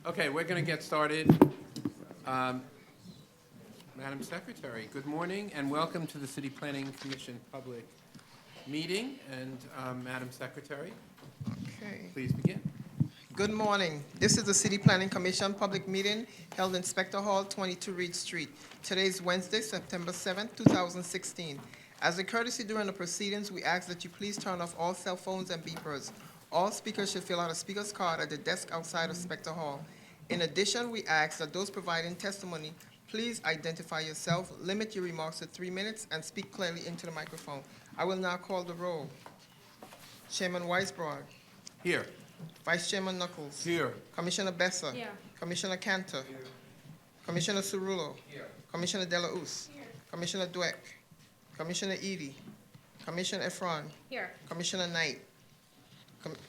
Okay, we're going to get started. Madam Secretary, good morning and welcome to the City Planning Commission Public Meeting. And Madam Secretary, Okay. please begin. Good morning. This is the City Planning Commission Public Meeting held in Spector Hall, 22 Reade Street. Today is Wednesday, September 7th, 2016. As a courtesy during the proceedings, we ask that you please turn off all cell phones and beepers. All speakers should fill out a speaker's card at the desk outside of Spector Hall. In addition, we ask that those providing testimony please identify yourself, limit your remarks to 3 minutes, and speak clearly into the microphone. I will now call the roll. Chairman Weisbrod. Here. Vice Chairman Knuckles. Here. Commissioner Besser. Here. Commissioner Cantor. Here. Commissioner Cerullo. Here. Commissioner Delausse. Here. Commissioner Dweck. Commissioner Eady. Commissioner Efron. Here. Commissioner Knight.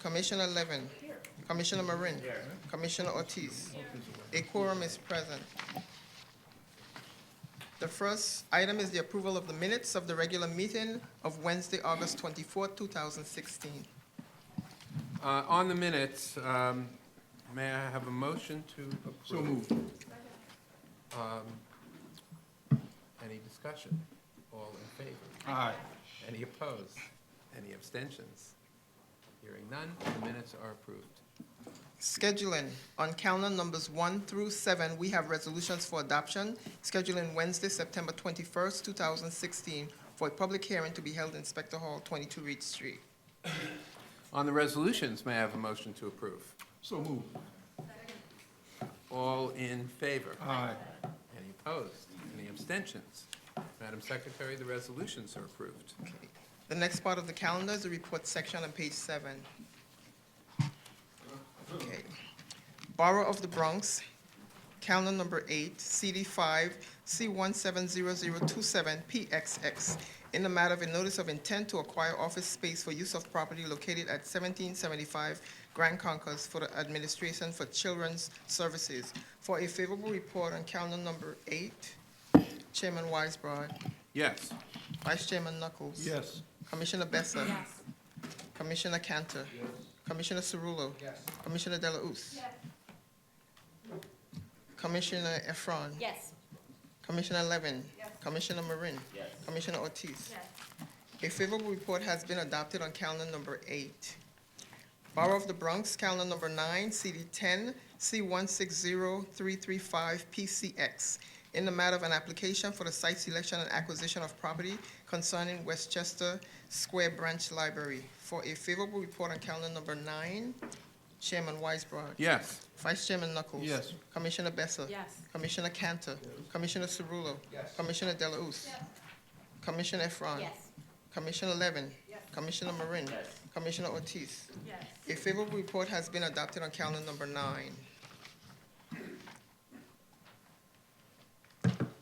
Commissioner Levin. Here. Commissioner Marin. Here. Commissioner Ortiz. Here. A quorum is present. The first item is the approval of the minutes of the regular meeting of Wednesday, August 24, 2016. On the minutes, may I have a motion to approve? So moved. Any discussion? All in favor? Aye. Any opposed? Any abstentions? Hearing none, the minutes are approved. Scheduling. On calendar numbers 1 through 7, we have resolutions for adoption. Scheduling Wednesday, September 21st, 2016, for a public hearing to be held in Spector Hall, 22 Reade Street. On the resolutions, may I have a motion to approve? So moved. All in favor? Aye. Any opposed? Any abstentions? Madam Secretary, the resolutions are approved. Okay. The next part of the calendar is the report section on page 7. Okay. Borough of the Bronx, calendar number 8, CD5, C170027, PXX, in the matter of a notice of intent to acquire office space for use of property located at 1775 Grand Concourse for the Administration for Children's Services. For a favorable report on calendar number 8, Chairman Weisbrod. Yes. Vice Chairman Knuckles. Yes. Commissioner Besser. Yes. Commissioner Cantor. Yes. Commissioner Cerullo. Yes. Commissioner Delausse. Yes. Commissioner Efron. Yes. Commissioner Levin. Yes. Commissioner Marin. Yes. Commissioner Ortiz. Yes. A favorable report has been adopted on calendar number 8. Borough of the Bronx, calendar number 9, CD10, C160335, PCX, in the matter of an application for the site selection and acquisition of property concerning Westchester Square Branch Library. For a favorable report on calendar number 9, Chairman Weisbrod. Yes. Vice Chairman Knuckles. Yes. Commissioner Besser. Yes. Commissioner Cantor. Commissioner Cerullo. Yes. Commissioner Delausse. Yes. Commissioner Efron. Yes. Commissioner Levin. Yes. Commissioner Marin. Yes. Commissioner Ortiz. Yes. A favorable report has been adopted on calendar number 9.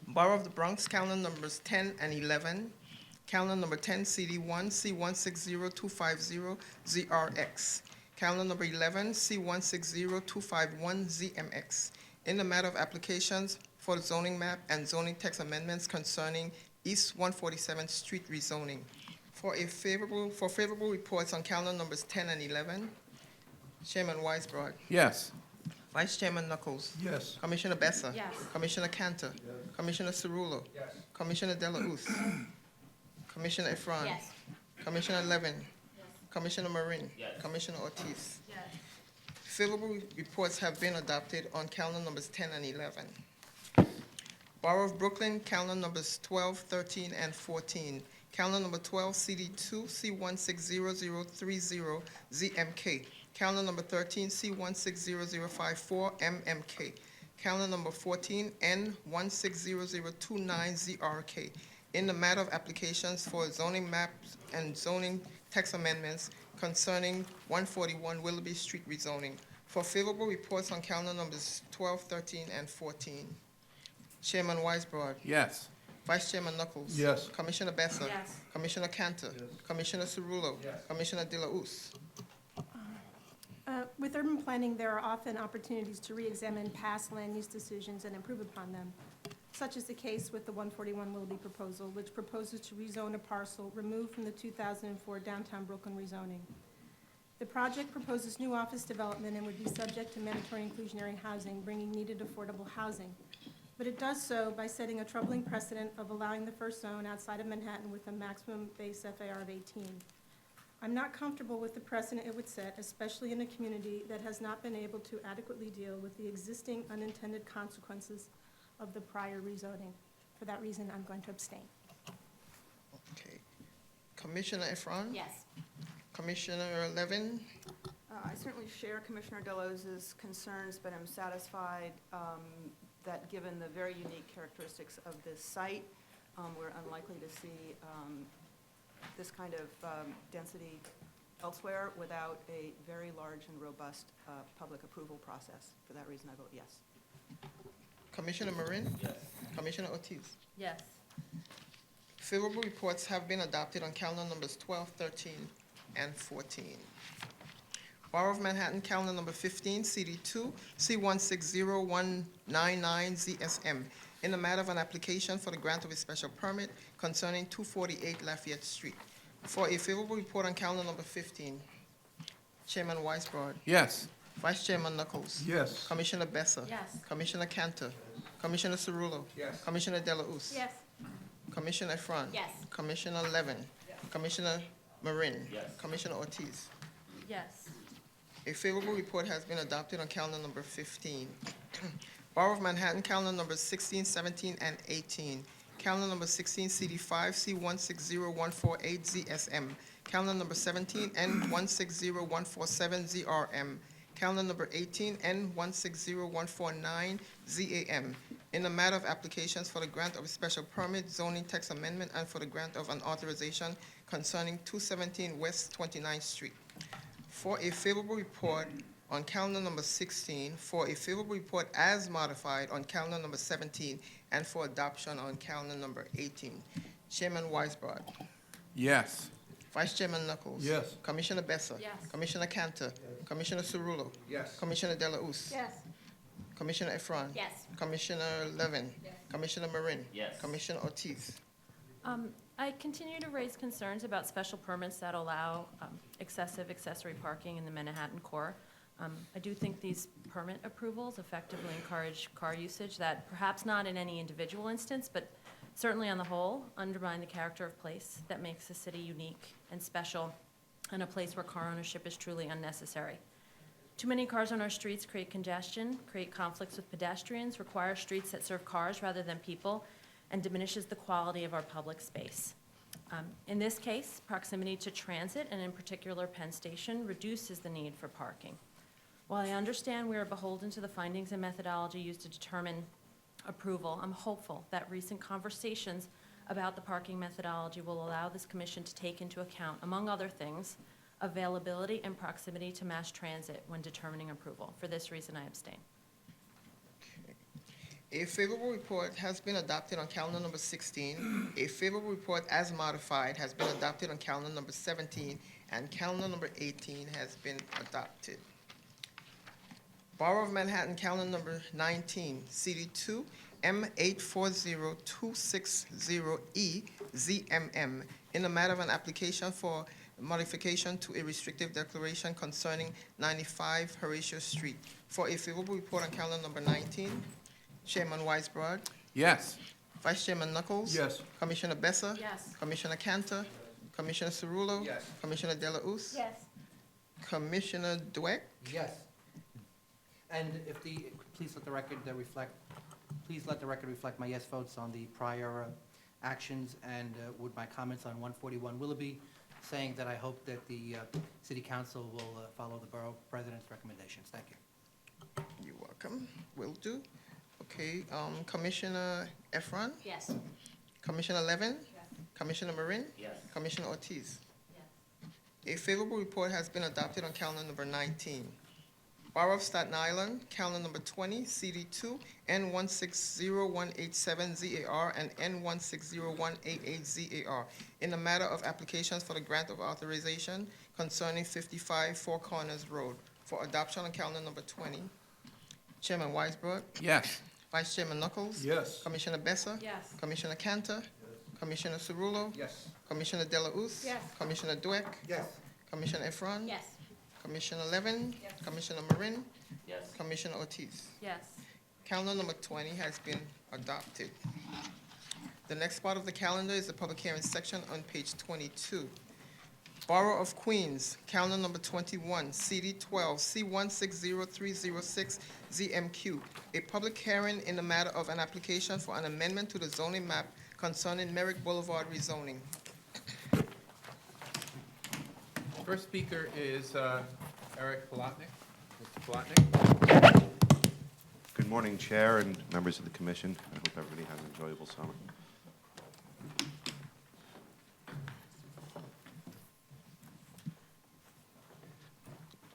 Borough of the Bronx, calendar numbers 10 and 11. Calendar number 10, CD1, C160250, ZRX. Calendar number 11, C160251, ZMX. In the matter of applications for the zoning map and zoning text amendments concerning East 147th Street rezoning. For favorable reports on calendar numbers 10 and 11, Chairman Weisbrod. Yes. Vice Chairman Knuckles. Yes. Commissioner Besser. Yes. Commissioner Cantor. Yes. Commissioner Cerullo. Yes. Commissioner Delausse. Commissioner Efron. Yes. Commissioner Levin. Yes. Commissioner Marin. Yes. Commissioner Ortiz. Yes. Favorable reports have been adopted on calendar numbers 10 and 11. Borough of Brooklyn, calendar numbers 12, 13, and 14. Calendar number 12, CD2, C160030, ZMK. Calendar number 13, C160054, MMK. Calendar number 14, N160029, ZRK. In the matter of applications for zoning maps and zoning text amendments concerning 141 Willoughby Street rezoning. For favorable reports on calendar numbers 12, 13, and 14. Chairman Weisbrod. Yes. Vice Chairman Knuckles. Yes. Commissioner Besser. Yes. Commissioner Cantor. Yes. Commissioner Cerullo. Yes. Commissioner Delausse. With urban planning, there are often opportunities to re-examine past land use decisions and improve upon them. Such is the case with the 141 Willoughby proposal, which proposes to rezone a parcel removed from the 2004 downtown Brooklyn rezoning. The project proposes new office development and would be subject to mandatory inclusionary housing, bringing needed affordable housing. But it does so by setting a troubling precedent of allowing the first zone outside of Manhattan with a maximum base FAR of 18. I'm not comfortable with the precedent it would set, especially in a community that has not been able to adequately deal with the existing unintended consequences of the prior rezoning. For that reason, I'm going to abstain. Okay. Commissioner Efron? Yes. Commissioner Levin? I certainly share Commissioner Delos's concerns, but I'm satisfied that given the very unique characteristics of this site, we're unlikely to see this kind of density elsewhere without a very large and robust public approval process. For that reason, I vote yes. Commissioner Marin? Yes. Commissioner Ortiz? Yes. Favorable reports have been adopted on calendar numbers 12, 13, and 14. Borough of Manhattan, calendar number 15, CD2, C160199ZSM, in the matter of an application for the grant of a special permit concerning 248 Lafayette Street. For a favorable report on calendar number 15, Chairman Weisbrod, Yes. Vice Chairman Knuckles, Yes. Commissioner Besser, Yes. Commissioner Cantor, Commissioner Cerullo, Yes. Commissioner Delauss, Yes. Commissioner Efron, Yes. Commissioner Levin, Commissioner Marin, Commissioner Ortiz. Yes. A favorable report has been adopted on calendar number 15. Borough of Manhattan, calendar numbers 16, 17, and 18. Calendar number 16, CD5, C160148ZSM. Calendar number 17, N160147ZRM. Calendar number 18, N160149ZAM. In the matter of applications for the grant of a special permit, zoning text amendment, and for the grant of an authorization concerning 217 West 29th Street. For a favorable report on calendar number 16, for a favorable report as modified on calendar number 17, and for adoption on calendar number 18. Chairman Weisbrod. Yes. Vice Chairman Knuckles. Yes. Commissioner Besser. Yes. Commissioner Cantor. Commissioner Cerullo. Yes. Commissioner Delauss. Yes. Commissioner Efron. Yes. Commissioner Levin. Yes. Commissioner Marin. Yes. Commissioner Ortiz. I continue to raise concerns about special permits that allow excessive accessory parking in the Manhattan core. I do think these permit approvals effectively encourage car usage that perhaps not in any individual instance, but certainly on the whole, undermine the character of place that makes the city unique and special, and a place where car ownership is truly unnecessary. Too many cars on our streets create congestion, create conflicts with pedestrians, require streets that serve cars rather than people, and diminishes the quality of our public space. In this case, proximity to transit, and in particular Penn Station, reduces the need for parking. While I understand we are beholden to the findings and methodology used to determine approval, I'm hopeful that recent conversations about the parking methodology will allow this commission to take into account, among other things, availability and proximity to mass transit when determining approval. For this reason, I abstain. A favorable report has been adopted on calendar number 16. A favorable report as modified has been adopted on calendar number 17, and calendar number 18 has been adopted. Borough of Manhattan, calendar number 19, CD2, M840260E, ZMM, in the matter of an application for modification to a restrictive declaration concerning 95 Horatio Street. For a favorable report on calendar number 19, Chairman Weisbrod, Yes. Vice Chairman Knuckles. Yes. Commissioner Besser. Yes. Commissioner Cantor. Commissioner Cerullo. Yes. Commissioner Delauss. Yes. Commissioner Dweck. Yes. And please let the record reflect my yes votes on the prior actions, and with my comments on 141 Willoughby, saying that I hope that the city council will follow the borough president's recommendations. Thank you. You're welcome. Will do. Okay, Commissioner Efron. Yes. Commissioner Levin. Yes. Commissioner Marin. Yes. Commissioner Ortiz. Yes. A favorable report has been adopted on calendar number 19. Borough of Staten Island, calendar number 20, CD2, N160187ZAR and N160188ZAR, in the matter of applications for the grant of authorization concerning 55 Four Corners Road, for adoption on calendar number 20. Chairman Weisbrod, Yes. Vice Chairman Knuckles. Yes. Commissioner Besser. Yes. Commissioner Cantor. Commissioner Cerullo. Yes. Commissioner Delauss. Yes. Commissioner Dweck. Yes. Commissioner Efron. Yes. Commissioner Levin? Yes. Commissioner Marin? Yes. Commissioner Ortiz? Yes. Calendar number 20 has been adopted. The next part of the calendar is the public hearing section on page 22. Borough of Queens, calendar number 21, CD 12, C160306, ZMQ. A public hearing in the matter of an application for an amendment to the zoning map concerning Merrick Boulevard rezoning. First speaker is Eric Palatnik. Mr. Palatnik? Good morning, Chair and members of the Commission. I hope everybody has an enjoyable summer.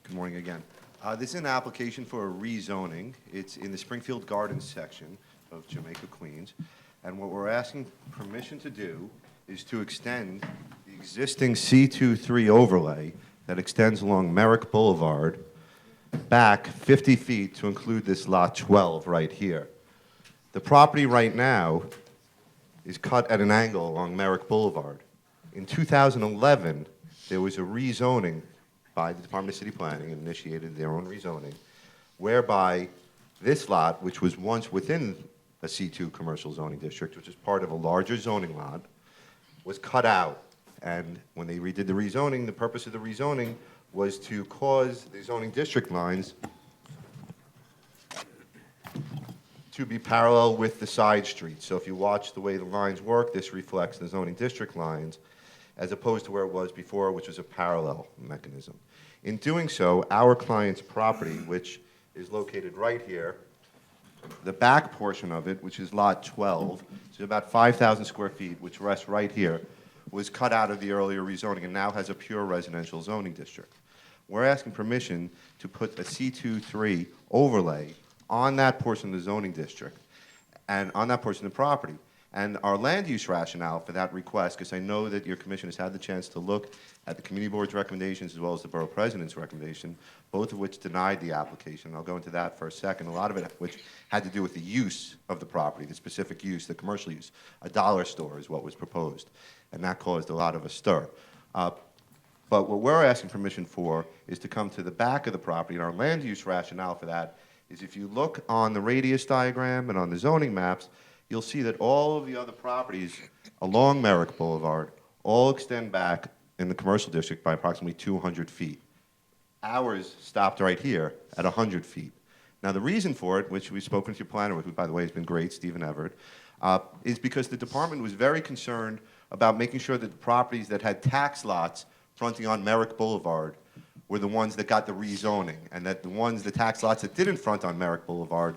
Good morning again. This is an application for a rezoning. It's in the Springfield Gardens section of Jamaica, Queens. And what we're asking permission to do is to extend the existing C23 overlay that extends along Merrick Boulevard back 50 feet to include this lot 12 right here. The property right now is cut at an angle along Merrick Boulevard. In 2011, there was a rezoning by the Department of City Planning, and initiated their own rezoning, whereby this lot, which was once within a C2 commercial zoning district, which is part of a larger zoning lot, was cut out. And when they redid the rezoning, the purpose of the rezoning was to cause the zoning district lines to be parallel with the side streets. So if you watch the way the lines work, this reflects the zoning district lines, as opposed to where it was before, which was a parallel mechanism. In doing so, our client's property, which is located right here, the back portion of it, which is lot 12, so about 5,000 square feet, which rests right here, was cut out of the earlier rezoning and now has a pure residential zoning district. We're asking permission to put a C23 overlay on that portion of the zoning district and on that portion of the property. And our land use rationale for that request, because I know that your commission has had the chance to look at the community board's recommendations as well as the borough president's recommendation, both of which denied the application. I'll go into that for a second. A lot of it which had to do with the use of the property, the specific use, the commercial use. A dollar store is what was proposed, and that caused a lot of a stir. But what we're asking permission for is to come to the back of the property, and our land use rationale for that is if you look on the radius diagram and on the zoning maps, you'll see that all of the other properties along Merrick Boulevard all extend back in the commercial district by approximately 200 feet. Ours stopped right here at 100 feet. Now, the reason for it, which we've spoken to your planner, who, by the way, has been great, Stephen Everett, is because the department was very concerned about making sure that the properties that had tax lots fronting on Merrick Boulevard were the ones that got the rezoning, and that the tax lots that didn't front on Merrick Boulevard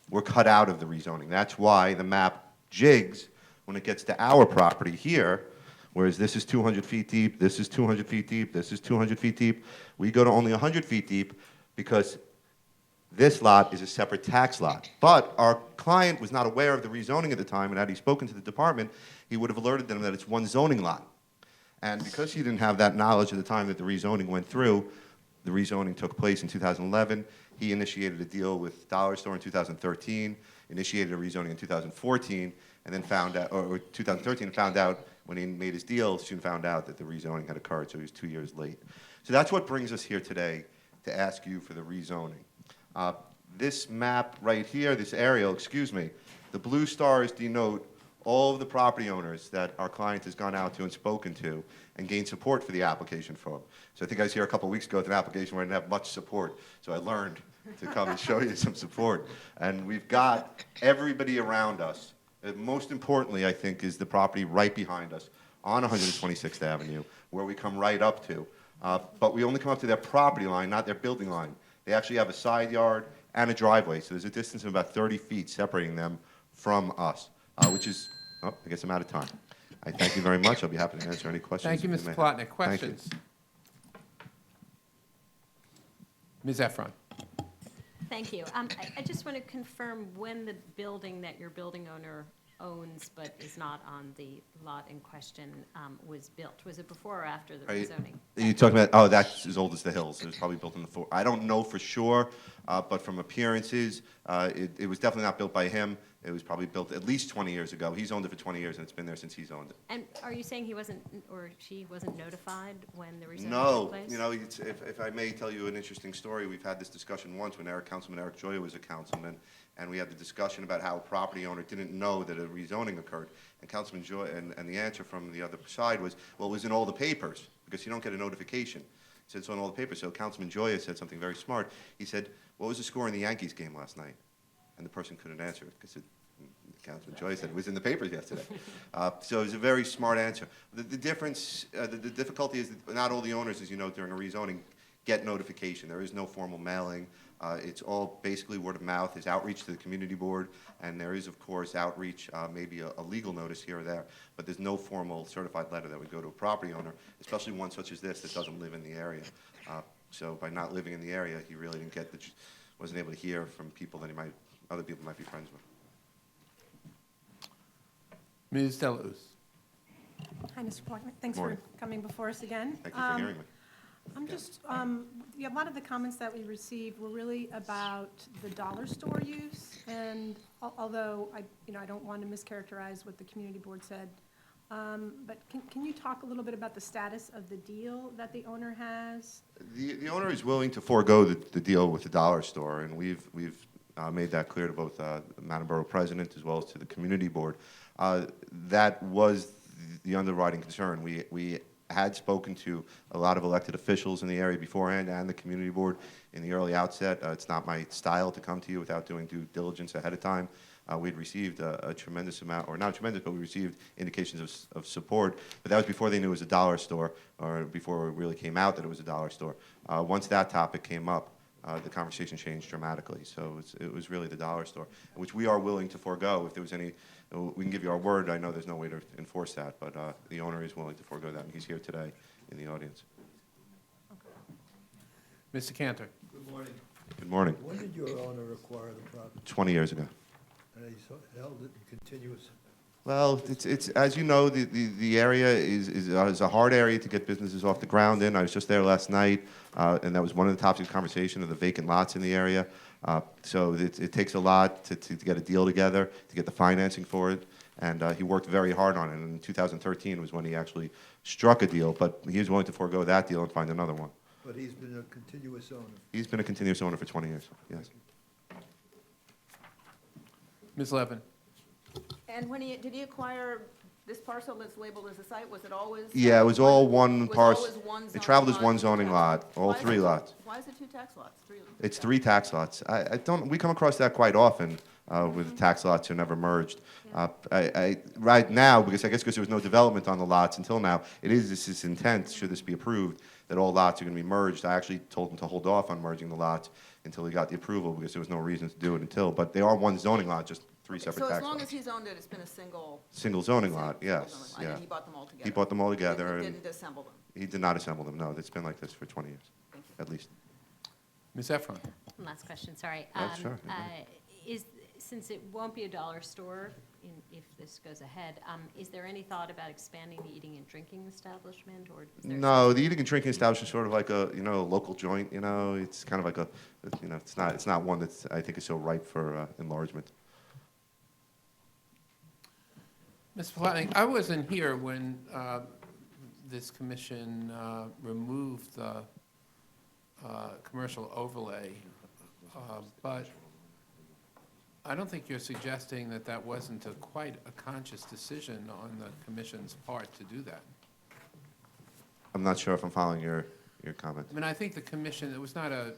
were cut out of the rezoning. That's why the map jigs when it gets to our property here, whereas this is 200 feet deep, this is 200 feet deep, this is 200 feet deep. We go to only 100 feet deep because this lot is a separate tax lot. But our client was not aware of the rezoning at the time, and had he spoken to the department, he would have alerted them that it's one zoning lot. And because he didn't have that knowledge at the time that the rezoning went through, the rezoning took place in 2011. He initiated a deal with Dollar Store in 2013, initiated a rezoning in 2014, and then found out, or 2013, found out when he made his deal, soon found out that the rezoning had occurred, so he was 2 years late. So that's what brings us here today to ask you for the rezoning. This map right here, this aerial, excuse me, the blue stars denote all of the property owners that our client has gone out to and spoken to and gained support for the application from. So I think I was here a couple of weeks ago with an application where I didn't have much support, so I learned to come and show you some support. And we've got everybody around us. Most importantly, I think, is the property right behind us on 126th Avenue, where we come right up to. But we only come up to their property line, not their building line. They actually have a side yard and a driveway, so there's a distance of about 30 feet separating them from us, which is, oh, I guess I'm out of time. I thank you very much. I'll be happy to answer any questions. Thank you, may Mr. have. Plotnick. Questions? Ms. Efron. Thank you. I just want to confirm when the building that your building owner owns but is not on the lot in question was built. Was it before or after the rezoning? Are you talking about, oh, that's as old as the hills. It was probably built in the I don't know for sure, but from appearances, it was definitely not built by him. It was probably built at least 20 years ago. He's owned it for 20 years, and it's been there since he's owned it. And are you saying he wasn't, or she wasn't notified when the rezoning took No, place? you know, if I may tell you an interesting story, we've had this discussion once when Councilman Eric Joya was a councilman, and we had the discussion about how a property owner didn't know that a rezoning occurred. And Councilman Joya, and the answer from the other side was, well, it was in all the papers, because you don't get a notification. He said, it's on all the papers. So Councilman Joya said something very smart. He said, what was the score in the Yankees game last night? And the person couldn't answer it, because Councilman Joya said it was in the papers yesterday. So it was a very smart answer. The difference, the difficulty is that not all the owners, as you know, during a rezoning, get notification. There is no formal mailing. It's all basically word of mouth. There's outreach to the community board, and there is, of course, outreach, maybe a legal notice here or there, but there's no formal certified letter that would go to a property owner, especially one such as this that doesn't live in the area. So by not living in the area, he really didn't get wasn't able to hear from people that other people might be friends with. Ms. Deleuze. Hi, Mr. Blackman. Thanks for Morning. coming before us again. Thank you for hearing me. I'm just, yeah, a lot of the comments that we received were really about the dollar store use, and although I don't want to mischaracterize what the community board said, but can you talk a little bit about the status of the deal that the owner has? The owner is willing to forego the deal with the dollar store, and we've made that clear to both the Madam Borough President as well as to the community board. That was the underwriting concern. We had spoken to a lot of elected officials in the area beforehand and the community board in the early outset. It's not my style to come to you without doing due diligence ahead of time. We'd received a tremendous amount, or not tremendous, but we received indications of support. But that was before they knew it was a dollar store, or before it really came out that it was a dollar store. Once that topic came up, the conversation changed dramatically. So it was really the dollar store, which we are willing to forego. If there was any, we can give you our word. I know there's no way to enforce that, but the owner is willing to forego that, and he's here today in the audience. Mr. Cantor. Good morning. Good morning. When did your owner acquire the property? 20 years ago. And he held it in continuous? Well, it's as you know, the area is a hard area to get businesses off the ground in. I was just there last night, and that was one of the topics of conversation of the vacant lots in the area. So it takes a lot to get a deal together, to get the financing for it, and he worked very hard on it. And in 2013 was when he actually struck a deal, but he was willing to forego that deal and find another one. But he's been a continuous owner? He's been a continuous owner for 20 years, yes. Ms. Levin. And did he acquire this parcel that's labeled as a site? Was it always? Yeah, it was all one was parcel. always one It zoning traveled as lot, one two zoning tax lot, all Why is three it lots. Why is it two tax lots? It's 3 tax lots. We come across that quite often with tax lots who never merged. Right now, because there was no development on the lots until now, it is this intent, should this be approved, that all lots are going to be merged. I actually told him to hold off on merging the lots until he got the approval, because there was no reason to do it until. But they are one zoning lot, just 3 separate So tax as long lots. as he's owned it, it's been a single. Single zoning single- lot, single yes, zoning lot, yeah. And he bought them all together? He bought them all together, Didn't and disassemble them? he did not assemble them, no. It's been like this for 20 years, Thank you. at least. Ms. Efron. Last question, sorry. Oh, sure. Since it won't be a dollar store, if this goes ahead, is there any thought about expanding the eating and drinking establishment, or? Is there No, the eating and drinking establishment is sort of like a, local joint, It's kind of like a, it's not one that I think is so ripe for enlargement. Mr. Platnick, I wasn't here when this commission removed the commercial overlay, but I don't think you're suggesting that that wasn't quite a conscious decision on the commission's part to do that. I'm not sure if I'm following your comment. I mean, I think the commission, it was not a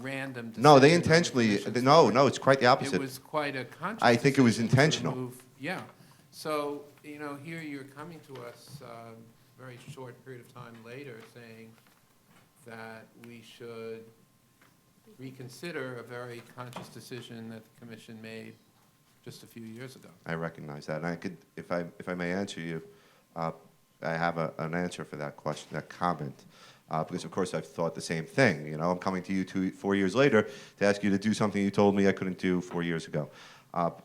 random decision. No, they on the intentionally, commission's no, part. it's quite the opposite. It was quite a conscious I think it was decision to intentional. remove- Yeah. So, here you're coming to us a very short period of time later saying that we should reconsider a very conscious decision that the commission made just a few years ago. I recognize that, and I could, if I may answer you, I have an answer for that question, that comment, because of course I've thought the same thing. I'm coming to you 4 years later to ask you to do something you told me I couldn't do 4 years ago.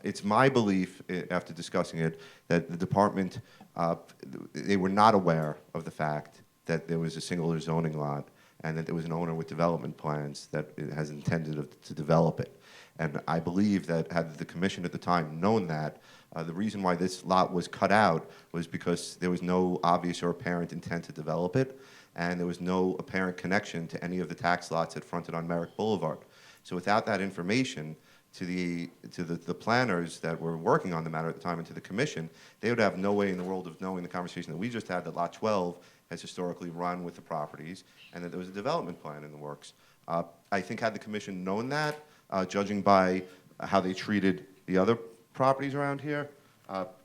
It's my belief, after discussing it, that the department, they were not aware of the fact that there was a single zoning lot, and that there was an owner with development plans that it has intended to develop it. And I believe that had the commission at the time known that, the reason why this lot was cut out was because there was no obvious or apparent intent to develop it, and there was no apparent connection to any of the tax lots that fronted on Merrick Boulevard. So without that information, to the planners that were working on the matter at the time and to the commission, they would have no way in the world of knowing the conversation that we just had, that Lot 12 has historically run with the properties, and that there was a development plan in the works. I think had the commission known that, judging by how they treated the other properties around here,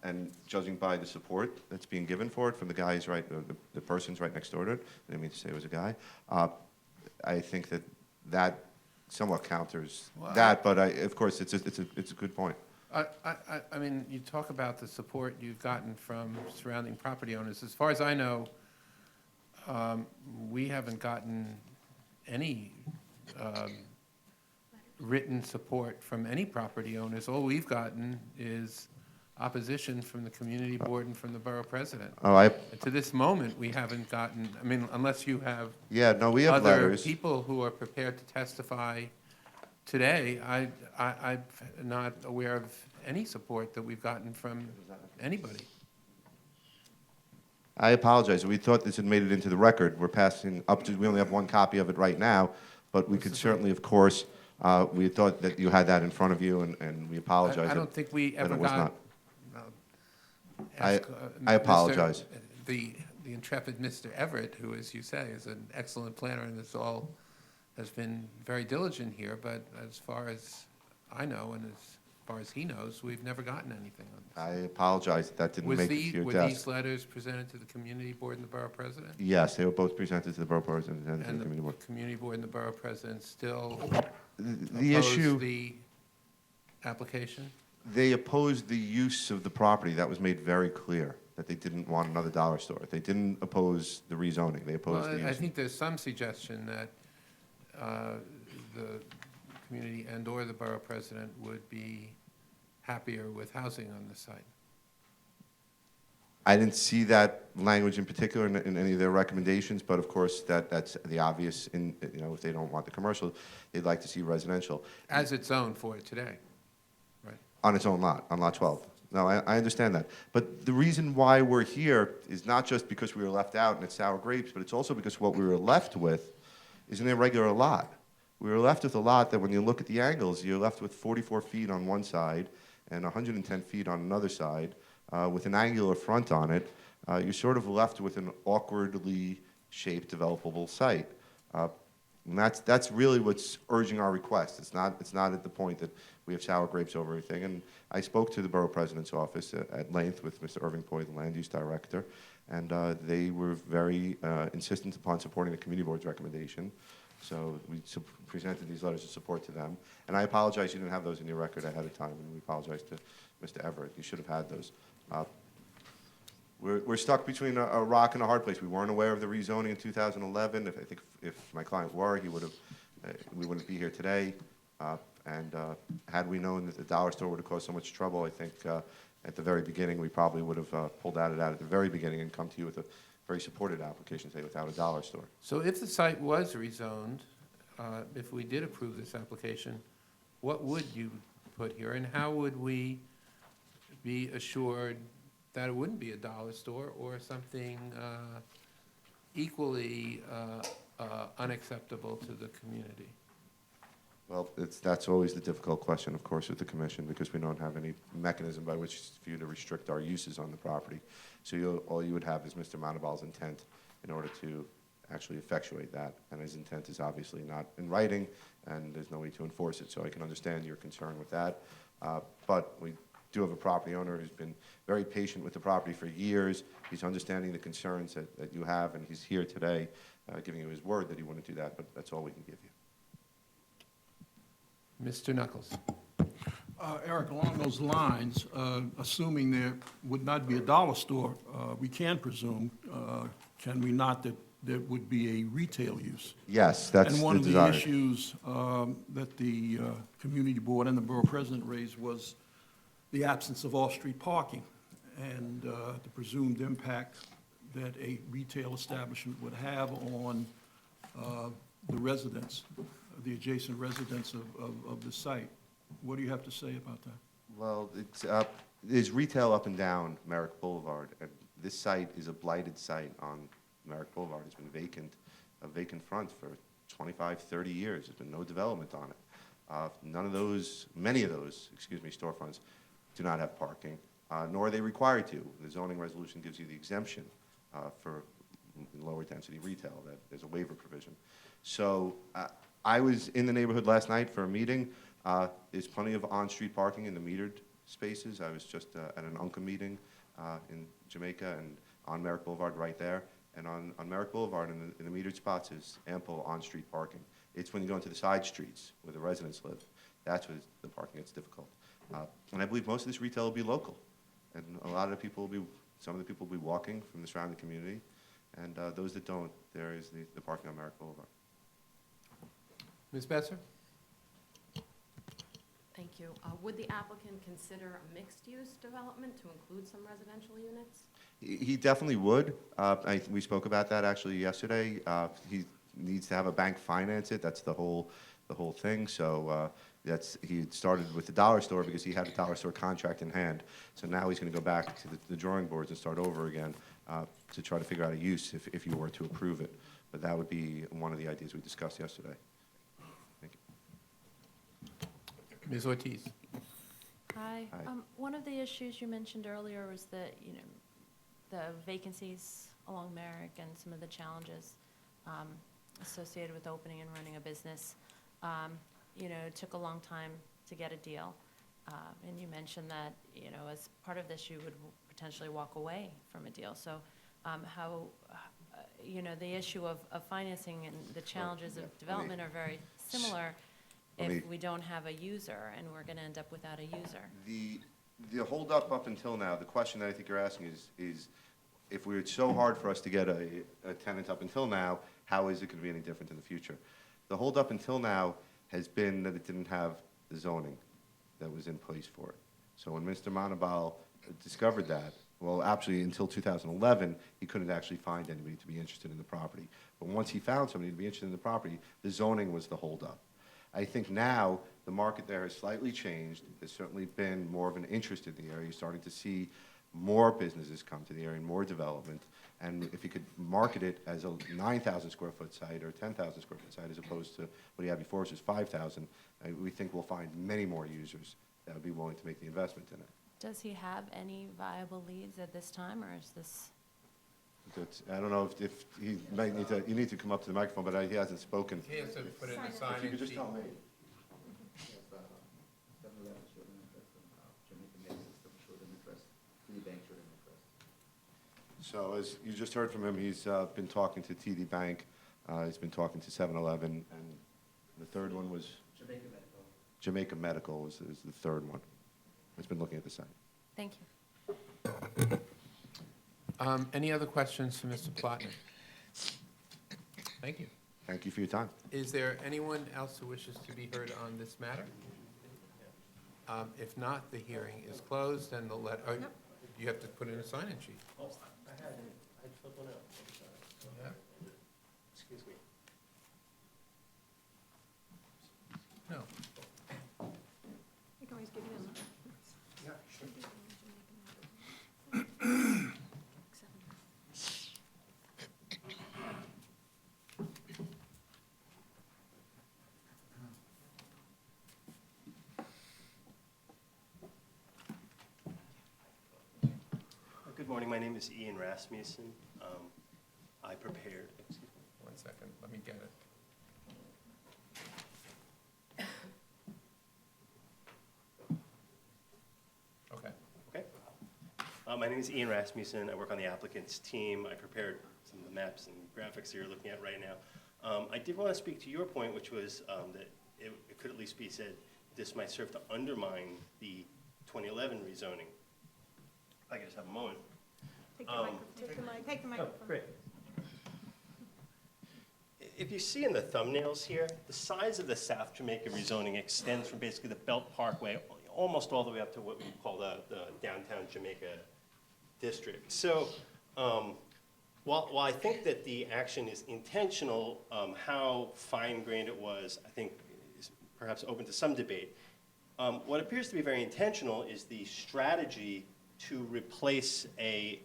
and judging by the support that's being given for it from the guys the persons right next door to it, I didn't mean to say it was a guy, I think that somewhat counters that, but of course, it's a good point. I mean, you talk about the support you've gotten from surrounding property owners. As far as I know, we haven't gotten any written support from any property owners. All we've gotten is opposition from the community board and from the borough president. And to this moment, we haven't gotten, I mean, unless you have we have other letters. people who are prepared to testify today, I'm not aware of any support that we've gotten from anybody. I apologize. We thought this had made it into the record. We're passing up to, we only have one copy of it right now, but we could certainly, of course, we thought that you had that in front of you, and we apologize. I don't think we that ever it was got. not. I apologize. The intrepid Mr. Everett, who, as you say, is an excellent planner and has been very diligent here, but as far as I know and as far as he knows, we've never gotten anything on this. I apologize that didn't make it to your Were desk. these letters presented to the community board and the borough president? Yes, they were both presented to the borough president and to the And community board. the community board and the borough president still The oppose issue, the application? they opposed the use of the property. That was made very clear, that they didn't want another dollar store. They didn't oppose the rezoning. They opposed the Well, I use. think there's some suggestion that the community and/or the borough president would be happier with housing on the site. I didn't see that language in particular in any of their recommendations, but of course, that's the obvious, if they don't want the commercial, they'd like to see residential. As it's zoned for it today, right? On its own lot, on Lot 12. No, I understand that. But the reason why we're here is not just because we were left out and it's sour grapes, but it's also because what we were left with is an irregular lot. We were left with a lot that when you look at the angles, you're left with 44 feet on one side and 110 feet on another side, with an angular front on it. You're sort of left with an awkwardly shaped developable site. And that's really what's urging our request. It's not at the point that we have sour grapes over everything. And I spoke to the borough president's office at length with Mr. Irving Poy, the land use director, and they were very insistent upon supporting the community board's recommendation. So we presented these letters of support to them. And I apologize you didn't have those in your record ahead of time, and we apologize to Mr. Everett. You should have had those. We're stuck between a rock and a hard place. We weren't aware of the rezoning in 2011. If my client were, we wouldn't be here today. And had we known that the dollar store would have caused so much trouble, I think at the very beginning, we probably would have pulled out at the very beginning and come to you with a very supported application, say, without a dollar store. So if the site was rezoned, if we did approve this application, what would you put here? And how would we be assured that it wouldn't be a dollar store or something equally unacceptable to the community? Well, that's always the difficult question, of course, with the commission, because we don't have any mechanism by which for you to restrict our uses on the property. So all you would have is Mr. Manabal's intent in order to actually effectuate that. And his intent is obviously not in writing, and there's no way to enforce it. So I can understand your concern with that. But we do have a property owner who's been very patient with the property for years. He's understanding the concerns that you have, and he's here today giving you his word that he wouldn't do that, but that's all we can give you. Mr. Knuckles. Eric, along those lines, assuming there would not be a dollar store, we can presume, can we not, that there would be a retail use? Yes, that's the desire. And one of the issues that the community board and the borough president raised was the absence of off-street parking and the presumed impact that a retail establishment would have on the residents, the adjacent residents of the site. What do you have to say about that? Well, there's retail up and down Merrick Boulevard, and this site is a blighted site on Merrick Boulevard. It's been a vacant front for 25, 30 years. There's been no development on it. Many of those, storefronts do not have parking, nor are they required to. The zoning resolution gives you the exemption for lower density retail, that there's a waiver provision. So I was in the neighborhood last night for a meeting. There's plenty of on-street parking in the metered spaces. I was just at an UNCA meeting in Jamaica and on Merrick Boulevard right there. And on Merrick Boulevard in the metered spots is ample on-street parking. It's when you go into the side streets where the residents live, that's where the parking gets difficult. And I believe most of this retail will be local. And a lot of the people some of the people will be walking from the surrounding community. And those that don't, there is the parking on Merrick Boulevard. Ms. Besser? Thank you. Would the applicant consider a mixed-use development to include some residential units? He definitely would. We spoke about that actually yesterday. He needs to have a bank finance it. That's the whole thing. So he started with the dollar store because he had a dollar store contract in hand. So now he's going to go back to the drawing boards and start over again to try to figure out a use if you were to approve it. But that would be one of the ideas we discussed yesterday. Thank you. Ms. Ortiz? Hi. Hi. One of the issues you mentioned earlier was that, the vacancies along Merrick and some of the challenges associated with opening and running a business. It took a long time to get a deal. And you mentioned that, as part of this, you would potentially walk away from a deal. So the issue of financing and the challenges of development are very similar if we don't have a user and we're going to end up without a user. The holdup up until now, the question that I think you're asking is if it's so hard for us to get a tenant up until now, how is it going to be any different in the future? The holdup until now has been that it didn't have the zoning that was in place for it. So when Mr. Monabal discovered that, well, actually until 2011, he couldn't actually find anybody to be interested in the property. But once he found somebody to be interested in the property, the zoning was the holdup. I think now the market there has slightly changed. There's certainly been more of an interest in the area. You're starting to see more businesses come to the area and more development. And if you could market it as a 9,000 square foot site or 10,000 square foot site as opposed to what he had before, which was 5,000, we think we'll find many more users that would be willing to make the investment in it. Does he have any viable leads at this time, or is this? I don't know if he might need to, you need to come up to the microphone, but he hasn't spoken. He has to put in a If you sign-in could just sheet. tell me. So as you just heard from him, he's been talking to TD Bank, he's been talking to 7-Eleven, and the third one was? Jamaica Medical is the third one. He's been looking at the site. Thank you. Any other questions for Mr. Plotnick? Thank you. Thank you for your time. Is there anyone else who wishes to be heard on this matter? If not, the hearing is closed and you have to put in a sign-in sheet. Oh, I had it. I filled one out. Yeah. Excuse me. No. You can always give him. Yeah, sure. Good morning, my name is Ian Rasmussen. I prepared, excuse me. 1 second, let me get it. Okay. Okay. My name is Ian Rasmussen. I work on the applicant's team. I prepared some of the maps and graphics that you're looking at right now. I did want to speak to your point, which was that it could at least be said this might serve to undermine the 2011 rezoning. If I could just have a moment. Take the microphone. Take the microphone. Oh, great. If you see in the thumbnails here, the size of the South Jamaica rezoning extends from basically the Belt Parkway almost all the way up to what we call the downtown Jamaica district. So While I think that the action is intentional, how fine-grained it was, I think, is perhaps open to some debate. What appears to be very intentional is the strategy to replace a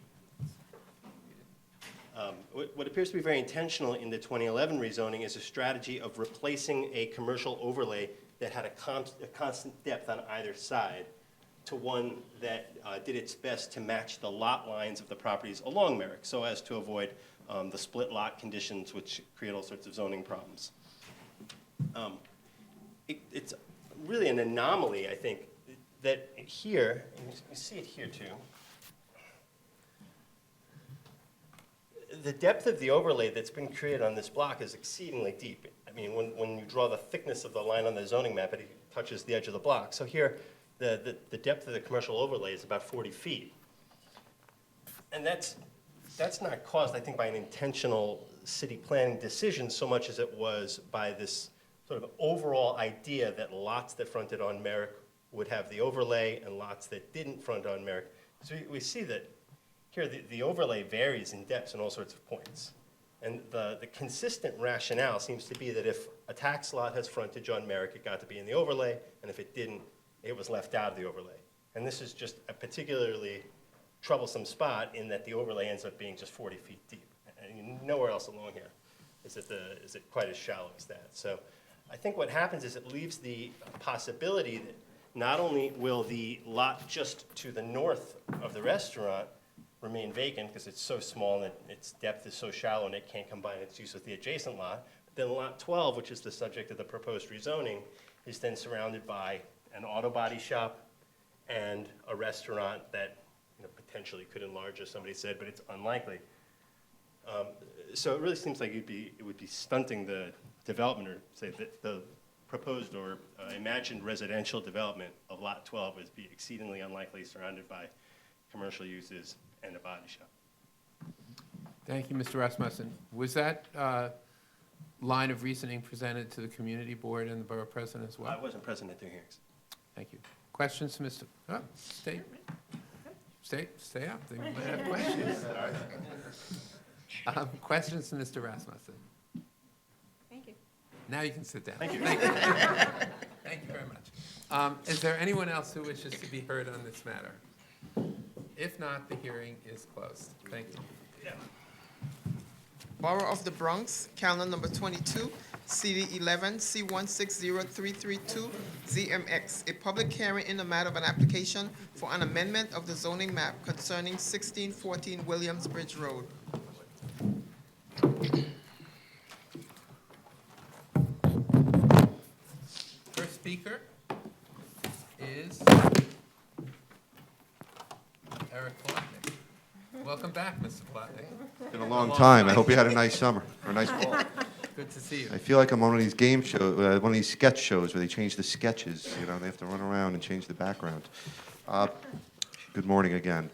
what appears to be very intentional in the 2011 rezoning is a strategy of replacing a commercial overlay that had a constant depth on either side to one that did its best to match the lot lines of the properties along Merrick, so as to avoid the split lot conditions, which create all sorts of zoning problems. It's really an anomaly, I think, that here, and you see it here too, the depth of the overlay that's been created on this block is exceedingly deep. I mean, when you draw the thickness of the line on the zoning map, it touches the edge of the block. So here, the depth of the commercial overlay is about 40 feet. And that's not caused, I think, by an intentional city planning decision so much as it was by this sort of overall idea that lots that fronted on Merrick would have the overlay and lots that didn't front on Merrick. So we see that here the overlay varies in depths in all sorts of points. And the consistent rationale seems to be that if a tax lot has frontage on Merrick, it got to be in the overlay, and if it didn't, it was left out of the overlay. And this is just a particularly troublesome spot in that the overlay ends up being just 40 feet deep. And nowhere else along here is it quite as shallow as that. So I think what happens is it leaves the possibility that not only will the lot just to the north of the restaurant remain vacant because it's so small and its depth is so shallow and it can't combine its use with the adjacent lot, but then lot 12, which is the subject of the proposed rezoning, is then surrounded by an auto body shop and a restaurant that potentially could enlarge, as somebody said, but it's unlikely. So it really seems like it would be stunting the development, or say the proposed or imagined residential development of lot 12 would be exceedingly unlikely, surrounded by commercial uses and a body shop. Thank you, Mr. Rasmussen. Was that line of reasoning presented to the community board and the borough president as well? I wasn't present at their hearings. Thank you. Questions to Mr. Stay up. They might have questions. Questions to Mr. Rasmussen? Thank you. Now you can sit down. Thank you. Thank you very much. Is there anyone else who wishes to be heard on this matter? If not, the hearing is closed. Thank you. Borough of the Bronx, calendar number 22, CD 11, C160332, ZMX, a public hearing in the matter of an application for an amendment of the zoning map concerning 1614 Williamsbridge Road. First speaker is Eric Palatnik. Welcome back, Mr. Palatnik. It's been a long time. I hope you had a nice summer, or a nice fall. Good to see you. I feel like I'm on one of these game shows, one of these sketch shows where they change the sketches, they have to run around and change the background. Good morning again.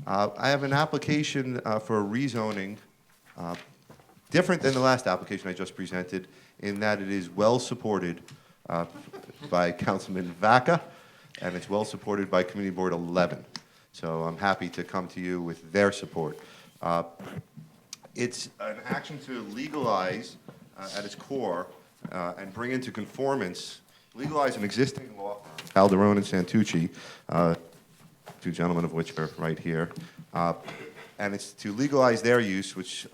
I have an application for a rezoning, different than the last application I just presented, in that it is well supported by Councilman Vaca, and it's well supported by Community Board 11. So I'm happy to come to you with their support. It's an action to legalize at its core and bring into conformance, legalize an existing law, Calderon and Santucci, two gentlemen of which are right here. And it's to legalize their use, which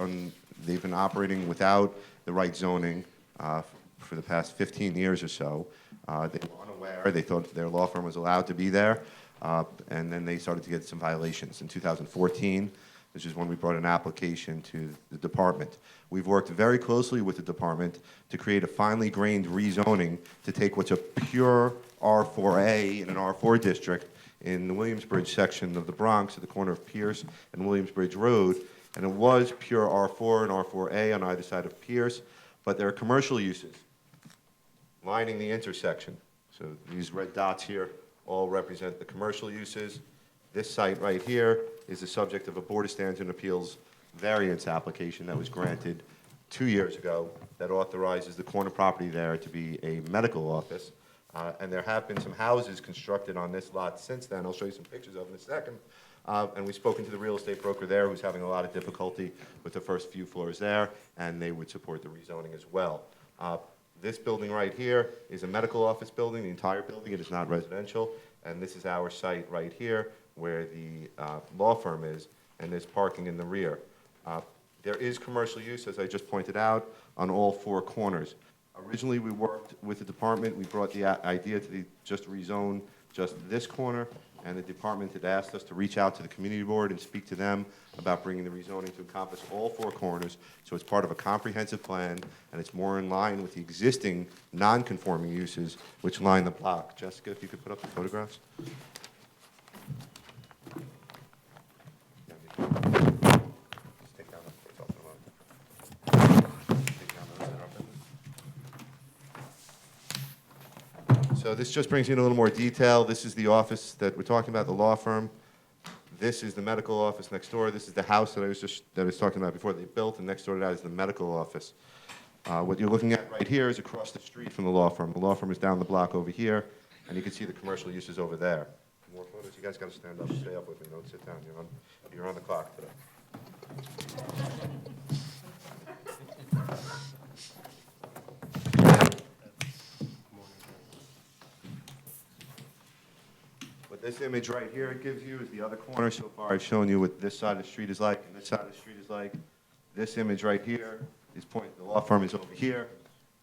they've been operating without the right zoning for the past 15 years or so. They were unaware. They thought their law firm was allowed to be there. And then they started to get some violations. In 2014, which is when we brought an application to the department. We've worked very closely with the department to create a finely grained rezoning to take what's a pure R4A in an R4 district in the Williamsbridge section of the Bronx at the corner of Pierce and Williamsbridge Road. And it was pure R4 and R4A on either side of Pierce, but there are commercial uses lining the intersection. So these red dots here all represent the commercial uses. This site right here is the subject of a Board of Standards and Appeals variance application that was granted 2 years ago that authorizes the corner property there to be a medical office. And there have been some houses constructed on this lot since then. I'll show you some pictures of in a second. And we've spoken to the real estate broker there, who's having a lot of difficulty with the first few floors there, and they would support the rezoning as well. This building right here is a medical office building, the entire building. It is not residential. And this is our site right here, where the law firm is, and there's parking in the rear. There is commercial use, as I just pointed out, on all four corners. Originally, we worked with the department. We brought the idea to just rezone just this corner, and the department had asked us to reach out to the community board and speak to them about bringing the rezoning to encompass all four corners, so it's part of a comprehensive plan, and it's more in line with the existing non-conforming uses which line the block. Jessica, if you could put up the photographs. Just take down the- So this just brings you in a little more detail. This is the office that we're talking about, the law firm. This is the medical office next door. This is the house that I was talking about before they built, and next door to that is the medical office. What you're looking at right here is across the street from the law firm. The law firm is down the block over here, and you can see the commercial uses over there. More photos? You guys got to stand up and stay up with me. Don't sit down. You're on the clock today. What this image right here gives you is the other corner. So far, I've shown you what this side of the street is like and this side of the street is like. This image right here is pointing, the law firm is over here,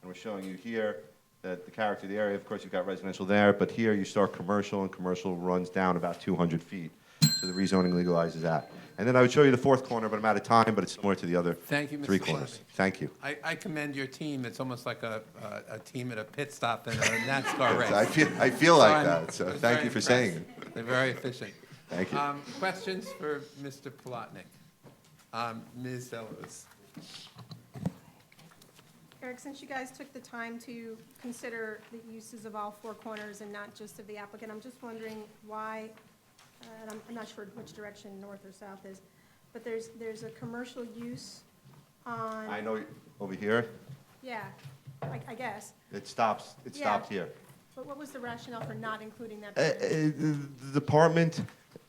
and we're showing you here that the character of the area, of course, you've got residential there, but here you start commercial, and commercial runs down about 200 feet. So the rezoning legalizes that. And then I would show you the fourth corner, but I'm out of time, but it's similar to the other Thank you, Mr. three corners. Fleming. Thank you. I commend your team. It's almost like a team at a pit stop in a NASCAR race. I feel like I'm that, so very thank you for saying impressed. it. They're very efficient. Thank you. Questions for Mr. Plotnick? Ms. Ellis? Eric, since you guys took the time to consider the uses of all four corners and not just of the applicant, I'm just wondering why, and I'm not sure which direction north or south is, but there's a commercial use on. I know over here, Yeah, I guess. it stops Yeah. here. But what was the rationale for not including that? The department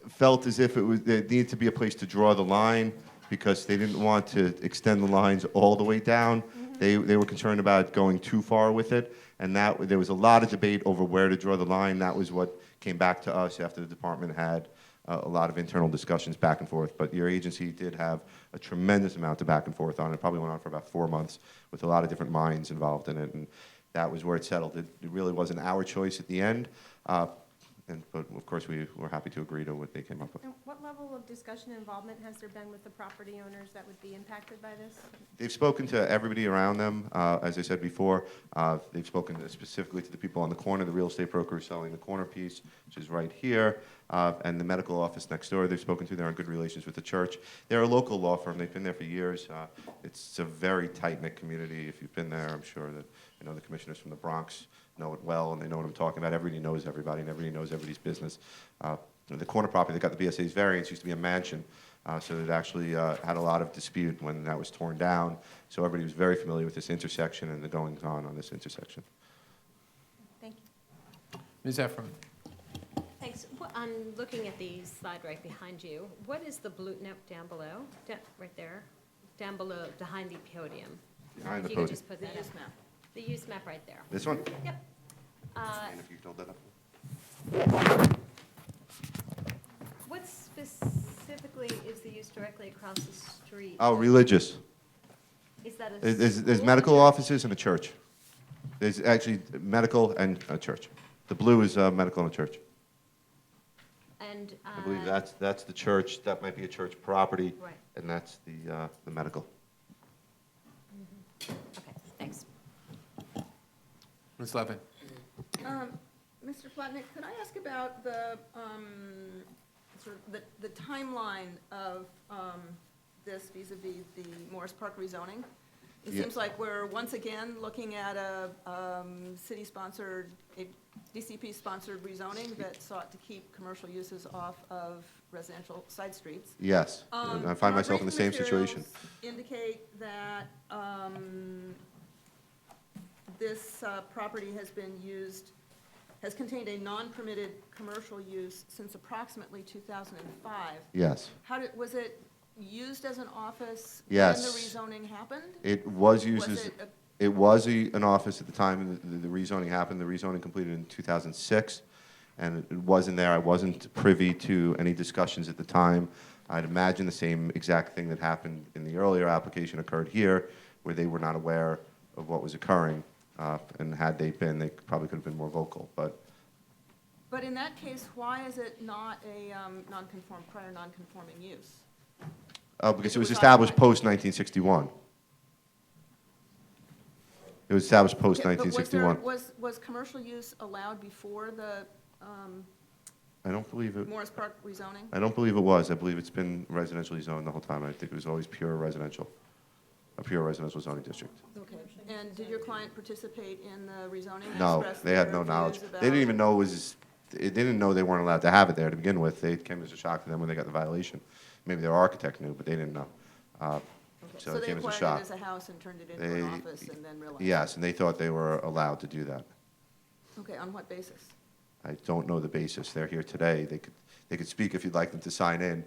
felt as if there needed to be a place to draw the line because they didn't want to extend the lines all the way down. They were concerned about going too far with it, and there was a lot of debate over where to draw the line. That was what came back to us after the department had a lot of internal discussions back and forth. But your agency did have a tremendous amount of back and forth on it. It probably went on for about 4 months with a lot of different minds involved in it, and that was where it settled. It really wasn't our choice at the end, but of course we were happy to agree to what they came up with. And what level of discussion and involvement has there been with the property owners that would be impacted by this? They've spoken to everybody around them, as I said before. They've spoken specifically to the people on the corner, the real estate broker who's selling the corner piece, which is right here, and the medical office next door. They've spoken to. They're in good relations with the church. They're a local law firm. They've been there for years. It's a very tight-knit community. If you've been there, I'm sure that the commissioners from the Bronx know it well, and they know what I'm talking about. Everybody knows everybody, and everybody knows everybody's business. The corner property that got the BSA's variance used to be a mansion, so it actually had a lot of dispute when that was torn down. So everybody was very familiar with this intersection and the goings-on this intersection. Thank you. Ms. Efron? Thanks. I'm looking at the slide right behind you. What is the blue note down below? Right there, down below, behind the podium. Behind the If you could podium. just put that up. map. The use map right there. This one? Yep. And if you could hold that up. What specifically is the use directly across the street? Oh, religious. Is that a There's school? medical offices and a church. There's actually medical and a church. The blue is medical and a church. And, I believe that's the church. That might be a church property. Right. And that's the medical. Okay, thanks. Ms. Levin? Mr. Plotnick, could I ask about the, sort of the timeline of this vis-à-vis the Morris Park rezoning? It Yeah. seems like we're once again looking at a city-sponsored, a DCP-sponsored rezoning that sought to keep commercial uses off of residential side streets. Yes. And I find Our myself in the same briefing situation. materials indicate that this property has been used has contained a non-permitted commercial use since approximately 2005. Yes. Was it used as an office Yes. when the rezoning happened? It was used Was as, it it was an office at the time the rezoning happened. The rezoning completed in 2006, and it wasn't there. I wasn't privy to any discussions at the time. I'd imagine the same exact thing that happened in the earlier application occurred here, where they were not aware of what was occurring, and had they been, they probably could have been more vocal, but But in that case, why is it not a prior non-conforming use? because it was was established occupied. post-1961. It was established Okay, but post-1961. was commercial use allowed before the I don't believe it. Morris Park rezoning? I don't believe it was. I believe it's been residentially zoned the whole time. I think it was always pure residential, a pure residential zoning district. Okay, and did your client participate in the rezoning? No, Express they had their no knowledge. views They didn't about- even know it was, they didn't know they weren't allowed to have it there to begin with. They came as a shock to them when they got the violation. Maybe their architect knew, but they didn't know. Okay, So So it they came as a acquired shock. it as a house and turned it into They- an office and then realized? Yes, and they thought they were allowed to do that. Okay, on what basis? I don't know the basis. They're here today. They could speak if you'd like them to sign in.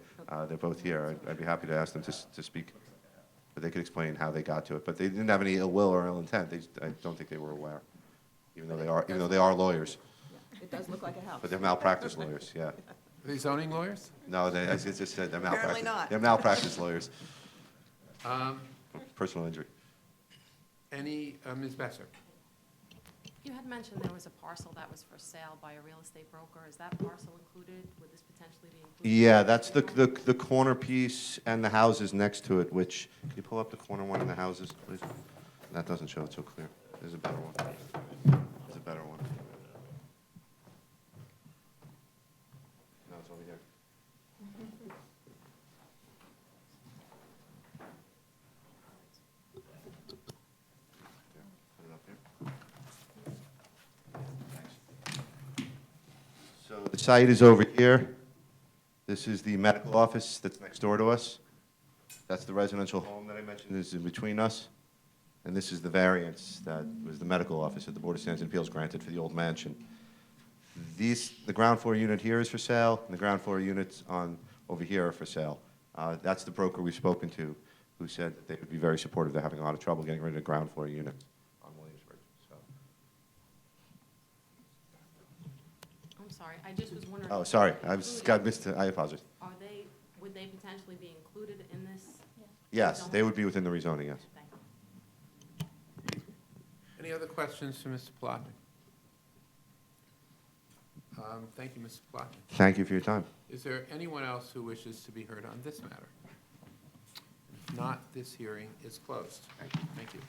They're both here. I'd be happy to ask them to speak. But they could explain how they got to it. But they didn't have any ill will or ill intent. I don't think they were aware, even though they are lawyers. Yeah, it does look like a house. But they're malpractice lawyers, yeah. Are they zoning lawyers? No, I just said they're malpractice. Apparently not. They're malpractice lawyers, Um, personal injury. Ms. Besser? You had mentioned there was a parcel that was for sale by a real estate broker. Is that parcel included? Would this potentially be included? Yeah, that's the corner piece and the houses next to it, which, can you pull up the corner one and the houses, please? That doesn't show it so clear. There's a better one. There's a better one. No, it's over here. There, put it up here. Thanks. So the site is over here. This is the medical office that's next door to us. That's the residential home that I mentioned is in between us. And this is the variance that was the medical office that the Board of Standards and Appeals granted for the old mansion. The ground floor unit here is for sale, and the ground floor units over here are for sale. That's the broker we've spoken to, who said that they would be very supportive. They're having a lot of trouble getting rid of the ground floor units on Williamsbridge, so. I'm sorry, I just was wondering. Oh, sorry, I apologize. Would they potentially be included in this? Yes, they would be within the rezoning, yes. Thank you. Any other questions for Mr. Plotnick? Thank you, Mr. Plotnick. Thank you for your time. Is there anyone else who wishes to be heard on this matter? If not, this hearing is closed. Thank you.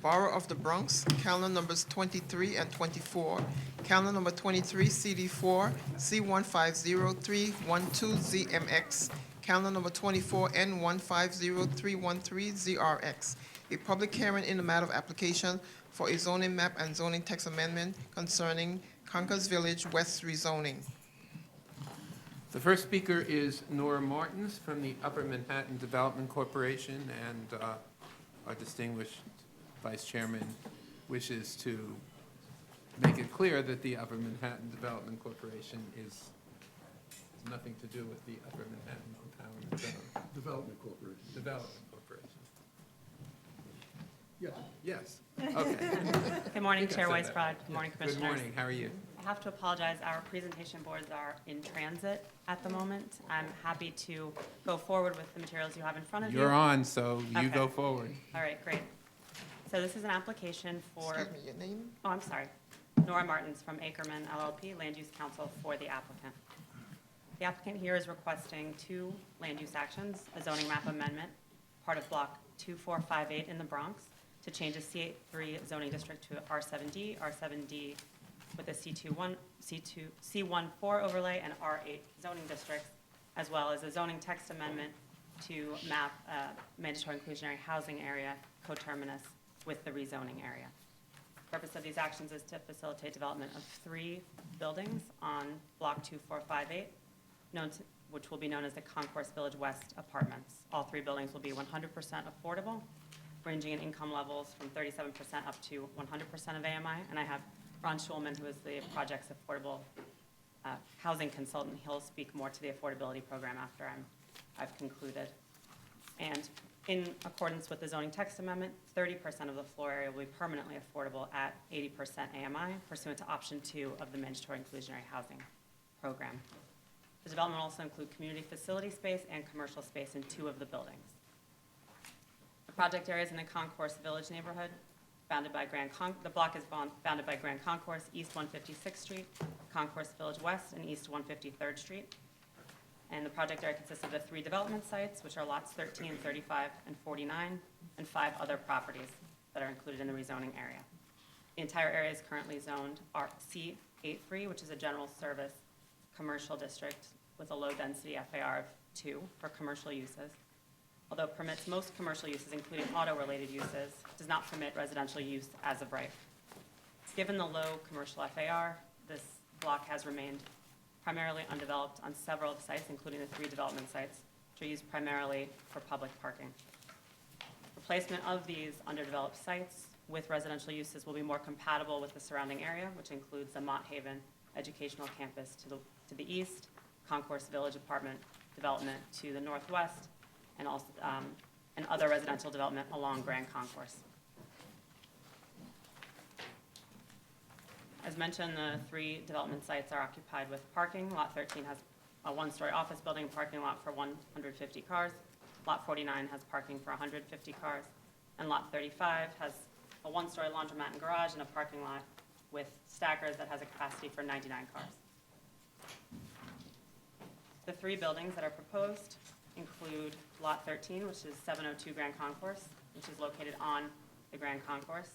Borough of the Bronx, calendar numbers 23 and 24. Calendar number 23, CD4, C150312ZMX. Calendar number 24, N150313ZRX. A public hearing in the matter of application for a zoning map and zoning text amendment concerning Concourse Village West rezoning. The first speaker is Nora Martins from the Upper Manhattan Development Corporation, and our distinguished Vice Chairman wishes to make it clear that the Upper Manhattan Development Corporation has nothing to do with the Upper Manhattan Empowerment Zone. Development Corporation. Development Corporation. Yeah. Yes, okay. Good morning, I think I Chair said Weisbrod. that. Good morning, Good Commissioners. morning, how are you? I have to apologize, our presentation boards are in transit at the moment. I'm happy to go forward with the materials you have in front of you. You're on, so you Okay. go forward. All right, great. So this is an application for, Excuse me, your name? oh, I'm sorry, Nora Martins from Ackerman LLP, Land Use Counsel for the applicant. The applicant here is requesting two land use actions, a zoning map amendment, part of Block 2458 in the Bronx, to change a C3 zoning district to R7D, R7D with a C14 overlay and R8 zoning districts, as well as a zoning text amendment to map mandatory inclusionary housing area coterminous with the rezoning area. The purpose of these actions is to facilitate development of 3 buildings on Block 2458, which will be known as the Concourse Village West Apartments. All 3 buildings will be 100% affordable, ranging in income levels from 37% up to 100% of AMI, and I have Ron Schulman, who is the project's affordable housing consultant, he'll speak more to the affordability program after I've concluded. And in accordance with the zoning text amendment, 30% of the floor area will be permanently affordable at 80% AMI pursuant to option 2 of the mandatory inclusionary housing program. The development will also include community facility space and commercial space in 2 of the buildings. The project area is in the Concourse Village neighborhood, bounded by the block is bounded by Grand Concourse, East 156th Street, Concourse Village West, and East 153rd Street. And the project area consists of the 3 development sites, which are lots 13, 35, and 49, and 5 other properties that are included in the rezoning area. The entire area is currently zoned C83, which is a general service commercial district with a low-density FAR of 2 for commercial uses. Although it permits most commercial uses, including auto-related uses, does not permit residential use as of right. Given the low commercial FAR, this block has remained primarily undeveloped on several sites, including the 3 development sites, which are used primarily for public parking. Replacement of these underdeveloped sites with residential uses will be more compatible with the surrounding area, which includes the Mott Haven Educational Campus to the east, Concourse Village Apartment Development to the northwest, and also and other residential development along Grand Concourse. As mentioned, the 3 development sites are occupied with parking. Lot 13 has a 1-story office building and parking lot for 150 cars. Lot 49 has parking for 150 cars. And Lot 35 has a 1-story laundromat and garage and a parking lot with stackers that has a capacity for 99 cars. The 3 buildings that are proposed include Lot 13, which is 702 Grand Concourse, which is located on the Grand Concourse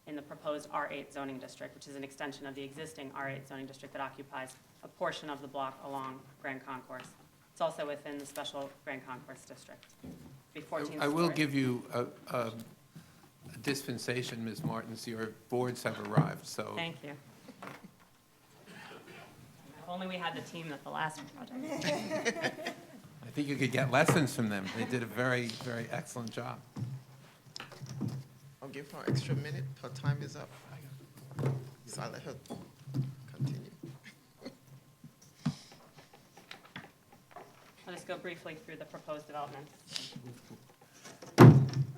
in the proposed R8 zoning district, which is an extension of the existing R8 zoning district that occupies a portion of the block along Grand Concourse. It's also within the special Grand Concourse district. Be 14 I will stories. give you a dispensation, Ms. Martins. Your boards have arrived, so. Thank you. If only we had the team at the last project. I think you could get lessons from them. They did a very, very excellent job. I'll give her an extra minute. Her time is up. So I'll let her continue. I'll just go briefly through the proposed developments.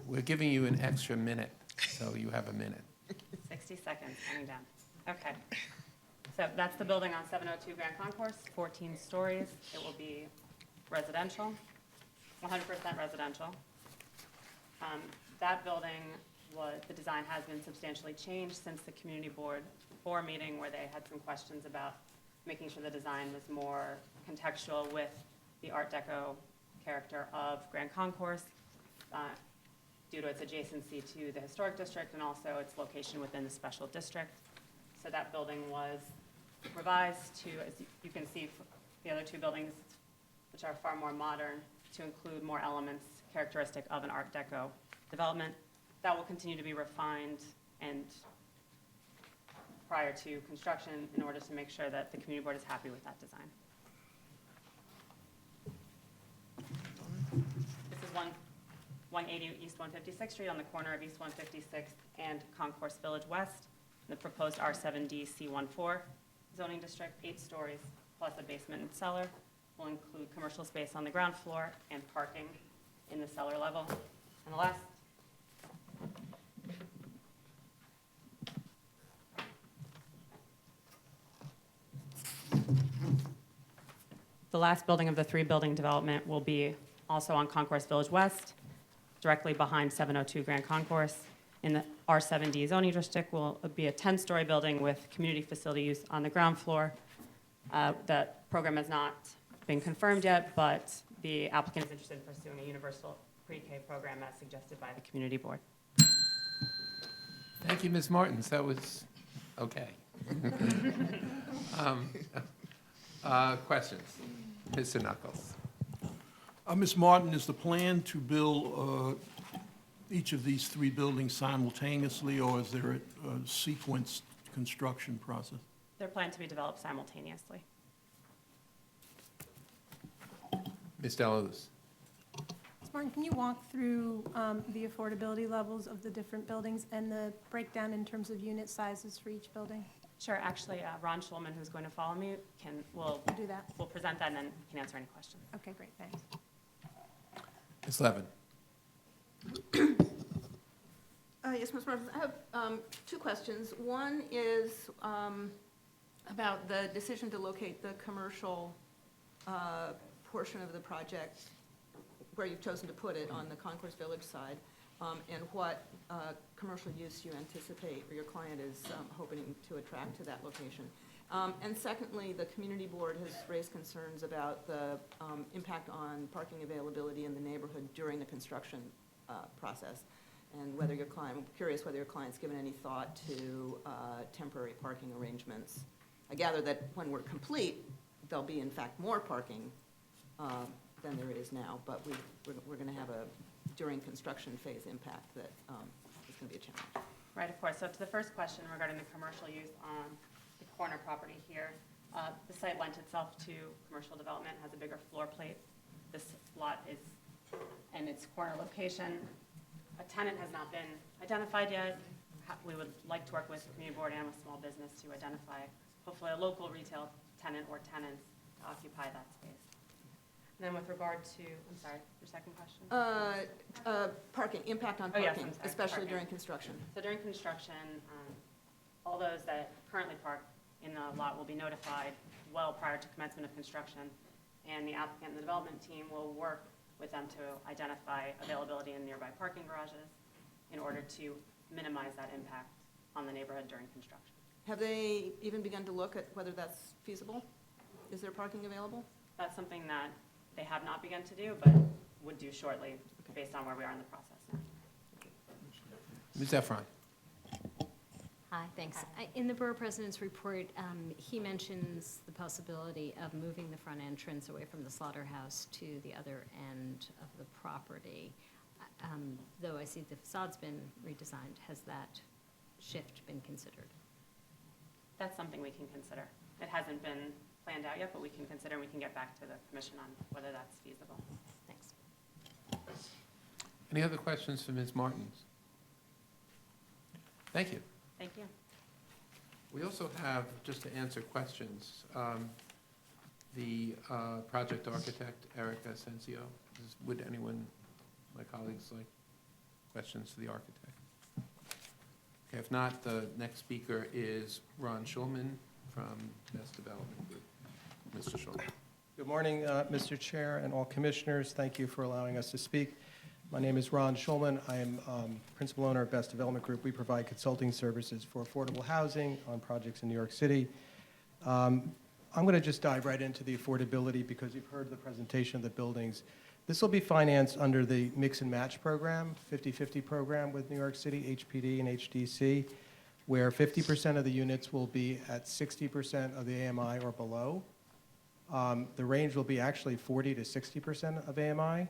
We're giving you an extra minute, so you have a minute. 60 seconds, coming down. Okay. So that's the building on 702 Grand Concourse, 14 stories. It will be residential, 100% residential. That building the design has been substantially changed since the community board 4 meeting where they had some questions about making sure the design was more contextual with the Art Deco character of Grand Concourse due to its adjacency to the historic district and also its location within the special district. So that building was revised to, as you can see, the other 2 buildings, which are far more modern, to include more elements characteristic of an Art Deco development. That will continue to be refined and prior to construction in order to make sure that the community board is happy with that design. This is 180 East 156th Street on the corner of East 156th and Concourse Village West. The proposed R7D C14 zoning district, 8 stories plus a basement and cellar, will include commercial space on the ground floor and parking in the cellar level. And the last building of the 3-building development will be also on Concourse Village West, directly behind 702 Grand Concourse. In the R7D zoning district will be a 10-story building with community facility use on the ground floor. That program has not been confirmed yet, but the applicant is interested in pursuing a universal pre-K program as suggested by the community board. Thank you, Ms. Martins. That was okay. Questions? Mr. Knuckles. Ms. Martin, is the plan to build each of these 3 buildings simultaneously, or is there a sequenced construction process? They're planned to be developed simultaneously. Ms. Deluz. Martin, can you walk through the affordability levels of the different buildings and the breakdown in terms of unit sizes for each building? Sure, actually, Ron Schulman, who's going to follow me, will Do that? present that and then can answer any questions. Okay, great, thanks. Ms. Levin? Yes, Ms. Murphy, I have two questions. One is about the decision to locate the commercial portion of the project, where you've chosen to put it on the Concourse Village side, and what commercial use you anticipate, or your client is hoping to attract to that location. And secondly, the community board has raised concerns about the impact on parking availability in the neighborhood during the construction process, and whether your client, I'm curious whether your client's given any thought to temporary parking arrangements. I gather that when we're complete, there'll be in fact more parking than there is now, but we're going to have a during construction phase impact that is going to be a challenge. Right, of course. So to the first question regarding the commercial use on the corner property here, the site lent itself to commercial development, has a bigger floor plate. This lot is, and its corner location, a tenant has not been identified yet. We would like to work with the community board and with small business to identify, hopefully, a local retail tenant or tenants to occupy that space. And then with regard to, I'm sorry, your second question? Parking, impact on Oh, yes, parking, I'm sorry, especially parking. during construction. So during construction, all those that currently park in the lot will be notified well prior to commencement of construction, and the applicant and the development team will work with them to identify availability in nearby parking garages in order to minimize that impact on the neighborhood during construction. Have they even begun to look at whether that's feasible? Is there parking available? That's something that they have not begun to do, but would do shortly based on where we are in the process now. Ms. Efron? Hi, thanks. In the Borough President's report, he mentions the possibility of moving the front entrance away from the slaughterhouse to the other end of the property. Though I see the facade's been redesigned, has that shift been considered? That's something we can consider. It hasn't been planned out yet, but we can consider, and we can get back to the commission on whether that's feasible. Thanks. Any other questions for Ms. Martins? Thank you. Thank you. We also have, just to answer questions, the project architect, Eric Asensio. Would anyone, my colleagues, like questions to the architect? Okay, if not, the next speaker is Ron Schulman from Best Development Group. Mr. Schulman. Good morning, Mr. Chair and all commissioners. Thank you for allowing us to speak. My name is Ron Schulman. I am principal owner of Best Development Group. We provide consulting services for affordable housing on projects in New York City. I'm going to just dive right into the affordability because you've heard the presentation of the buildings. This will be financed under the Mix and Match program, 50-50 program with New York City, HPD and HDC, where 50% of the units will be at 60% of the AMI or below. The range will be actually 40 to 60% of AMI,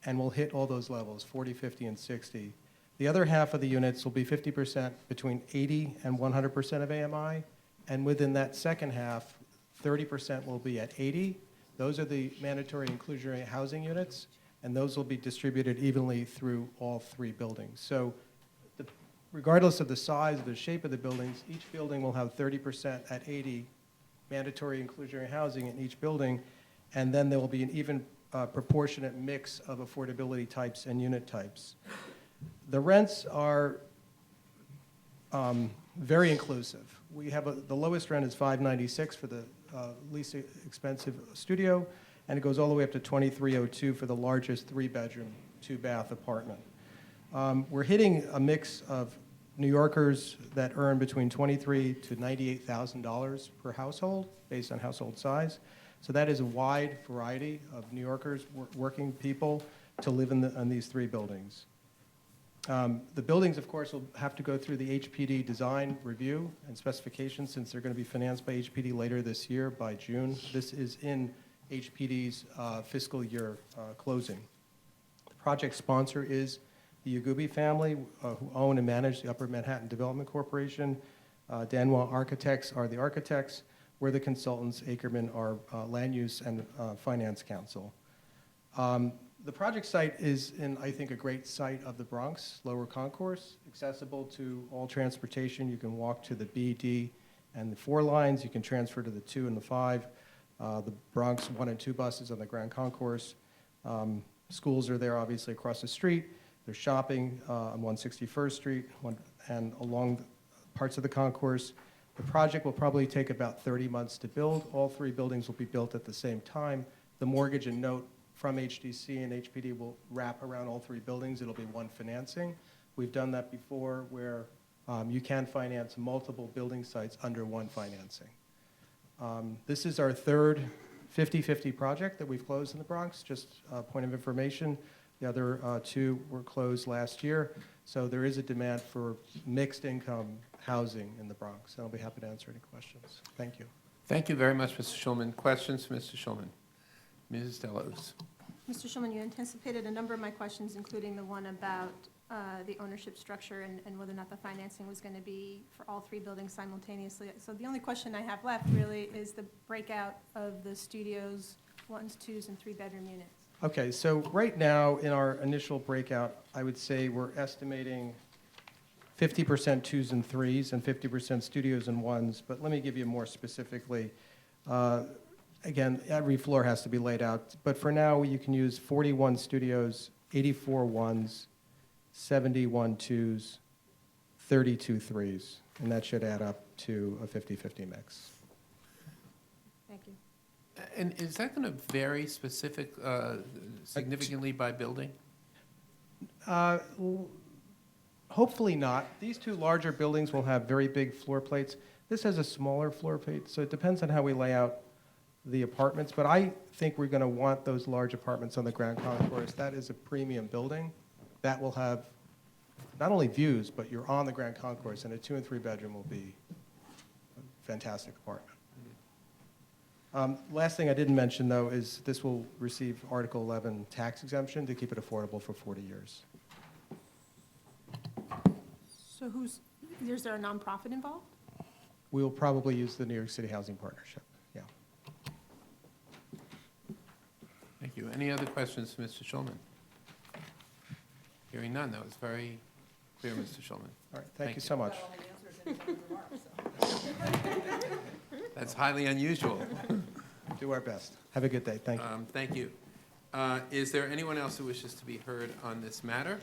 and we'll hit all those levels, 40, 50, and 60. The other half of the units will be 50% between 80 and 100% of AMI, and within that second half, 30% will be at 80. Those are the mandatory inclusionary housing units, and those will be distributed evenly through all three buildings. So regardless of the size or the shape of the buildings, each building will have 30% at 80 mandatory inclusionary housing in each building, and then there will be an even proportionate mix of affordability types and unit types. The rents are very inclusive. We have the lowest rent is $596 for the least expensive studio, and it goes all the way up to $2302 for the largest 3-bedroom, 2-bath apartment. We're hitting a mix of New Yorkers that earn between $23,000 to $98,000 per household, based on household size. So that is a wide variety of New Yorkers, working people, to live in these three buildings. The buildings, of course, will have to go through the HPD design review and specifications, since they're going to be financed by HPD later this year by June. This is in HPD's fiscal year closing. The project sponsor is the Willoughby family, who own and manage the Upper Manhattan Development Corporation. Danois Architects are the architects. We're the consultants. Ackerman are land use and finance counsel. The project site is in, I think, a great site of the Bronx, Lower Concourse, accessible to all transportation. You can walk to the B, D, and the 4 lines. You can transfer to the 2 and the 5. The Bronx 1 and 2 buses on the Grand Concourse. Schools are there, obviously, across the street. There's shopping on 161st Street and along parts of the concourse. The project will probably take about 30 months to build. All 3 buildings will be built at the same time. The mortgage and note from HDC and HPD will wrap around all 3 buildings. It'll be one financing. We've done that before where you can finance multiple building sites under one financing. This is our third 50-50 project that we've closed in the Bronx, just a point of information. The other 2 were closed last year. So there is a demand for mixed income housing in the Bronx. And I'll be happy to answer any questions. Thank you. Thank you very much, Mr. Schulman. Questions, Mr. Schulman? Mrs. Delos. Mr. Schulman, you anticipated a number of my questions, including the one about the ownership structure and whether or not the financing was going to be for all 3 buildings simultaneously. So the only question I have left really is the breakout of the studios, 1s, 2s, and 3-bedroom units. Okay, so right now in our initial breakout, I would say we're estimating 50% 2s and 3s and 50% studios and 1s. But let me give you more specifically. Again, every floor has to be laid out, but for now, you can use 41 studios, 84 1s, 71 2s, 32 3s, and that should add up to a 50-50 mix. Thank you. And is that going to vary significantly by building? Hopefully not. These 2 larger buildings will have very big floor plates. This has a smaller floor plate, so it depends on how we lay out the apartments, but I think we're going to want those large apartments on the Grand Concourse. That is a premium building. That will have not only views, but you're on the Grand Concourse, and a 2 and 3 bedroom will be a fantastic apartment. Last thing I didn't mention, though, is this will receive Article 11 tax exemption to keep it affordable for 40 years. So is there a nonprofit involved? We will probably use the New York City Housing Partnership. Yeah. Thank you. Any other questions for Mr. Schulman? Hearing none, that was very clear, Mr. Schulman. All right, thank you so much. That's highly unusual. Do our best. Have a good day. Thank you. Thank you. Is there anyone else who wishes to be heard on this matter?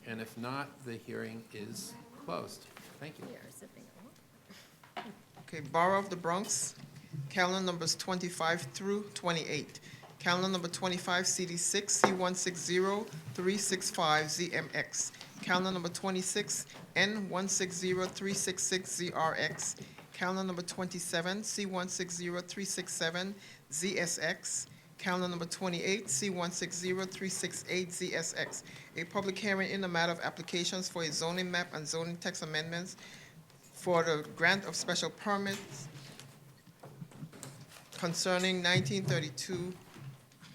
And if not, the hearing is closed. Thank you. Okay, Borough of the Bronx, calendar numbers 25 through 28. Calendar number 25, CD6, C160365ZMX. Calendar number 26, N160366ZRX. Calendar number 27, C160367ZSX. Calendar number 28, C160368ZSX. A public hearing in the matter of applications for a zoning map and zoning text amendments for the grant of special permits concerning 1932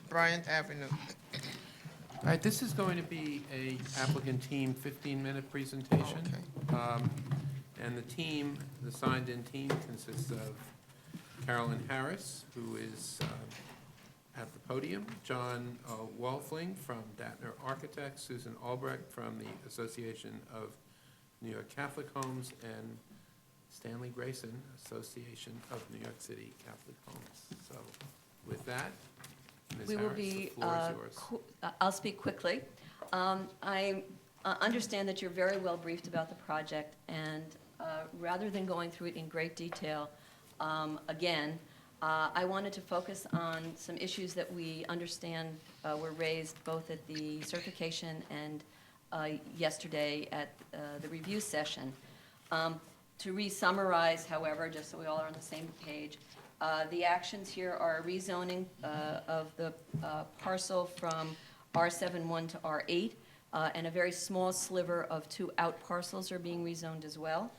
Bryant Avenue. All right, this is going to be a applicant team 15-minute presentation. Okay. And the team, the signed-in team consists of Carolyn Harris, who is at the podium, John Wolfling from Datner Architects, Susan Albrecht from the Association of New York Catholic Homes, and Stanley Grayson, Association of New York City Catholic Homes. So with that, Ms. We will Harris, be, the floor is yours. I'll speak quickly. I understand that you're very well briefed about the project, and rather than going through it in great detail, again, I wanted to focus on some issues that we understand were raised both at the certification and yesterday at the review session. To re-summarize, however, just so we all are on the same page, the actions here are a rezoning of the parcel from R71 to R8, and a very small sliver of 2 out parcels are being rezoned as well.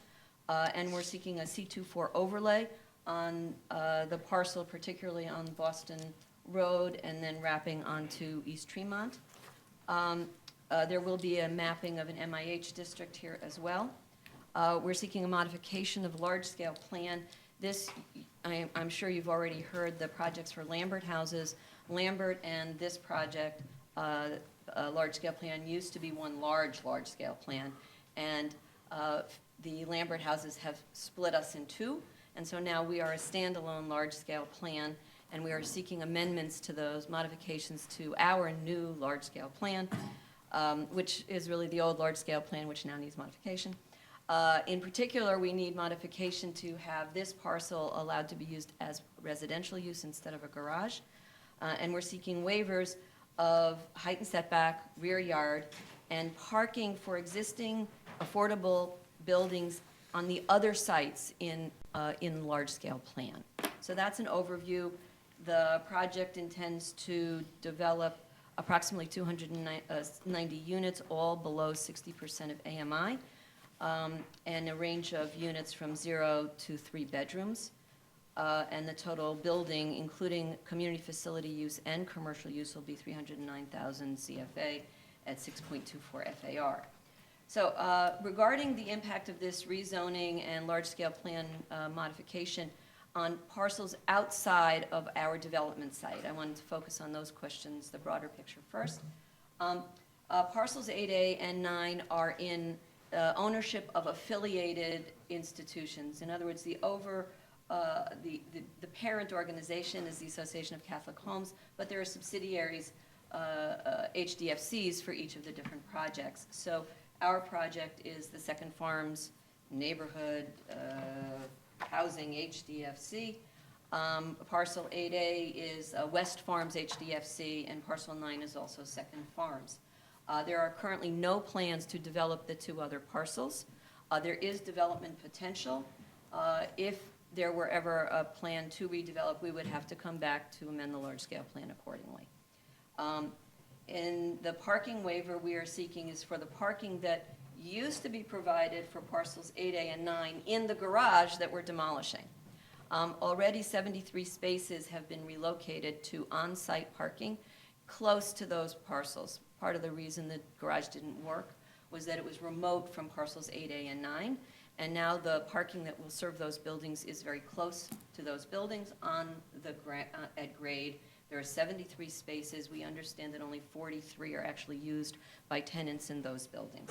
And we're seeking a C24 overlay on the parcel, particularly on Boston Road, and then wrapping onto East Tremont. There will be a mapping of an MIH district here as well. We're seeking a modification of large-scale plan. This, I'm sure you've already heard the projects for Lambert houses, Lambert and this project, large-scale plan, used to be one large-scale plan. And the Lambert houses have split us in two, and so now we are a standalone large-scale plan, and we are seeking amendments to those, modifications to our new large-scale plan, which is really the old large-scale plan, which now needs modification. In particular, we need modification to have this parcel allowed to be used as residential use instead of a garage. And we're seeking waivers of height and setback, rear yard, and parking for existing affordable buildings on the other sites in large-scale plan. So that's an overview. The project intends to develop approximately 290 units, all below 60% of AMI, and a range of units from 0 to 3 bedrooms. And the total building, including community facility use and commercial use, will be 309,000 CFA at 6.24 FAR. So regarding the impact of this rezoning and large-scale plan modification on parcels outside of our development site, I wanted to focus on those questions, the broader picture first. Parcels 8A and 9 are in ownership of affiliated institutions. In other words, the parent organization is the Association of Catholic Homes, but there are subsidiaries, HDFCs, for each of the different projects. So our project is the Second Farms Neighborhood Housing HDFC. Parcel 8A is West Farms HDFC, and Parcel 9 is also Second Farms. There are currently no plans to develop the two other parcels. There is development potential. If there were ever a plan to redevelop, we would have to come back to amend the large-scale plan accordingly. In the parking waiver we are seeking is for the parking that used to be provided for parcels 8A and 9 in the garage that we're demolishing. Already 73 spaces have been relocated to on-site parking close to those parcels. Part of the reason the garage didn't work was that it was remote from parcels 8A and 9, and now the parking that will serve those buildings is very close to those buildings on the at grade. There are 73 spaces. We understand that only 43 are actually used by tenants in those buildings.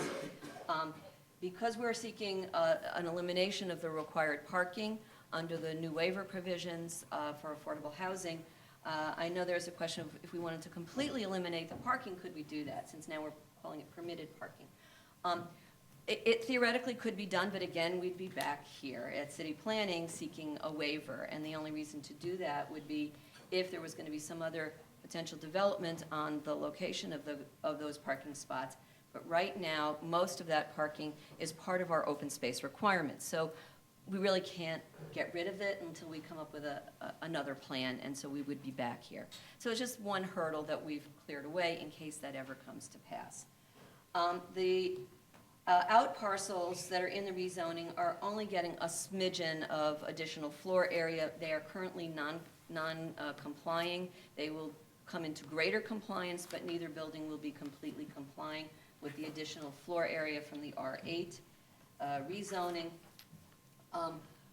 Because we're seeking an elimination of the required parking under the new waiver provisions for affordable housing, I know there's a question of if we wanted to completely eliminate the parking, could we do that, since now we're calling it permitted parking. It theoretically could be done, but again, we'd be back here at city planning seeking a waiver, and the only reason to do that would be if there was going to be some other potential development on the location of those parking spots. But right now, most of that parking is part of our open space requirements. So we really can't get rid of it until we come up with another plan, and so we would be back here. So it's just one hurdle that we've cleared away in case that ever comes to pass. The out parcels that are in the rezoning are only getting a smidgen of additional floor area. They are currently non-complying. They will come into greater compliance, but neither building will be completely complying with the additional floor area from the R8 rezoning.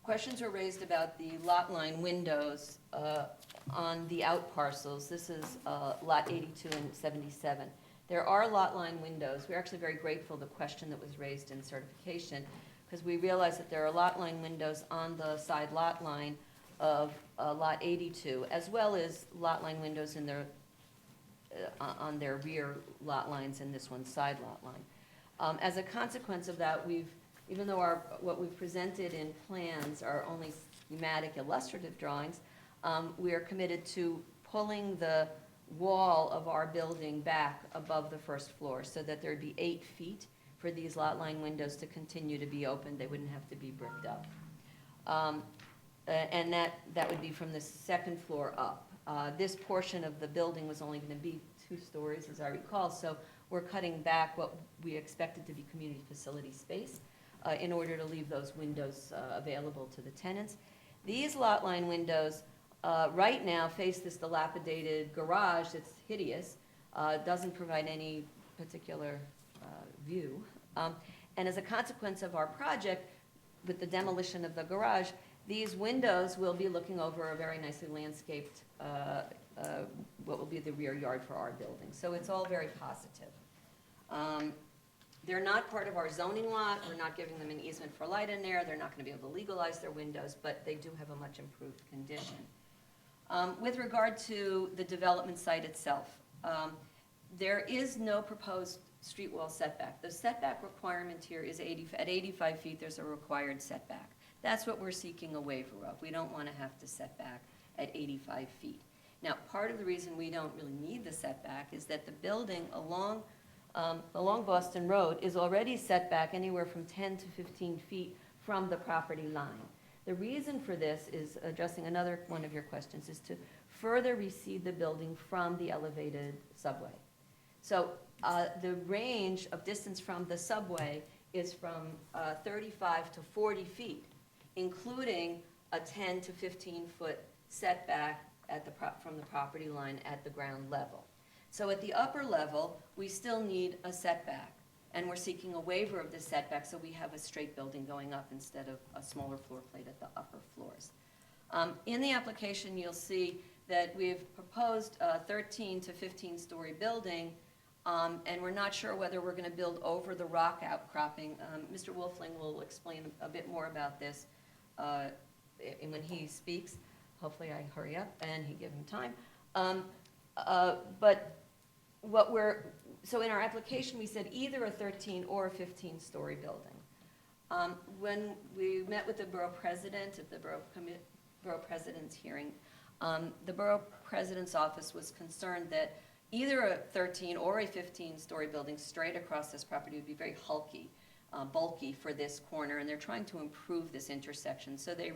Questions were raised about the lot line windows on the out parcels. This is lot 82 and 77. There are lot line windows. We're actually very grateful the question that was raised in certification, because we realize that there are lot line windows on the side lot line of lot 82, as well as lot line windows in their on their rear lot lines in this one's side lot line. As a consequence of that, even though what we've presented in plans are only schematic illustrative drawings, we are committed to pulling the wall of our building back above the first floor so that there'd be 8 feet for these lot line windows to continue to be open. They wouldn't have to be bricked up. And that would be from the second floor up. This portion of the building was only going to be 2 stories, as I recall, so we're cutting back what we expected to be community facility space in order to leave those windows available to the tenants. These lot line windows right now face this dilapidated garage that's hideous, doesn't provide any particular view. And as a consequence of our project, with the demolition of the garage, these windows will be looking over a very nicely landscaped what will be the rear yard for our building. So it's all very positive. They're not part of our zoning lot. We're not giving them an easement for light in there. They're not going to be able to legalize their windows, but they do have a much improved condition. With regard to the development site itself, there is no proposed street wall setback. The setback requirement here is at 85 feet, there's a required setback. That's what we're seeking a waiver of. We don't want to have to set back at 85 feet. Now, part of the reason we don't really need the setback is that the building along Boston Road is already set back anywhere from 10 to 15 feet from the property line. The reason for this is, addressing another one of your questions, is to further recede the building from the elevated subway. So the range of distance from the subway is from 35 to 40 feet, including a 10 to 15-foot setback from the property line at the ground level. So at the upper level, we still need a setback, and we're seeking a waiver of this setback so we have a straight building going up instead of a smaller floor plate at the upper floors. In the application, you'll see that we've proposed a 13 to 15-story building, and we're not sure whether we're going to build over the rock outcropping. Mr. Wolfling will explain a bit more about this when he speaks. Hopefully I hurry up and he give him time. So in our application, we said either a 13 or a 15-story building. When we met with the borough president at the borough president's hearing, the borough president's office was concerned that either a 13 or a 15-story building straight across this property would be very bulky for this corner, and they're trying to improve this intersection. So they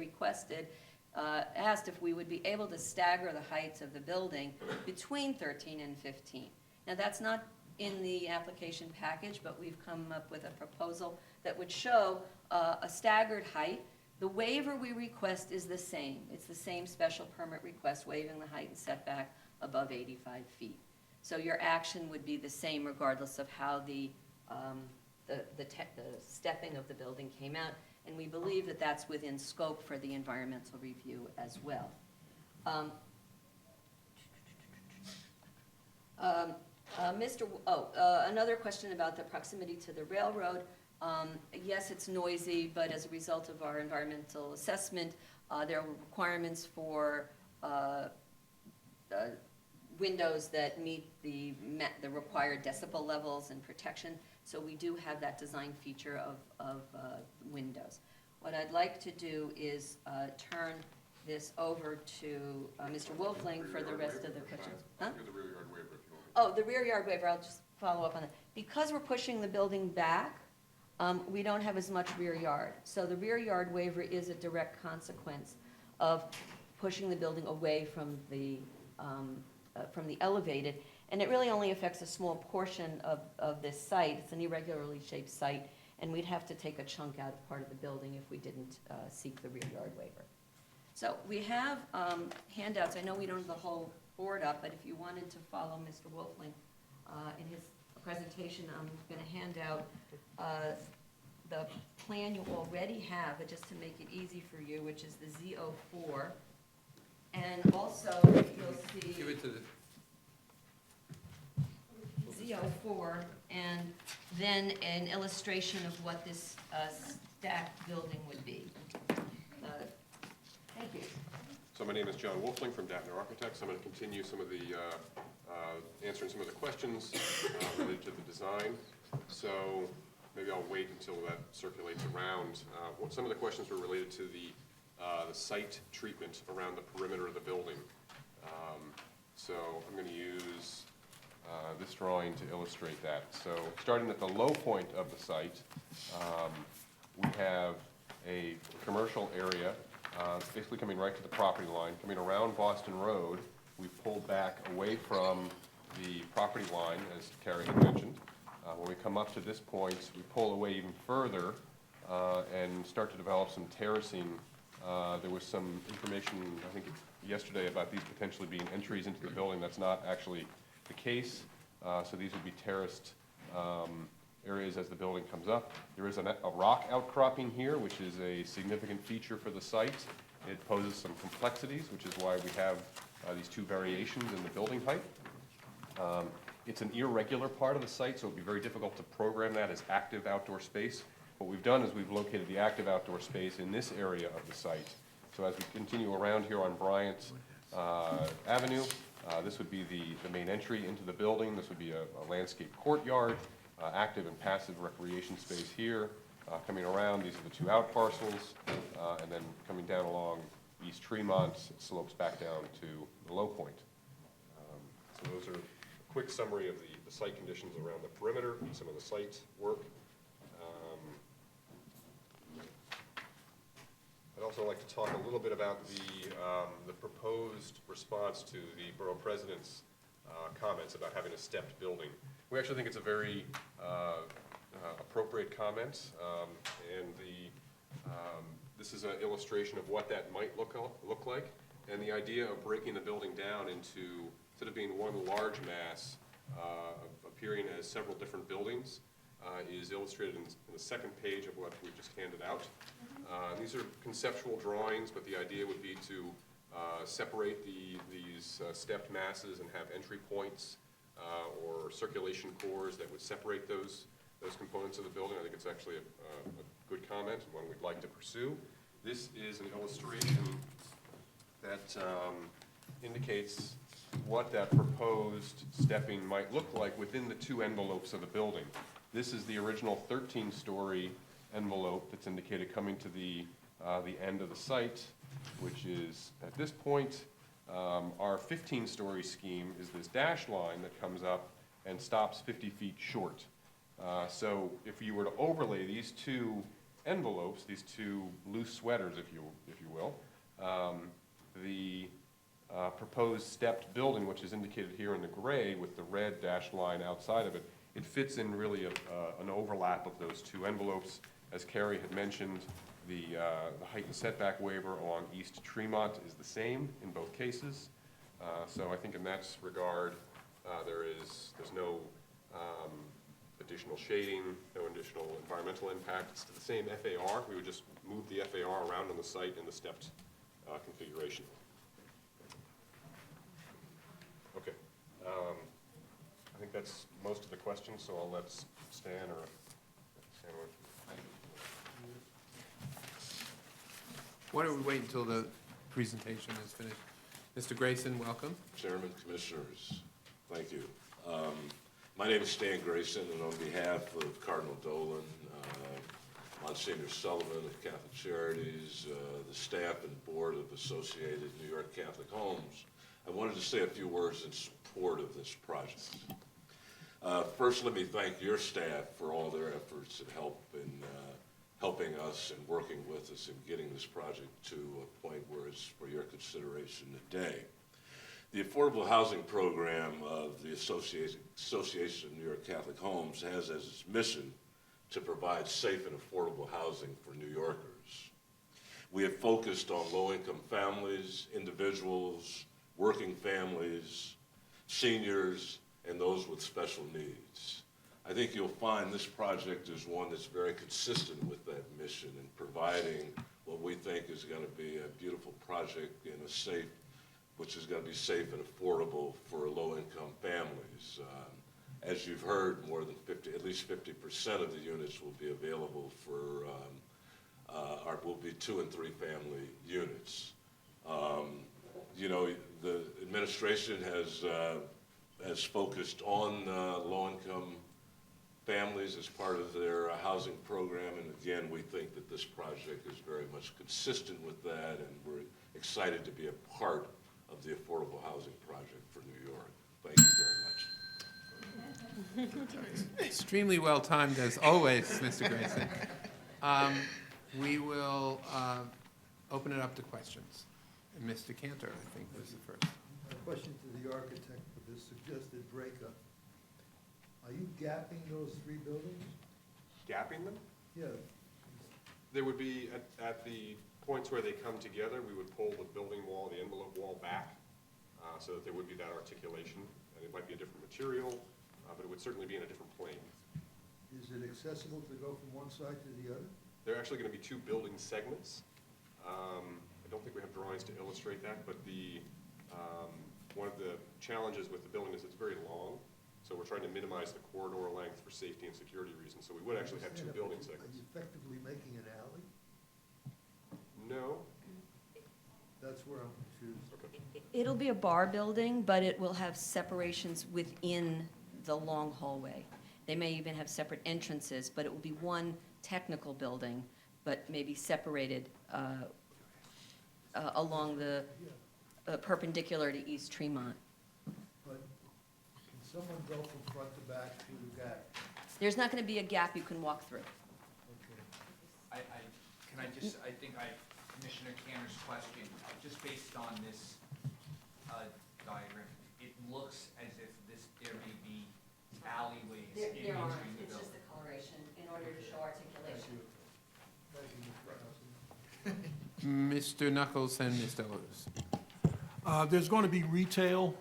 asked if we would be able to stagger the heights of the building between 13 and 15. Now, that's not in the application package, but we've come up with a proposal that would show a staggered height. The waiver we request is the same. It's the same special permit request, waiving the height and setback above 85 feet. So your action would be the same regardless of how the stepping of the building came out, and we believe that that's within scope for the environmental review as well. Another question about the proximity to the railroad. Yes, it's noisy, but as a result of our environmental assessment, there were requirements for windows that meet the required decibel levels and protection. So we do have that design feature of windows. What I'd like to do is turn this over to Mr. Wolfling for the rest of the questions. Huh? The rear yard waiver, if you want. Oh, the rear yard waiver, I'll just follow up on that. Because we're pushing the building back, we don't have as much rear yard. So the rear yard waiver is a direct consequence of pushing the building away from the elevated. And it really only affects a small portion of this site. It's an irregularly shaped site, and we'd have to take a chunk out of part of the building if we didn't seek the rear yard waiver. So we have handouts. I know we don't have the whole board up, but if you wanted to follow Mr. Wolfling in his presentation, I'm going to hand out the plan you already have, but just to make it easy for you, which is the Z04. And also, you'll see Give it to the Z04, and then an illustration of what this stacked building would be. Thank you. So my name is John Wolfling from Daphne Architects. I'm going to continue some of the, answering some of the questions related to the design. So maybe I'll wait until that circulates around. Some of the questions were related to the site treatment around the perimeter of the building. So I'm going to use this drawing to illustrate that. So starting at the low point of the site, we have a commercial area, basically coming right to the property line. Coming around Boston Road, we pulled back away from the property line, as Carrie had mentioned. When we come up to this point, we pull away even further and start to develop some terracing. There was some information, I think yesterday, about these potentially being entries into the building. That's not actually the case. So these would be terraced areas as the building comes up. There is a rock outcropping here, which is a significant feature for the site. It poses some complexities, which is why we have these two variations in the building height. It's an irregular part of the site, so it would be very difficult to program that as active outdoor space. What we've done is we've located the active outdoor space in this area of the site. So as we continue around here on Bryant Avenue, this would be the main entry into the building. This would be a landscape courtyard, active and passive recreation space here. Coming around, these are the two out parcels, and then coming down along East Tremont, it slopes back down to the low point. So those are a quick summary of the site conditions around the perimeter, some of the site work. I'd also like to talk a little bit about the proposed response to the borough president's comments about having a stepped building. We actually think it's a very appropriate comment, and this is an illustration of what that might look like, and the idea of breaking the building down into, instead of being one large mass appearing as several different buildings, is illustrated in the second page of what we've just handed out. These are conceptual drawings, but the idea would be to separate these stepped masses and have entry points or circulation cores that would separate those components of the building. I think it's actually a good comment and one we'd like to pursue. This is an illustration that indicates what that proposed stepping might look like within the two envelopes of the building. This is the original 13-story envelope that's indicated coming to the end of the site, which is, at this point, our 15-story scheme is this dashed line that comes up and stops 50 feet short. So if you were to overlay these two envelopes, these two loose sweaters, if you will, the proposed stepped building, which is indicated here in the gray with the red dashed line outside of it, it fits in really an overlap of those two envelopes. As Carrie had mentioned, the height and setback waiver along East Tremont is the same in both cases. So I think in that regard, there's no additional shading, no additional environmental impact. It's the same FAR. We would just move the FAR around on the site in the stepped configuration. Okay. I think that's most of the questions, so I'll let Stan or Stan. Why don't we wait until the presentation is finished? Mr. Grayson, welcome. Chairman, Commissioners, thank you. My name is Stan Grayson, and on behalf of Cardinal Dolan, Monsignor Sullivan of Catholic Charities, the staff and board of Associated New York Catholic Homes, I wanted to say a few words in support of this project. First, let me thank your staff for all their efforts and help in helping us and working with us in getting this project to a point where it's for your consideration today. The affordable housing program of the Association of New York Catholic Homes has as its mission to provide safe and affordable housing for New Yorkers. We have focused on low-income families, individuals, working families, seniors, and those with special needs. I think you'll find this project is one that's very consistent with that mission in providing what we think is going to be a beautiful project in a safe, which is going to be safe and affordable for low-income families. As you've heard, at least 50% of the units will be available for, will be 2- and 3-family units. You know, the administration has focused on low-income families as part of their housing program, and again, we think that this project is very much consistent with that, and we're excited to be a part of the affordable housing project for New York. Thank you very much. Extremely well timed, as always, Mr. Grayson. We will open it up to questions. And Mr. Cantor, I think, was the first. A question to the architect for this suggested breakup. Are you gapping those 3 buildings? Gapping them? Yeah. There would be, at the points where they come together, we would pull the building wall, the envelope wall back, so that there would be that articulation. And it might be a different material, but it would certainly be in a different plane. Is it accessible to go from one side to the other? There are actually going to be 2 building segments. I don't think we have drawings to illustrate that, but the One of the challenges with the building is it's very long, so we're trying to minimize the corridor length for safety and security reasons. So we would actually have 2 building Are segments. you effectively making an alley? No? That's where I'm confused. Okay. It'll be a bar building, but it will have separations within the long hallway. They may even have separate entrances, but it will be one technical building, but maybe separated along the perpendicular to East Tremont. But can someone go from front to back through the gap? There's not going to be a gap you can walk through. Okay. I think Commissioner Cantor's question, just based on this diagram, it looks as if there may be alleyways in between the buildings. It's just the coloration in order to show articulation. Thank you, Mr. President. Mr. Knuckles and Ms. Delos. There's going to be retail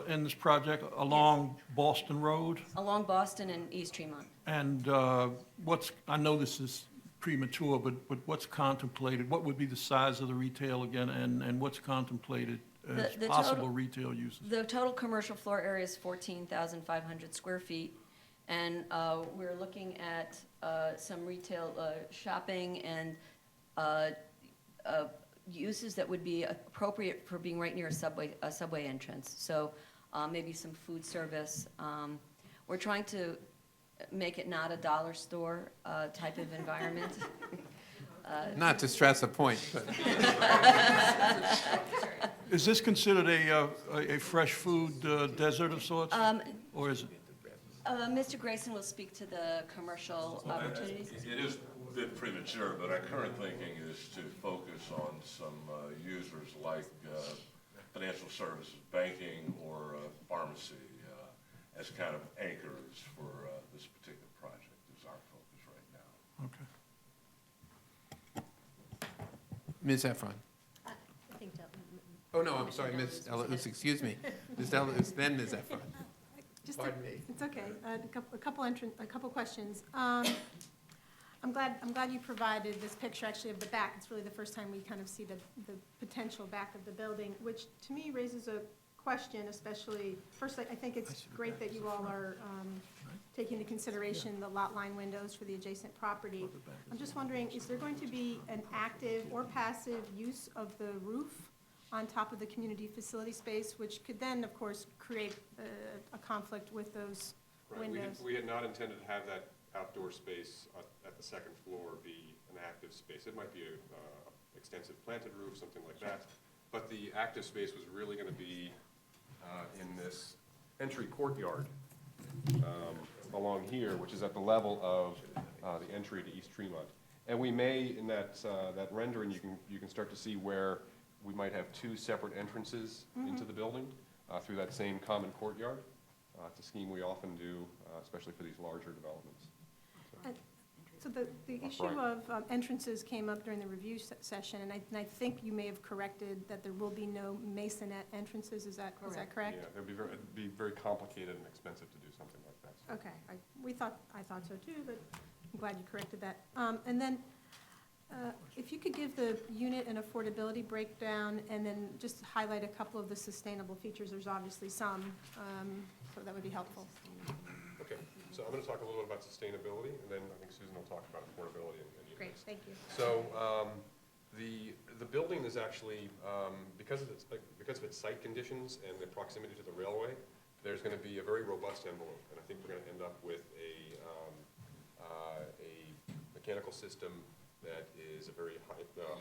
in this project along Boston Road. Along Boston and East Tremont. And I know this is premature, but what's contemplated? What would be the size of the retail again, and what's contemplated as The possible total- retail uses? The total commercial floor area is 14,500 square feet, and we're looking at some retail shopping and uses that would be appropriate for being right near a subway entrance. So maybe some food service. We're trying to make it not a dollar store type of environment. Not to stress a point, but Is this considered a fresh food desert of sorts, or is it? Mr. Grayson will speak to the commercial opportunities. It is a bit premature, but our current thinking is to focus on some users like financial services, banking, or pharmacy as kind of anchors for this particular project is our focus right now. Okay. Ms. Efron. I think that. Oh, no, I'm sorry, Ms. Delos, excuse me. Ms. Delos, then Ms. Efron. Pardon me. It's okay. A couple questions. I'm glad you provided this picture actually of the back. It's really the first time we kind of see the potential back of the building, which to me raises a question, especially, first, I think it's great that you all are taking into consideration the lot line windows for the adjacent property. I'm just wondering, is there going to be an active or passive use of the roof on top of the community facility space, which could then, of course, create a conflict with those Right. windows? We had not intended to have that outdoor space at the second floor be an active space. It might be a extensive planted roof, something like that. But the active space was really going to be in this entry courtyard along here, which is at the level of the entry to East Tremont. And we may, in that rendering, you can start to see where we might have 2 separate entrances into the building through that same common courtyard. It's a scheme we often do, especially for these larger developments. So the issue of entrances came up during the review session, and I think you may have corrected that there will be no masonette entrances. Is that correct? Yeah, it'd be very complicated and expensive to do something like that. So. Okay, I thought so too, but I'm glad you corrected that. And then, if you could give the unit and affordability breakdown, and then just highlight a couple of the sustainable features. There's obviously some, so that would be helpful. Okay, so I'm going to talk a little bit about sustainability, and then I think Susan will talk about affordability and units. Great, thank you. So the building is actually, because of its site conditions and the proximity to the railway, there's going to be a very robust envelope, and I think we're going to end up with a mechanical system that is a very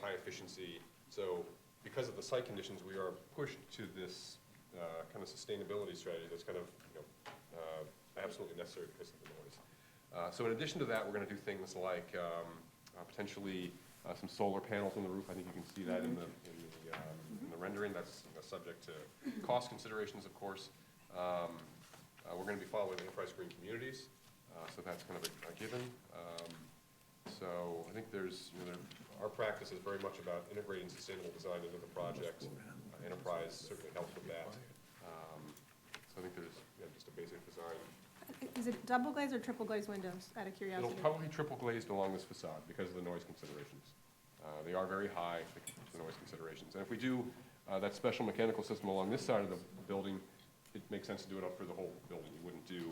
high efficiency. So because of the site conditions, we are pushed to this kind of sustainability strategy that's kind of absolutely necessary because of the noise. So in addition to that, we're going to do things like potentially some solar panels on the roof. I think you can see that in the rendering. That's subject to cost considerations, of course. We're going to be following enterprise green communities, so that's kind of a given. So I think our practice is very much about integrating sustainable design into the project. Enterprise certainly helps with that. So I think there's just a basic design. Is it double glazed or triple glazed windows, out of curiosity? It'll probably be triple glazed along this facade because of the noise considerations. They are very high, the noise considerations. And if we do That special mechanical system along this side of the building, it makes sense to do it up for the whole building. You wouldn't do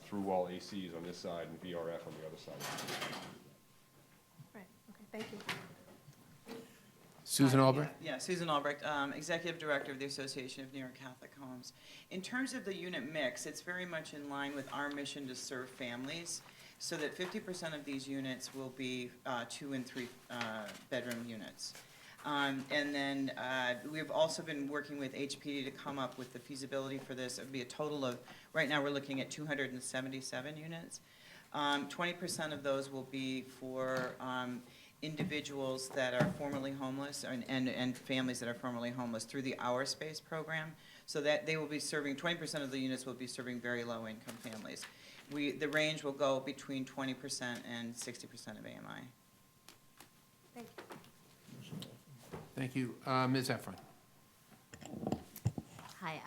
through-wall ACs on this side and VRF on the other side. Right, okay, thank you. Susan Albrecht? Yeah, Susan Albrecht, Executive Director of the Association of New York Catholic Homes. In terms of the unit mix, it's very much in line with our mission to serve families, so that 50% of these units will be 2 and 3 bedroom units. And then we've also been working with HPD to come up with the feasibility for this. It would be a total of, right now we're looking at 277 units. 20% of those will be for individuals that are formerly homeless and families that are formerly homeless through the Our Space program. So that they will be serving, 20% of the units will be serving very low income families. The range will go between 20% and 60% of AMI. Thank you. Thank you. Ms. Efron? Hi,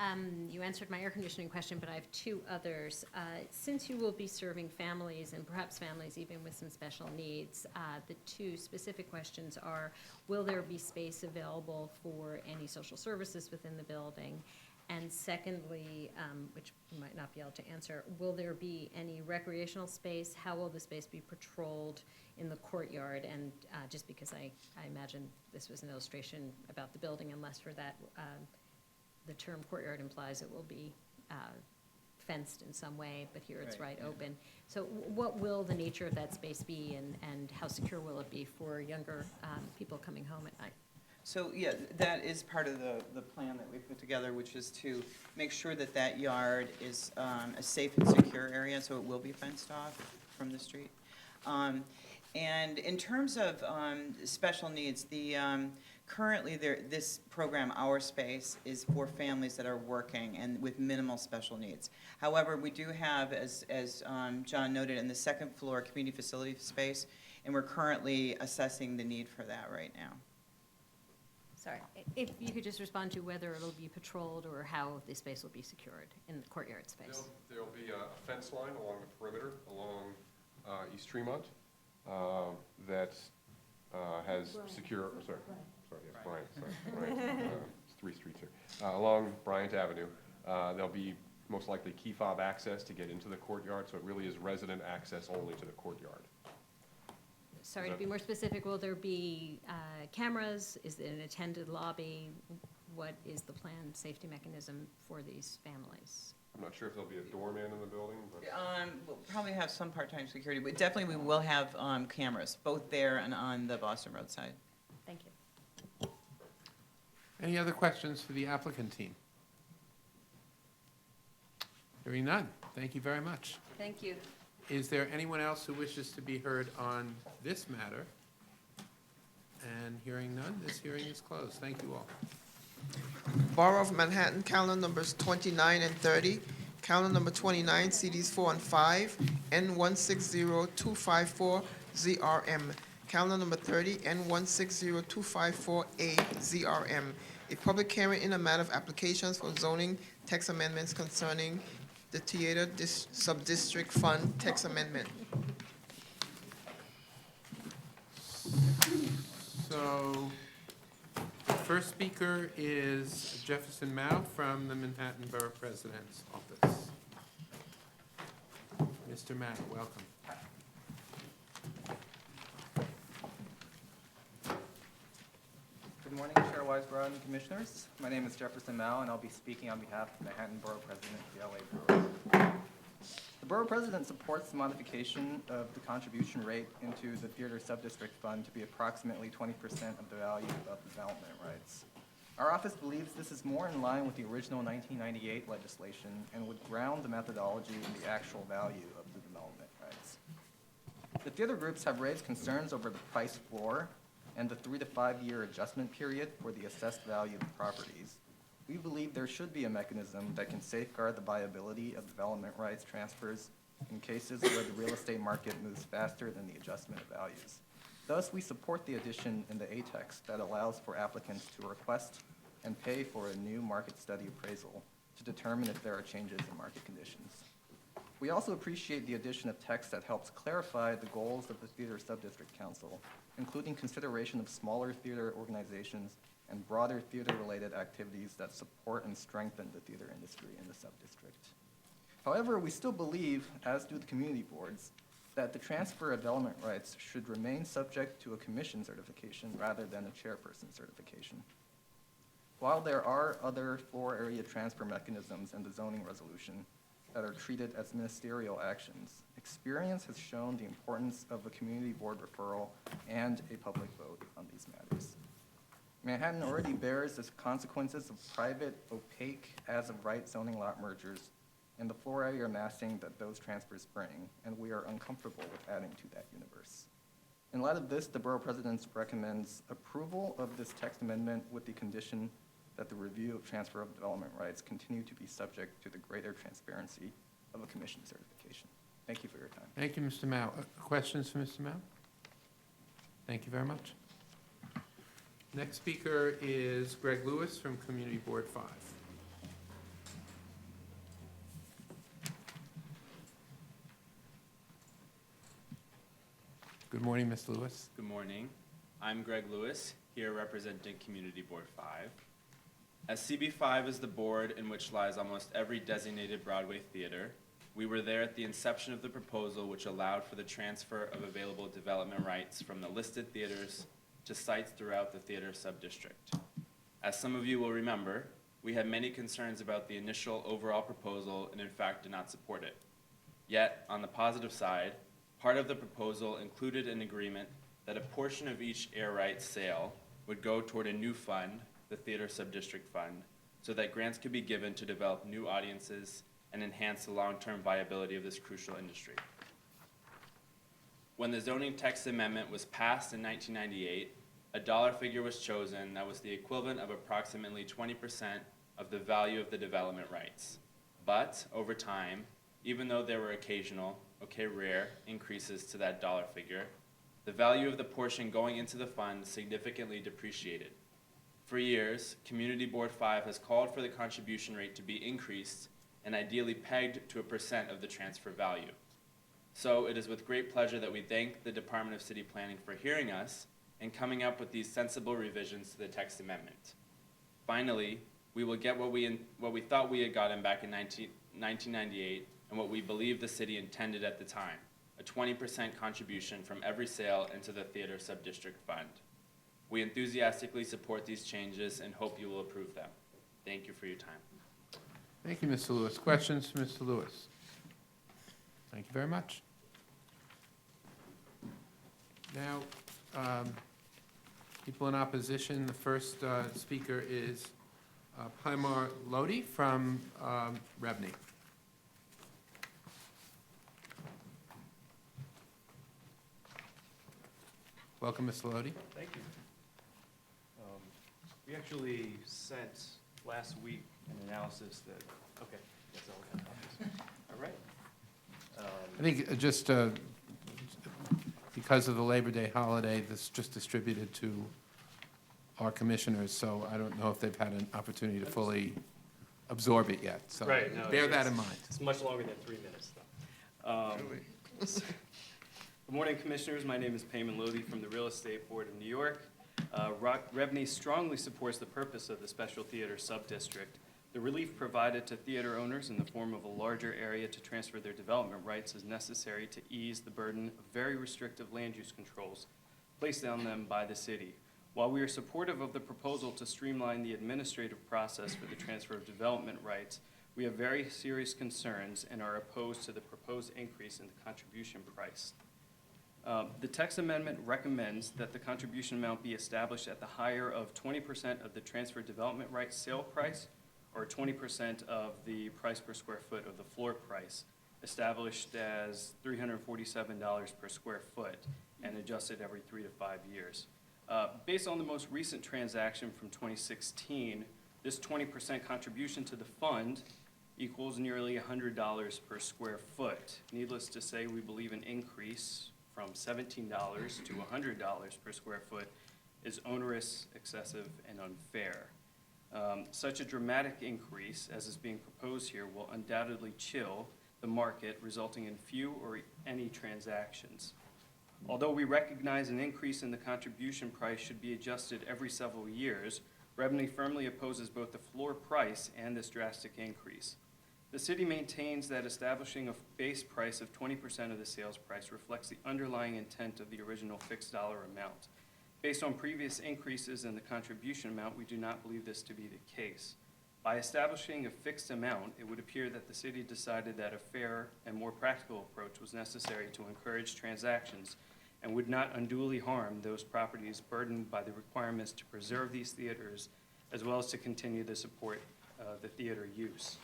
you answered my air conditioning question, but I have 2 others. Since you will be serving families, and perhaps families even with some special needs, the 2 specific questions are, will there be space available for any social services within the building? And secondly, which you might not be able to answer, will there be any recreational space? How will the space be patrolled in the courtyard? And just because I imagine this was an illustration about the building, and less for that, the term courtyard implies it will be fenced in some way, but here it's right open. So what will the nature of that space be, and how secure will it be for younger people coming home at night? So, yeah, that is part of the plan that we put together, which is to make sure that that yard is a safe and secure area, so it will be fenced off from the street. And in terms of special needs, currently this program, Our Space, is for families that are working and with minimal special needs. However, we do have, as John noted, in the 2nd floor community facility space, and we're currently assessing the need for that right now. Sorry, if you could just respond to whether it'll be patrolled or how the space will be secured in the courtyard space. There'll be a fence line along the perimeter, along East Tremont, that has secure, Bryant, it's 3 streets here. Along Bryant Avenue, there'll be most likely key fob access to get into the courtyard, so it really is resident access only to the courtyard. Sorry, to be more specific, will there be cameras? Is it an attended lobby? What is the planned safety mechanism for these families? I'm not sure if there'll be a doorman in the building, but... We'll probably have some part-time security, but definitely we will have cameras, both there and on the Boston Road side. Thank you. Any other questions for the applicant team? Hearing none. Thank you very much. Thank you. Is there anyone else who wishes to be heard on this matter? And hearing none, this hearing is closed. Thank you all. Borough of Manhattan, calendar numbers 29 and 30. Calendar number 29, CDs 4 and 5, N160254ZRM. Calendar number 30, N160254A ZRM. A public hearing in a matter of applications for zoning text amendments concerning the Theater Subdistrict Fund text amendment. So, the first speaker is Jefferson Mao from the Manhattan Borough President's Office. Mr. Mao, welcome. Good morning, Chair Weisbrod and Commissioners. My name is Jefferson Mao, and I'll be speaking on behalf of Manhattan Borough President, the LA Borough. The Borough President supports the modification of the contribution rate into the Theater Subdistrict Fund to be approximately 20% of the value of the development rights. Our office believes this is more in line with the original 1998 legislation and would ground the methodology in the actual value of the development rights. The theater groups have raised concerns over the price floor and the 3 to 5 year adjustment period for the assessed value of the properties. We believe there should be a mechanism that can safeguard the viability of development rights transfers in cases where the real estate market moves faster than the adjustment of values. Thus, we support the addition in the A-text that allows for applicants to request and pay for a new market study appraisal to determine if there are changes in market conditions. We also appreciate the addition of text that helps clarify the goals of the Theater Subdistrict Council, including consideration of smaller theater organizations and broader theater-related activities that support and strengthen the theater industry in the Subdistrict. However, we still believe, as do the community boards, that the transfer of development rights should remain subject to a commission certification rather than a chairperson certification. While there are other floor area transfer mechanisms in the zoning resolution that are treated as ministerial actions, experience has shown the importance of a community board referral and a public vote on these matters. Manhattan already bears the consequences of private, opaque, as-of-right zoning lot mergers and the floor area massing that those transfers bring, and we are uncomfortable with adding to that universe. In light of this, the Borough President recommends approval of this text amendment with the condition that the review of transfer of development rights continue to be subject to the greater transparency of a commission certification. Thank you for your time. Thank you, Mr. Mao. Questions for Mr. Mao? Thank you very much. Next speaker is Greg Lewis from Community Board 5. Good morning, Ms. Lewis. Good morning. I'm Greg Lewis, here representing Community Board 5. As CB5 is the board in which lies almost every designated Broadway theater, we were there at the inception of the proposal which allowed for the transfer of available development rights from the listed theaters to sites throughout the theater subdistrict. As some of you will remember, we had many concerns about the initial overall proposal and in fact did not support it. Yet, on the positive side, part of the proposal included an agreement that a portion of each air rights sale would go toward a new fund, the Theater Subdistrict Fund, so that grants could be given to develop new audiences and enhance the long-term viability of this crucial industry. When the zoning text amendment was passed in 1998, a dollar figure was chosen that was the equivalent of approximately 20% of the value of the development rights. But, over time, even though there were occasional, rare, increases to that dollar figure, the value of the portion going into the fund significantly depreciated. For years, Community Board 5 has called for the contribution rate to be increased and ideally pegged to a % of the transfer value. So it is with great pleasure that we thank the Department of City Planning for hearing us and coming up with these sensible revisions to the text amendment. Finally, we will get what we thought we had gotten back in 1998 and what we believe the city intended at the time, a 20% contribution from every sale into the Theater Subdistrict Fund. We enthusiastically support these changes and hope you will approve them. Thank you for your time. Thank you, Mr. Lewis. Questions for Mr. Lewis? Thank you very much. Now, people in opposition, the first speaker is Paimar Lodi from Rebney. Welcome, Mr. Lodi. Thank you. We actually sent last week an analysis that, okay, that's all we got. All right. I think just because of the Labor Day holiday, this just distributed to our commissioners, so I don't know if they've had an opportunity to fully absorb it yet. So Right, no, bear that in mind. It's much longer than 3 minutes, though. Good morning, Commissioners. My name is Payman Lodi from the Real Estate Board of New York. Rebney strongly supports the purpose of the Special Theater Subdistrict. The relief provided to theater owners in the form of a larger area to transfer their development rights is necessary to ease the burden of very restrictive land use controls placed on them by the city. While we are supportive of the proposal to streamline the administrative process for the transfer of development rights, we have very serious concerns and are opposed to the proposed increase in the contribution price. The text amendment recommends that the contribution amount be established at the higher of 20% of the transfer development rights sale price or 20% of the price per square foot of the floor price, established as $347 per square foot and adjusted every 3 to 5 years. Based on the most recent transaction from 2016, this 20% contribution to the fund equals nearly $100 per square foot. Needless to say, we believe an increase from $17 to $100 per square foot is onerous, excessive, and unfair. Such a dramatic increase as is being proposed here will undoubtedly chill the market, resulting in few or any transactions. Although we recognize an increase in the contribution price should be adjusted every several years, Revenue firmly opposes both the floor price and this drastic increase. The city maintains that establishing a base price of 20% of the sales price reflects the underlying intent of the original fixed dollar amount. Based on previous increases in the contribution amount, we do not believe this to be the case. By establishing a fixed amount, it would appear that the city decided that a fair and more practical approach was necessary to encourage transactions and would not unduly harm those properties burdened by the requirements to preserve these theaters, as well as to continue to support the theater use.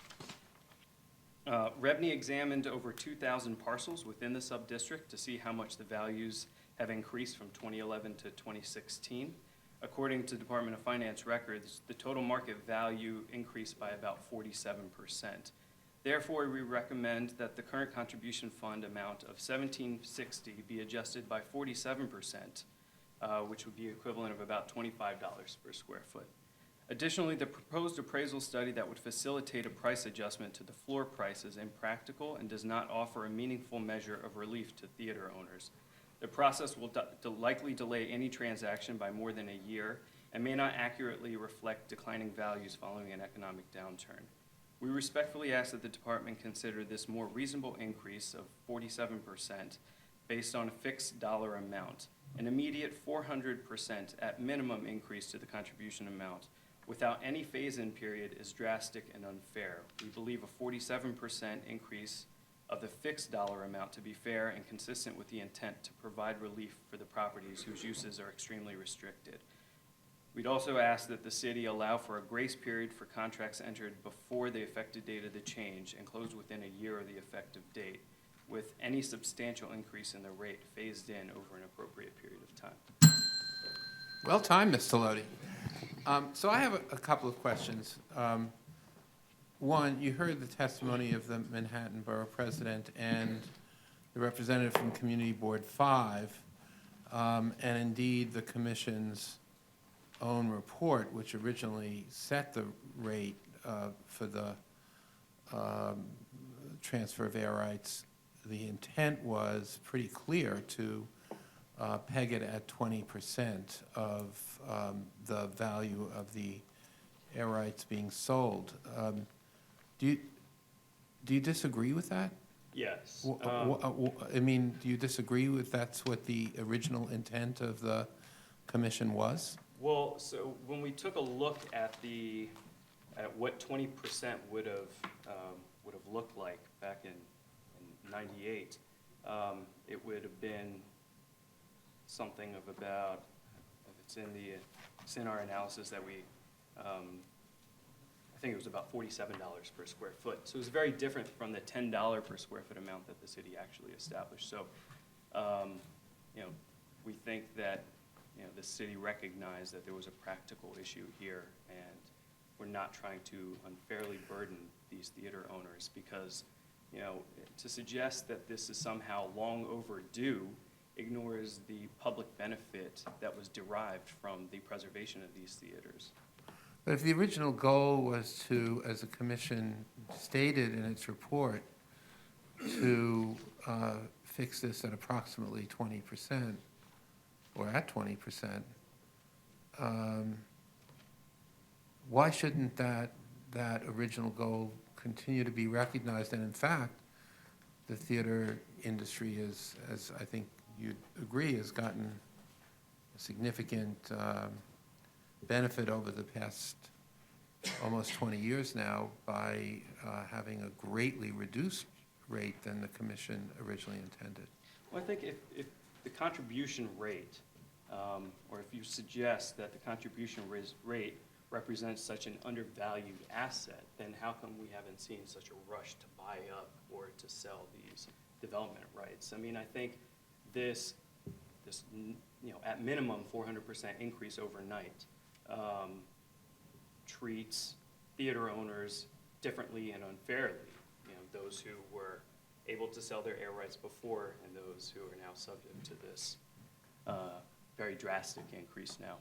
Rebney examined over 2,000 parcels within the subdistrict to see how much the values have increased from 2011 to 2016. According to Department of Finance records, the total market value increased by about 47%. Therefore, we recommend that the current contribution fund amount of $1,760 be adjusted by 47%, which would be equivalent of about $25 per square foot. Additionally, the proposed appraisal study that would facilitate a price adjustment to the floor price is impractical and does not offer a meaningful measure of relief to theater owners. The process will likely delay any transaction by more than a year and may not accurately reflect declining values following an economic downturn. We respectfully ask that the department consider this more reasonable increase of 47% based on a fixed dollar amount. An immediate 400% at minimum increase to the contribution amount without any phase-in period is drastic and unfair. We believe a 47% increase of the fixed dollar amount to be fair and consistent with the intent to provide relief for the properties whose uses are extremely restricted. We'd also ask that the city allow for a grace period for contracts entered before the effective date of the change and close within a year of the effective date, with any substantial increase in the rate phased in over an appropriate period of time. Well timed, Mr. Lodi. So I have a couple of questions. One, you heard the testimony of the Manhattan Borough President and the representative from Community Board 5, and indeed the Commission's own report, which originally set the rate for the transfer of air rights. The intent was pretty clear to peg it at 20% of the value of the air rights being sold. Do you disagree with that? Yes. I mean, do you disagree with that's what the original intent of the commission was? Well, so when we took a look at what 20% would have looked like back in '98, it would have been something of about, it's in our analysis that we, I think it was about $47 per square foot. So it was very different from the $10 per square foot amount that the city actually established. So, we think that, the city recognized that there was a practical issue here, and we're not trying to unfairly burden these theater owners because, to suggest that this is somehow long overdue ignores the public benefit that was derived from the preservation of these theaters. But if the original goal was to, as the commission stated in its report, to fix this at approximately 20%, or at 20%, why shouldn't that original goal continue to be recognized? And in fact, the theater industry is, as I think you'd agree, has gotten a significant benefit over the past almost 20 years now by having a greatly reduced rate than the commission originally intended. Well, I think if the contribution rate, or if you suggest that the contribution rate represents such an undervalued asset, then how come we haven't seen such a rush to buy up or to sell these development rights? I mean, I think this at minimum 400% increase overnight treats theater owners differently and unfairly. Those who were able to sell their air rights before and those who are now subject to this very drastic increase now.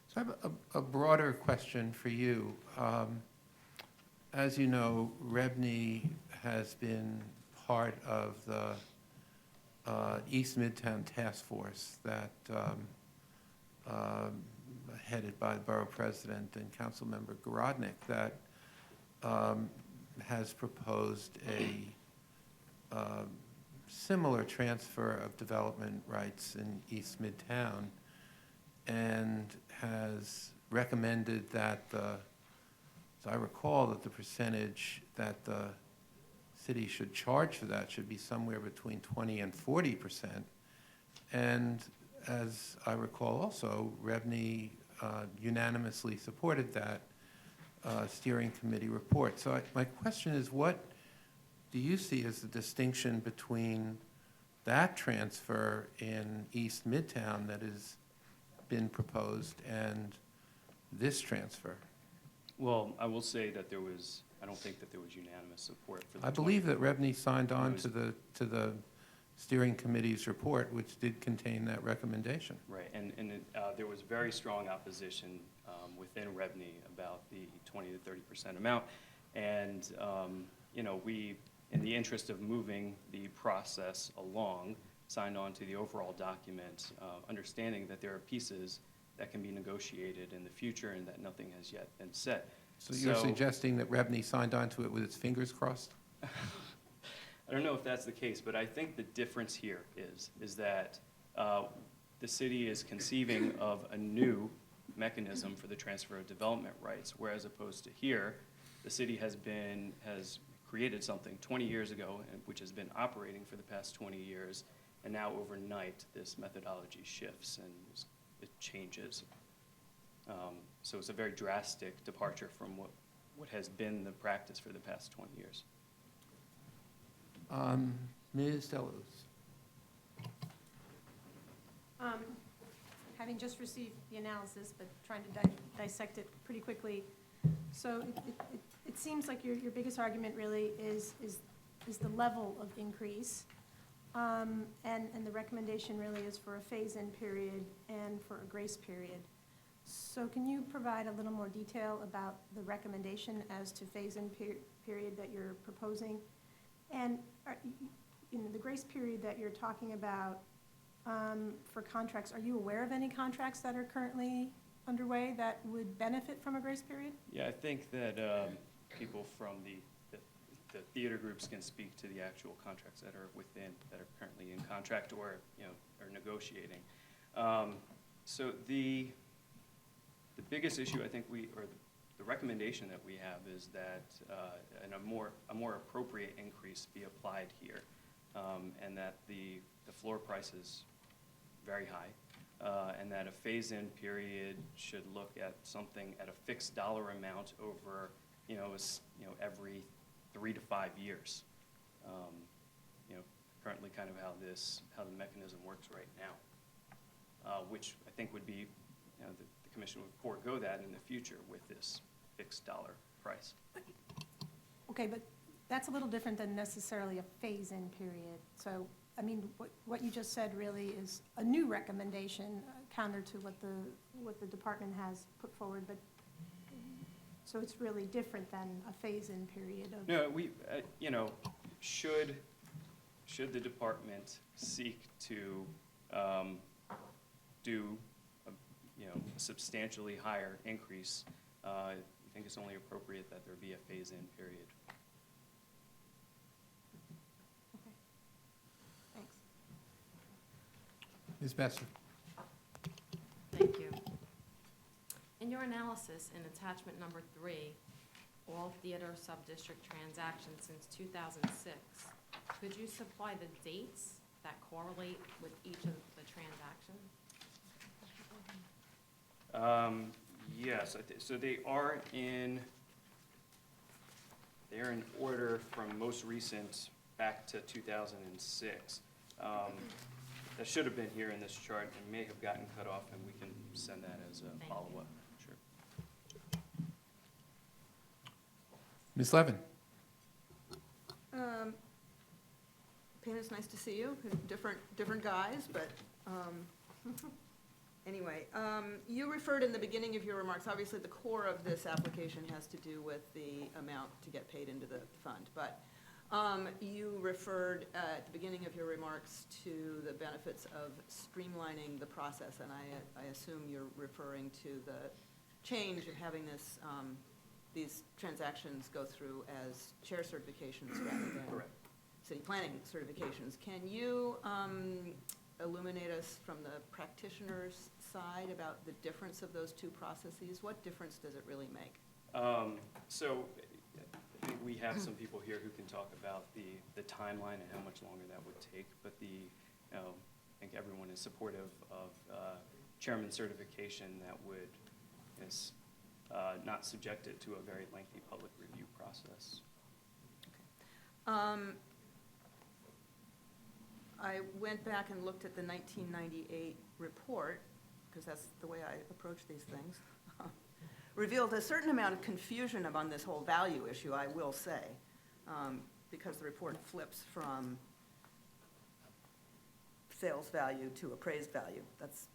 So I have a broader question for you. As you know, Rebney has been part of the East Midtown Task Force that headed by the Borough President and Councilmember Garodnick, that has proposed a similar transfer of development rights in East Midtown, and has recommended that as I recall, that the percentage that the city should charge for that should be somewhere between 20 and 40%. And as I recall also, Rebney unanimously supported that steering committee report. So my question is, what do you see as the distinction between that transfer in East Midtown that has been proposed and this transfer? Well, I will say that I don't think that there was unanimous support for the I believe that Rebney signed on to the steering committee's report, which did contain that recommendation. Right, and there was very strong opposition within Rebney about the 20 to 30% amount. And, you know, we, in the interest of moving the process along, signed on to the overall document, understanding that there are pieces that can be negotiated in the future and that nothing has yet been set. So you're suggesting that Rebney signed on to it with its fingers crossed? I don't know if that's the case, but I think the difference here is that the city is conceiving of a new mechanism for the transfer of development rights, whereas opposed to here, the city has created something 20 years ago, which has been operating for the past 20 years, and now overnight this methodology shifts and it changes. So it's a very drastic departure from what has been the practice for the past 20 years. Ms. Delos. Having just received the analysis, but trying to dissect it pretty quickly. So it seems like your biggest argument really is the level of increase. And the recommendation really is for a phase-in period and for a grace period. So can you provide a little more detail about the recommendation as to phase-in period that you're proposing? And the grace period that you're talking about for contracts, are you aware of any contracts that are currently underway that would benefit from a grace period? Yeah, I think that people from the theater groups can speak to the actual contracts that are currently in contract or, you know, are negotiating. So the biggest issue I think the recommendation that we have is that a more appropriate increase be applied here, and that the floor price is very high, and that a phase-in period should look at something at a fixed dollar amount over, every 3 to 5 years. Currently kind of how the mechanism works right now, which I think would be, the commission would forego that in the future with this fixed dollar price. Okay, but that's a little different than necessarily a phase-in period. So, I mean, what you just said really is a new recommendation, counter to what the department has put forward, but, so it's really different than a phase-in period of... No, we, should the department seek to do a substantially higher increase, I think it's only appropriate that there be a phase-in period. Okay, thanks. Ms. Besser. Thank you. In your analysis in attachment number 3, all theater sub-district transactions since 2006, could you supply the dates that correlate with each of the transactions? Yes, so they are in order from most recent back to 2006. That should have been here in this chart and may have gotten cut off, and we can send that as a follow-up. Sure. Ms. Levin. Pam, it's nice to see you. Different guys, but anyway, you referred in the beginning of your remarks, obviously the core of this application has to do with the amount to get paid into the fund, but You referred at the beginning of your remarks to the benefits of streamlining the process, and I assume you're referring to the change of having this, these transactions go through as chair certifications rather than city planning certifications. Can you illuminate us from the practitioner's side about the difference of those two processes? What difference does it really make? So I think we have some people here who can talk about the timeline and how much longer that would take, but I think everyone is supportive of chairman certification that would not subject it to a very lengthy public review process. I went back and looked at the 1998 report, because that's the way I approach these things. Revealed a certain amount of confusion on this whole value issue, I will say, because the report flips from sales value to appraised value. That's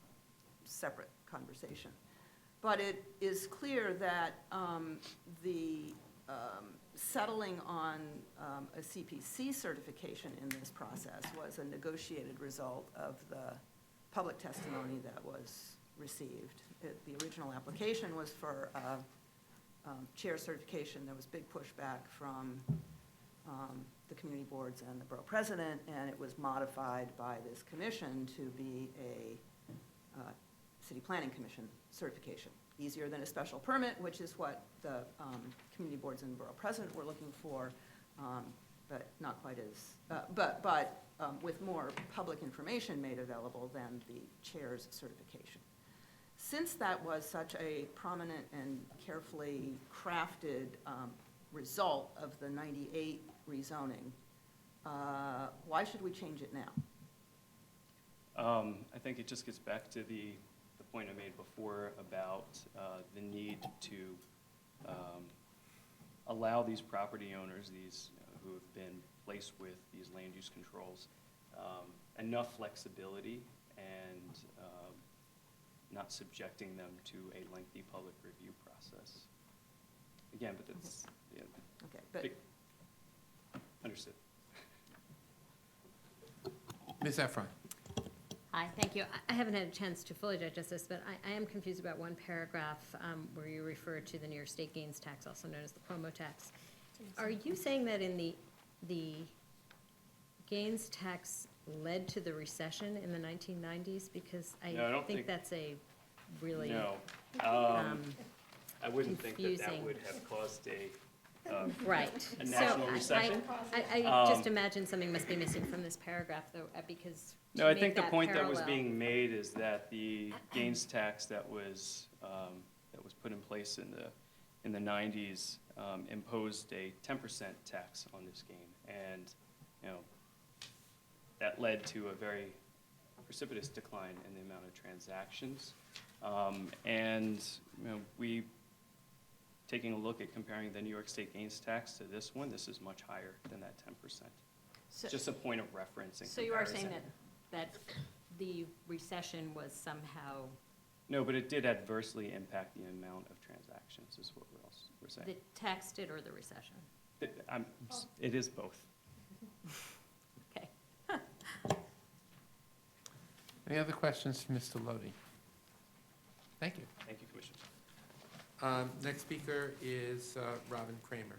a separate conversation. But it is clear that the settling on a CPC certification in this process was a negotiated result of the public testimony that was received. The original application was for chair certification. There was big pushback from the community boards and the borough president, and it was modified by this commission to be a city planning commission certification. Easier than a special permit, which is what the community boards and borough president were looking for, but not quite as, but with more public information made available than the chair's certification. Since that was such a prominent and carefully crafted result of the 98 rezoning, why should we change it now? I think it just gets back to the point I made before about the need to allow these property owners, these who have been placed with these land use controls, enough flexibility and not subjecting them to a lengthy public review process. Again, but that's, yeah. Okay, but Understood. Ms. Efron. Hi, thank you. I haven't had a chance to fully digest this, but I am confused about one paragraph where you refer to the New York State gains tax, also known as the promo tax. Are you saying that in the gains tax led to the recession in the 1990s? Because I don't think that's a really I wouldn't think that confusing. would have caused a right. a national recession. I just imagine something must be missing from this paragraph, though, because no, I think the point that was being made is that the gains tax that was put in place in the 90s imposed a 10% tax on this gain, and that led to a very precipitous decline in the amount of transactions, and we. Taking a look at comparing the New York State gains tax to this one, this is much higher than that 10%. So, just a point of reference in so comparison. you are saying that the recession was somehow... No, but it did adversely impact the amount of transactions is what we're saying. The tax did or the recession? It is both. Okay. Any other questions for Mr. Lodi? Thank you. Thank you, Commissioner. Next speaker is Robin Kramer.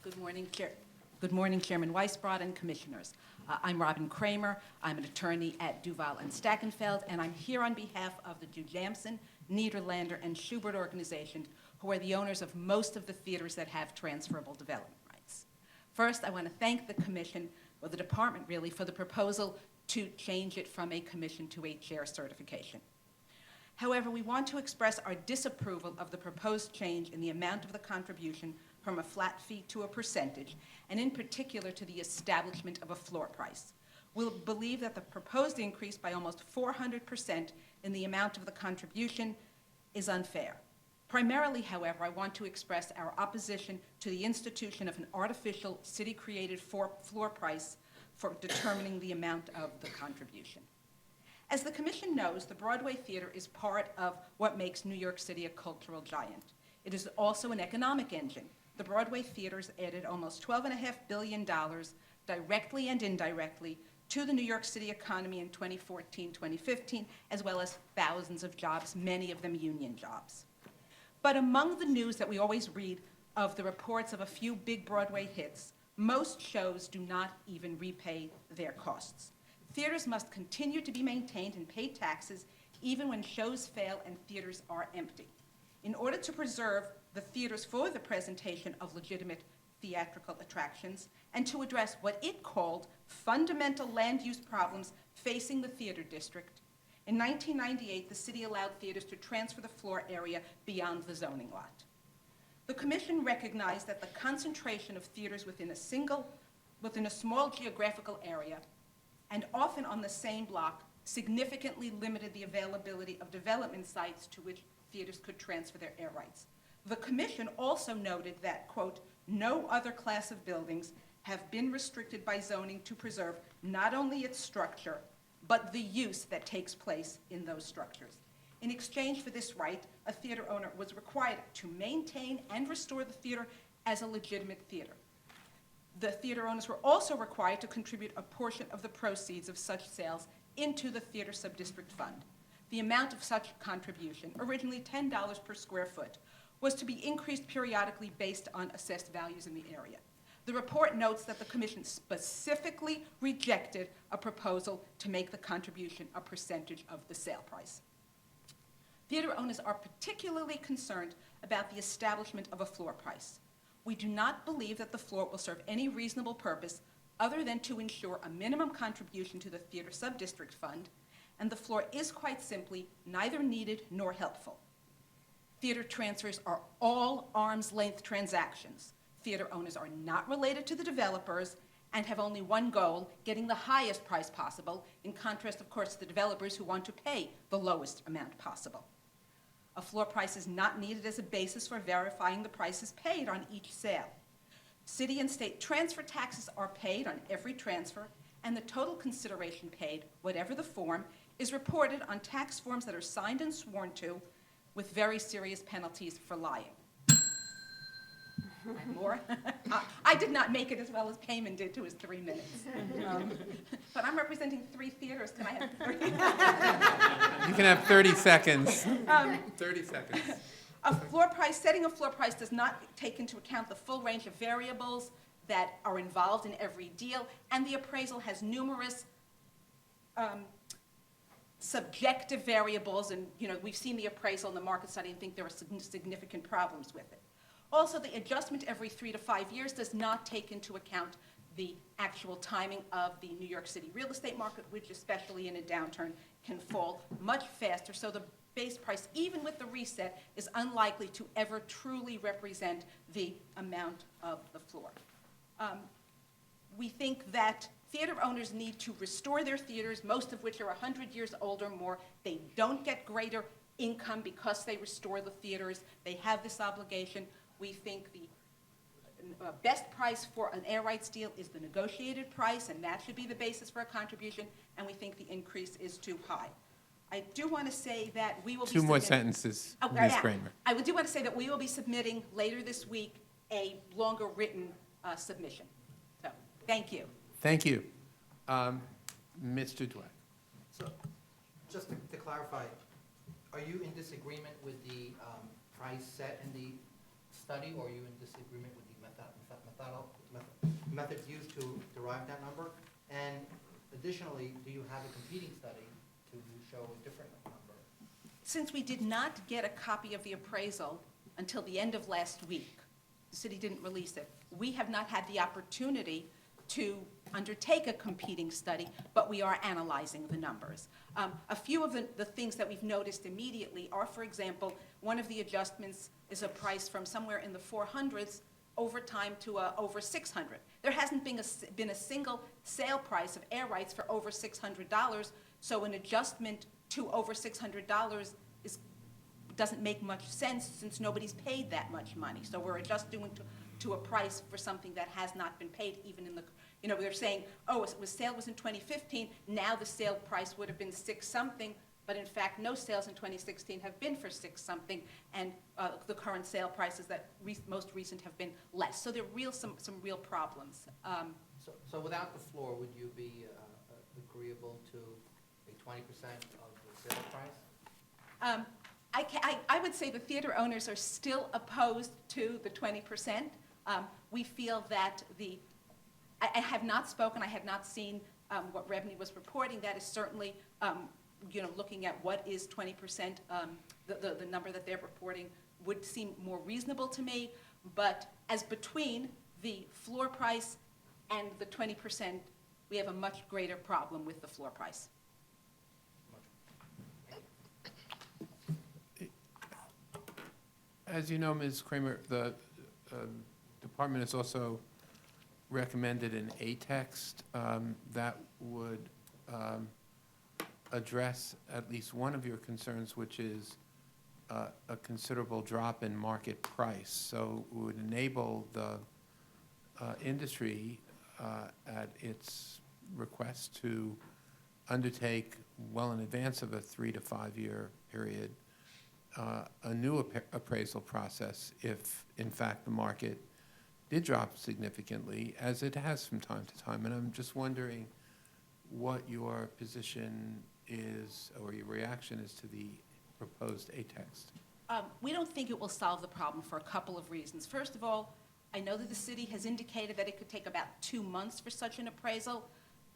Good morning, Chairman Weisbrod and Commissioners. I'm Robin Kramer. I'm an attorney at Duval and Stackenfeld, and I'm here on behalf of the Jujamson, Niederlander, and Schubert organizations, who are the owners of most of the theaters that have transferable development rights. First, I want to thank the Commission, or the Department really, for the proposal to change it from a commission to a chair certification. However, we want to express our disapproval of the proposed change in the amount of the contribution from a flat fee to a percentage, and in particular to the establishment of a floor price. We believe that the proposed increase by almost 400% in the amount of the contribution is unfair. Primarily, however, I want to express our opposition to the institution of an artificial city-created floor price for determining the amount of the contribution. As the Commission knows, the Broadway Theater is part of what makes New York City a cultural giant. It is also an economic engine. The Broadway Theater's added almost $12.5 billion directly and indirectly to the New York City economy in 2014, 2015, as well as thousands of jobs, many of them union jobs. But among the news that we always read of the reports of a few big Broadway hits, most shows do not even repay their costs. Theaters must continue to be maintained and pay taxes even when shows fail and theaters are empty. In order to preserve the theaters for the presentation of legitimate theatrical attractions and to address what it called fundamental land use problems facing the theater district, in 1998, the city allowed theaters to transfer the floor area beyond the zoning lot. The Commission recognized that the concentration of theaters within a small geographical area, and often on the same block, significantly limited the availability of development sites to which theaters could transfer their air rights. The Commission also noted that, quote, no other class of buildings have been restricted by zoning to preserve not only its structure, but the use that takes place in those structures. In exchange for this right, a theater owner was required to maintain and restore the theater as a legitimate theater. The theater owners were also required to contribute a portion of the proceeds of such sales into the theater subdistrict fund. The amount of such contribution, originally $10 per square foot, was to be increased periodically based on assessed values in the area. The report notes that the Commission specifically rejected a proposal to make the contribution a percentage of the sale price. Theater owners are particularly concerned about the establishment of a floor price. We do not believe that the floor will serve any reasonable purpose other than to ensure a minimum contribution to the theater subdistrict fund, and the floor is quite simply neither needed nor helpful. Theater transfers are all arm's-length transactions. Theater owners are not related to the developers and have only one goal, getting the highest price possible, in contrast, of course, to the developers who want to pay the lowest amount possible. A floor price is not needed as a basis for verifying the prices paid on each sale. City and state transfer taxes are paid on every transfer, and the total consideration paid, whatever the form, is reported on tax forms that are signed and sworn to, with very serious penalties for lying. More? I did not make it as well as Payman did to his 3 minutes. But I'm representing 3 theaters. Can I have 3? You can have 30 seconds. 30 seconds. Setting a floor price does not take into account the full range of variables that are involved in every deal, and the appraisal has numerous subjective variables, and we've seen the appraisal and the market study and think there are significant problems with it. Also, the adjustment every 3 to 5 years does not take into account the actual timing of the New York City real estate market, which, especially in a downturn, can fall much faster. So the base price, even with the reset, is unlikely to ever truly represent the amount of the floor. We think that theater owners need to restore their theaters, most of which are 100 years old or more. They don't get greater income because they restore the theaters. They have this obligation. We think the best price for an air rights deal is the negotiated price, and that should be the basis for a contribution, and we think the increase is too high. I do want to say that we will be 2 more sentences, Ms. Kramer. I do want to say that we will be submitting later this week a longer written submission. So, thank you. Thank you. Mr. Dwight. So, just to clarify, are you in disagreement with the price set in the study, or are you in disagreement with the methods used to derive that number? And additionally, do you have a competing study to show a different number? Since we did not get a copy of the appraisal until the end of last week, the city didn't release it, we have not had the opportunity to undertake a competing study, but we are analyzing the numbers. A few of the things that we've noticed immediately are, for example, one of the adjustments is a price from somewhere in the 400s over time to over $600. There hasn't been a single sale price of air rights for over $600, so an adjustment to over $600 doesn't make much sense since nobody's paid that much money. So we're adjusting to a price for something that has not been paid, even in the You know, we were saying, oh, sale was in 2015, now the sale price would have been 6-something, but in fact, no sales in 2016 have been for 6-something, and the current sale prices that most recent have been less. So there are some real problems. So without the floor, would you be agreeable to a 20% of the sale price? I would say the theater owners are still opposed to the 20%. We feel that I have not spoken, I have not seen what Revenue was reporting. That is certainly, looking at what is 20%, the number that they're reporting would seem more reasonable to me. But as between the floor price and the 20%, we have a much greater problem with the floor price. As you know, Ms. Kramer, the department has also recommended an A-text that would address at least one of your concerns, which is a considerable drop in market price. So it would enable the industry at its request to undertake well in advance of a 3 to 5 year period a new appraisal process if, in fact, the market did drop significantly, as it has from time to time. And I'm just wondering what your position is, or your reaction is, to the proposed A-text. We don't think it will solve the problem for a couple of reasons. First of all, I know that the city has indicated that it could take about 2 months for such an appraisal.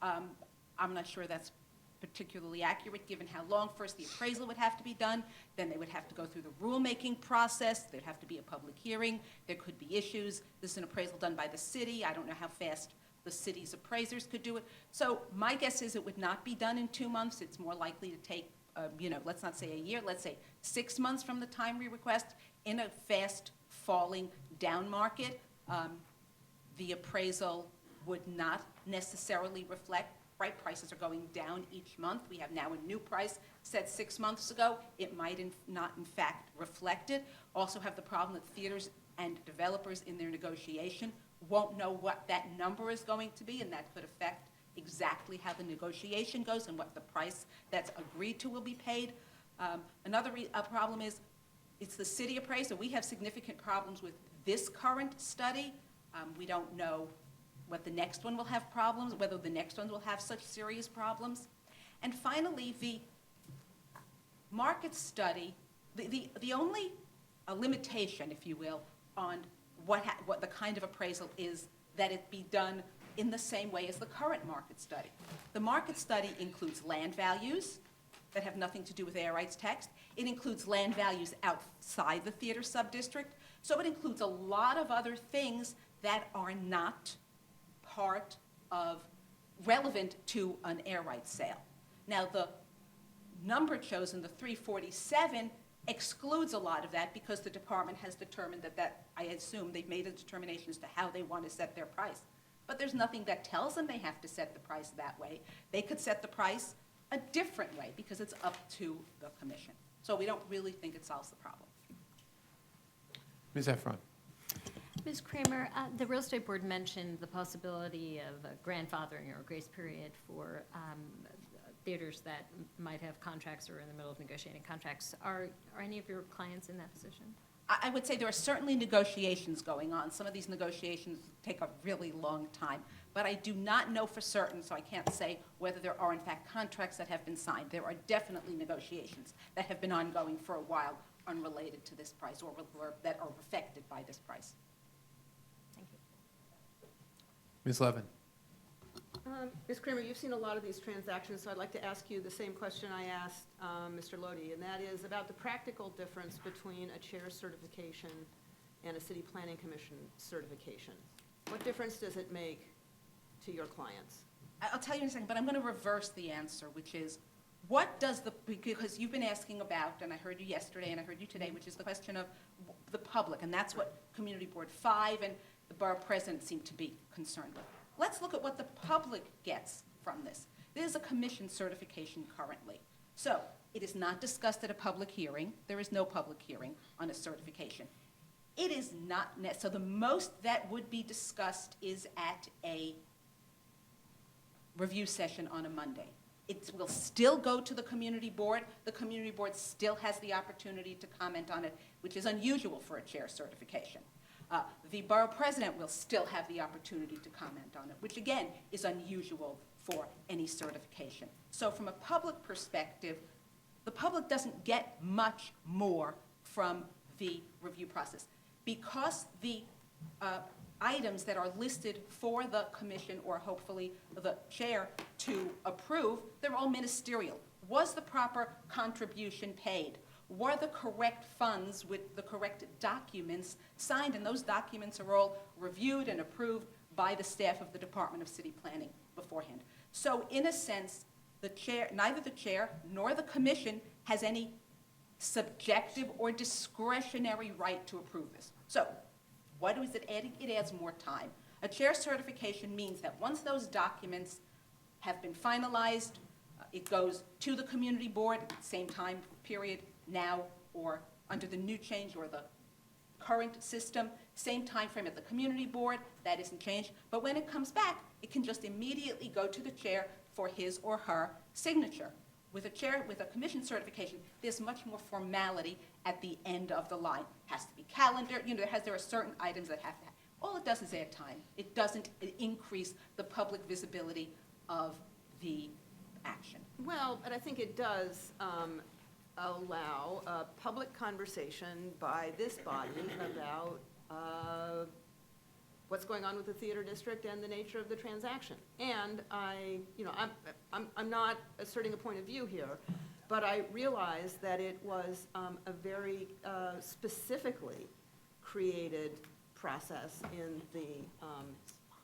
I'm not sure that's particularly accurate, given how long first the appraisal would have to be done, then they would have to go through the rulemaking process, there'd have to be a public hearing, there could be issues. This is an appraisal done by the city. I don't know how fast the city's appraisers could do it. So my guess is it would not be done in 2 months. It's more likely to take, let's not say a year, let's say 6 months from the time we request. In a fast falling down market, the appraisal would not necessarily reflect. Right, prices are going down each month. We have now a new price set 6 months ago. It might not, in fact, reflect it. Also have the problem that theaters and developers in their negotiation won't know what that number is going to be, and that could affect exactly how the negotiation goes and what the price that's agreed to will be paid. Another problem is it's the city appraiser. We have significant problems with this current study. We don't know what the next one will have problems, whether the next one will have such serious problems. And finally, the market study, the only limitation, if you will, on what the kind of appraisal is that it be done in the same way as the current market study. The market study includes land values that have nothing to do with air rights text. It includes land values outside the theater subdistrict. So it includes a lot of other things that are not part of relevant to an air rights sale. Now, the number chosen, the 347, excludes a lot of that because the department has determined that I assume they've made a determination as to how they want to set their price. But there's nothing that tells them they have to set the price that way. They could set the price a different way because it's up to the commission. So we don't really think it solves the problem. Ms. Efron. Ms. Kramer, the real estate board mentioned the possibility of a grandfathering or a grace period for theaters that might have contracts or are in the middle of negotiating contracts. Are any of your clients in that position? I would say there are certainly negotiations going on. Some of these negotiations take a really long time. But I do not know for certain, so I can't say whether there are in fact contracts that have been signed. There are definitely negotiations that have been ongoing for a while unrelated to this price or that are affected by this price. Ms. Levin. Ms. Kramer, you've seen a lot of these transactions, so I'd like to ask you the same question I asked Mr. Lodi, and that is about the practical difference between a chair certification and a city planning commission certification. What difference does it make to your clients? I'll tell you in a second, but I'm going to reverse the answer, which is, because you've been asking about, and I heard you yesterday and I heard you today, which is the question of the public, and that's what Community Board 5 and the borough president seem to be concerned with. Let's look at what the public gets from this. There is a commission certification currently. So it is not discussed at a public hearing. There is no public hearing on a certification. It is not, so the most that would be discussed is at a review session on a Monday. It will still go to the community board. The community board still has the opportunity to comment on it, which is unusual for a chair certification. The borough president will still have the opportunity to comment on it, which again is unusual for any certification. So from a public perspective, the public doesn't get much more from the review process. Because the items that are listed for the commission or hopefully the chair to approve, they're all ministerial. Was the proper contribution paid? Were the correct funds with the correct documents signed? And those documents are all reviewed and approved by the staff of the Department of City Planning beforehand. So in a sense, the chair, neither the chair nor the commission has any subjective or discretionary right to approve this. So what is it adding? It adds more time. A chair certification means that once those documents have been finalized, it goes to the community board, same time period now or under the new change or the current system, same time frame at the community board, that isn't changed. But when it comes back, it can just immediately go to the chair for his or her signature. With a chair, with a commission certification, there's much more formality at the end of the line. Has to be calendar, you know, there are certain items that have to happen. All it does is add time. It doesn't increase the public visibility of the action. Well, but I think it does allow a public conversation by this body about what's going on with the theater district and the nature of the transaction. And I'm not asserting a point of view here, but I realize that it was a very specifically created process in the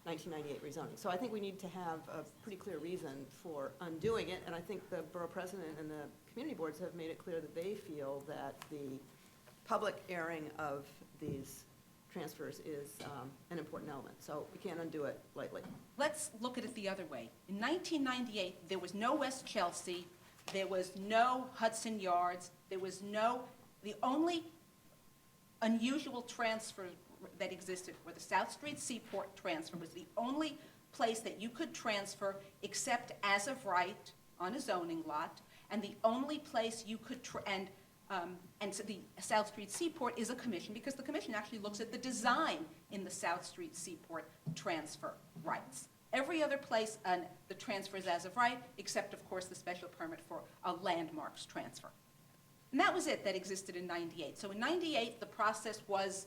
1998 rezoning. So I think we need to have a pretty clear reason for undoing it, and I think the borough president and the community boards have made it clear that they feel that the public airing of these transfers is an important element. So we can't undo it lightly. Let's look at it the other way. In 1998, there was no West Chelsea, there was no Hudson Yards, there was no, the only unusual transfer that existed were the South Street Seaport transfer was the only place that you could transfer except as of right on a zoning lot, and the only place you could, and so the South Street Seaport is a commission because the commission actually looks at the design in the South Street Seaport transfer rights. Every other place, the transfer is as of right, except of course the special permit for a landmarks transfer. And that was it that existed in 98. So in 98, the process was,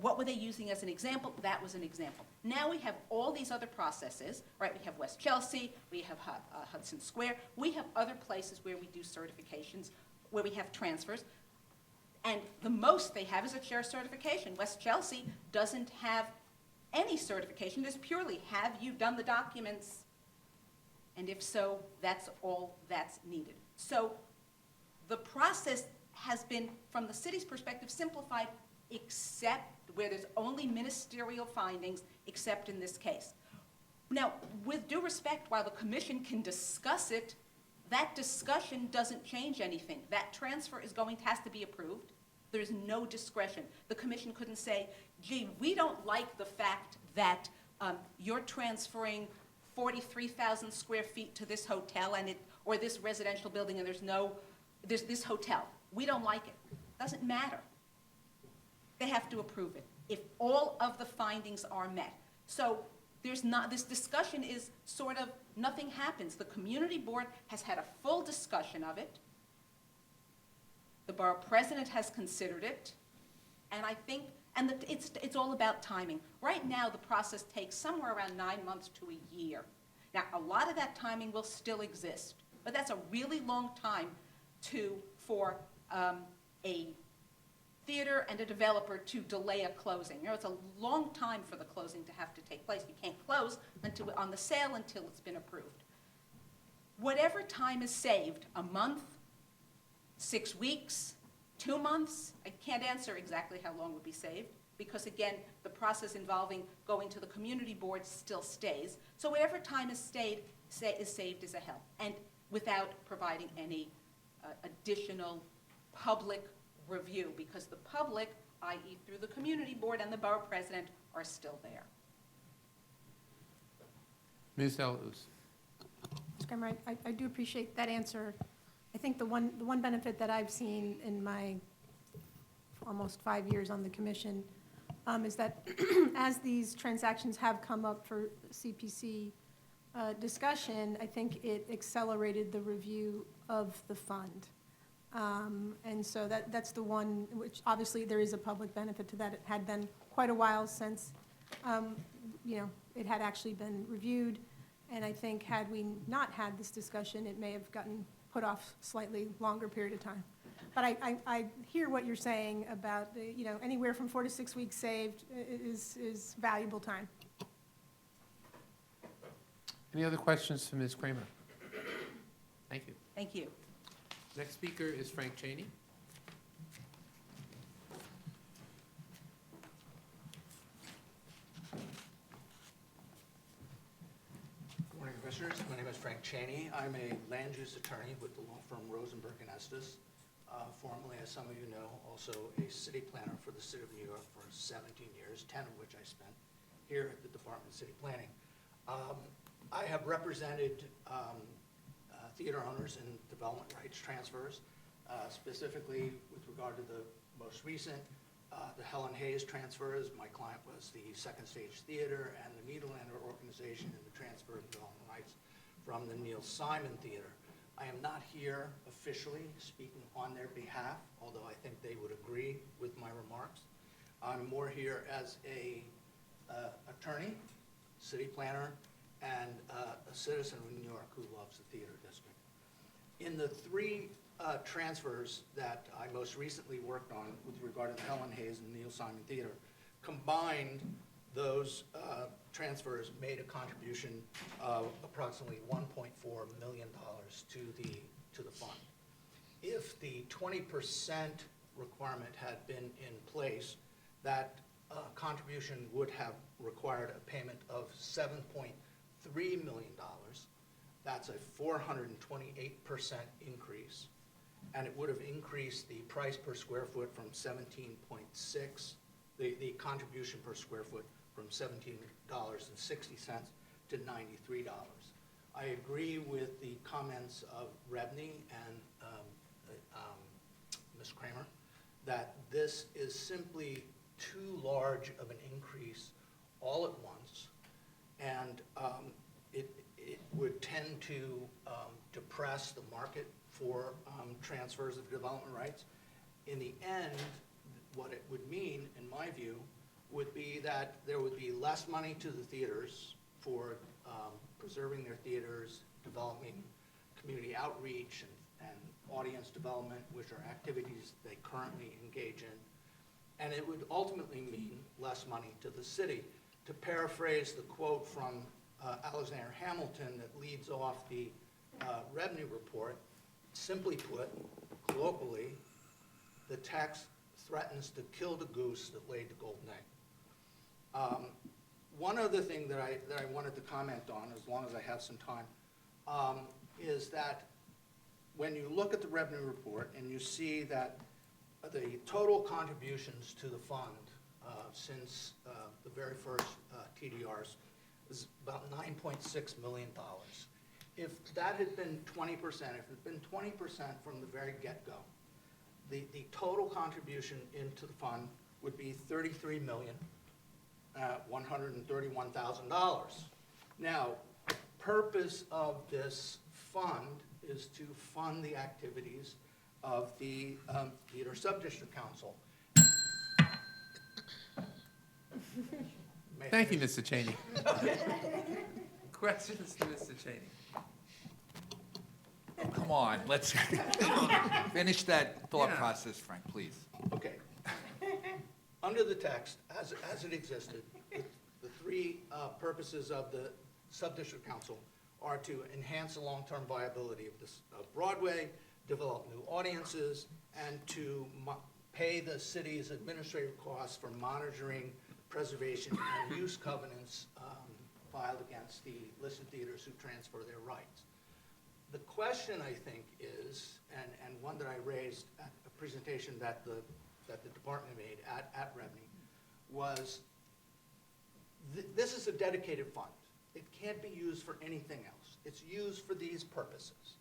what were they using as an example? That was an example. Now we have all these other processes, right? We have West Chelsea, we have Hudson Square, we have other places where we do certifications, where we have transfers, and the most they have is a chair certification. West Chelsea doesn't have any certification. It's purely, have you done the documents? And if so, that's all that's needed. So the process has been, from the city's perspective, simplified except where there's only ministerial findings, except in this case. Now, with due respect, while the commission can discuss it, that discussion doesn't change anything. That transfer has to be approved. There's no discretion. The commission couldn't say, gee, we don't like the fact that you're transferring 43,000 square feet to this hotel or this residential building, and there's this hotel. We don't like it. Doesn't matter. They have to approve it if all of the findings are met. So this discussion is sort of, nothing happens. The community board has had a full discussion of it. The borough president has considered it. And I think, it's all about timing. Right now, the process takes somewhere around 9 months to a year. Now, a lot of that timing will still exist, but that's a really long time for a theater and a developer to delay a closing. It's a long time for the closing to have to take place. You can't close on the sale until it's been approved. Whatever time is saved, a month, 6 weeks, 2 months, I can't answer exactly how long would be saved because, again, the process involving going to the community board still stays. So whatever time is saved is a help, and without providing any additional public review, because the public, i.e. through the community board and the borough president, are still there. Ms. Deluz. Mr. Kramer, I do appreciate that answer. I think the one benefit that I've seen in my almost 5 years on the commission is that as these transactions have come up for CPC discussion, I think it accelerated the review of the fund. And so that's the one, which obviously there is a public benefit to that. It had been quite a while since, it had actually been reviewed. And I think had we not had this discussion, it may have gotten put off slightly longer period of time. But I hear what you're saying about, anywhere from 4 to 6 weeks saved is valuable time. Any other questions for Ms. Kramer? Thank you. Thank you. Next speaker is Frank Cheney. Good morning, Commissioners. My name is Frank Cheney. I'm a land use attorney with the law firm Rosenberg and Estes. Formerly, as some of you know, also a city planner for the City of New York for 17 years, 10 of which I spent here at the Department of City Planning. I have represented theater owners in development rights transfers, specifically with regard to the most recent, the Helen Hayes transfers. My client was the Second Stage Theater and the Nederlander organization in the transfer of development rights from the Neil Simon Theater. I am not here officially speaking on their behalf, although I think they would agree with my remarks. I'm more here as a attorney, city planner, and a citizen of New York who loves the theater district. In the 3 transfers that I most recently worked on with regard to the Helen Hayes and Neil Simon Theater, combined, those transfers made a contribution of approximately $1.4 million to the fund. If the 20% requirement had been in place, that contribution would have required a payment of $7.3 million. That's a 428% increase, and it would have increased the price per square foot from 17.6, the contribution per square foot from $17.60 to $93. I agree with the comments of Rebney and Ms. Kramer that this is simply too large of an increase all at once, and it would tend to depress the market for transfers of development rights. In the end, what it would mean, in my view, would be that there would be less money to the theaters for preserving their theaters, developing community outreach and audience development, which are activities they currently engage in. And it would ultimately mean less money to the city. To paraphrase the quote from Alexander Hamilton that leads off the revenue report, simply put, colloquially, the tax threatens to kill the goose that laid the golden egg. One other thing that I wanted to comment on, as long as I have some time, is that when you look at the revenue report and you see that the total contributions to the fund since the very first TDRs is about $9.6 million. If that had been 20%, if it had been 20% from the very get-go, the total contribution into the fund would be $33,131,000. Now, the purpose of this fund is to fund the activities of the Theater Subdistrict Council. Thank you, Mr. Cheney. Questions to Mr. Cheney? Oh, come on, let's finish that thought process, Frank, please. Okay. Under the text, as it existed, the 3 purposes of the Subdistrict Council are to enhance the long-term viability of Broadway, develop new audiences, and to pay the city's administrative costs for monitoring, preservation, and use covenants filed against the listed theaters who transfer their rights. The question, I think, is, and one that I raised at a presentation that the department made at Rebney, was this is a dedicated fund. It can't be used for anything else. It's used for these purposes.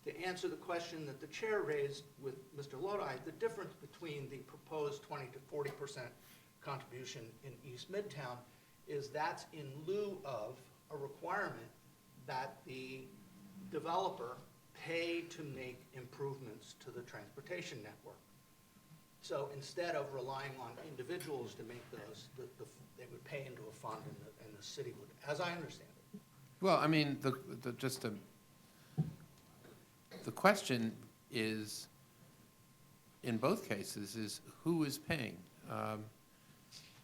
To answer the question that the chair raised with Mr. Lodi, the difference between the proposed 20 to 40% contribution in East Midtown is that's in lieu of a requirement that the developer pay to make improvements to the transportation network. So instead of relying on individuals to make those, they would pay into a fund and the city would, as I understand it. Well, I mean, the question is, in both cases, is who is paying?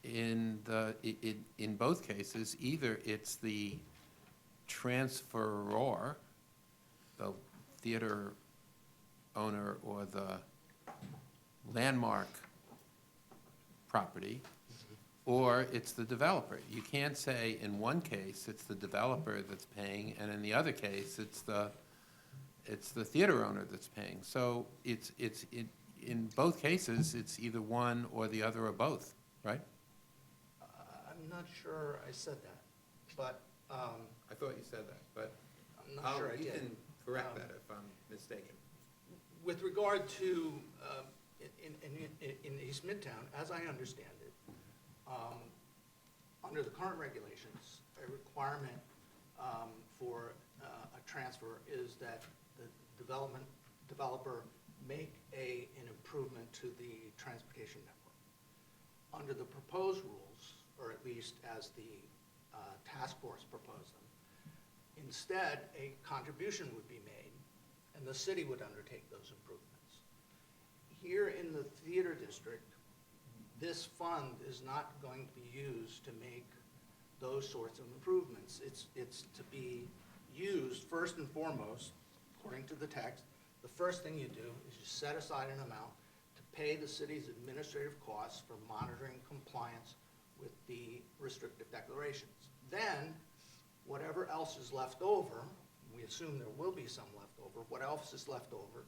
In both cases, either it's the transferor, the theater owner or the landmark property, or it's the developer. You can't say in one case it's the developer that's paying, and in the other case it's the theater owner that's paying. So in both cases, it's either one or the other or both, right? I'm not sure I said that, but. I thought you said that, but I'm not sure I did. You can correct that if I'm mistaken. With regard to, in East Midtown, as I understand it, under the current regulations, a requirement for a transfer is that the developer make an improvement to the transportation network. Under the proposed rules, or at least as the task force proposed them, instead a contribution would be made and the city would undertake those improvements. Here in the theater district, this fund is not going to be used to make those sorts of improvements. It's to be used first and foremost, according to the text, the first thing you do is you set aside an amount to pay the city's administrative costs for monitoring compliance with the restrictive declarations. Then, whatever else is left over, we assume there will be some left over, what else is left over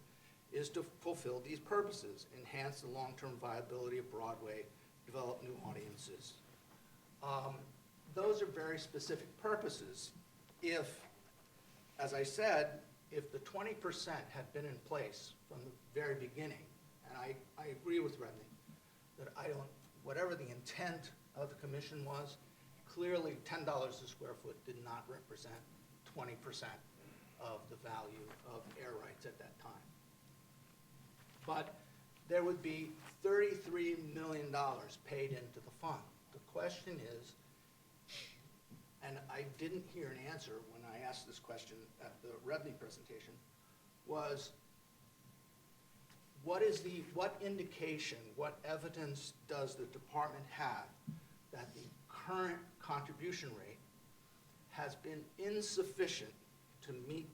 is to fulfill these purposes, enhance the long-term viability of Broadway, develop new audiences. Those are very specific purposes. If, as I said, if the 20% had been in place from the very beginning, and I agree with Reade, that whatever the intent of the commission was, clearly $10 a square foot did not represent 20% of the value of air rights at that time. But there would be $33 million paid into the fund. The question is, and I didn't hear an answer when I asked this question at the Reade presentation, was what indication, what evidence does the department have that the current contribution rate has been insufficient to meet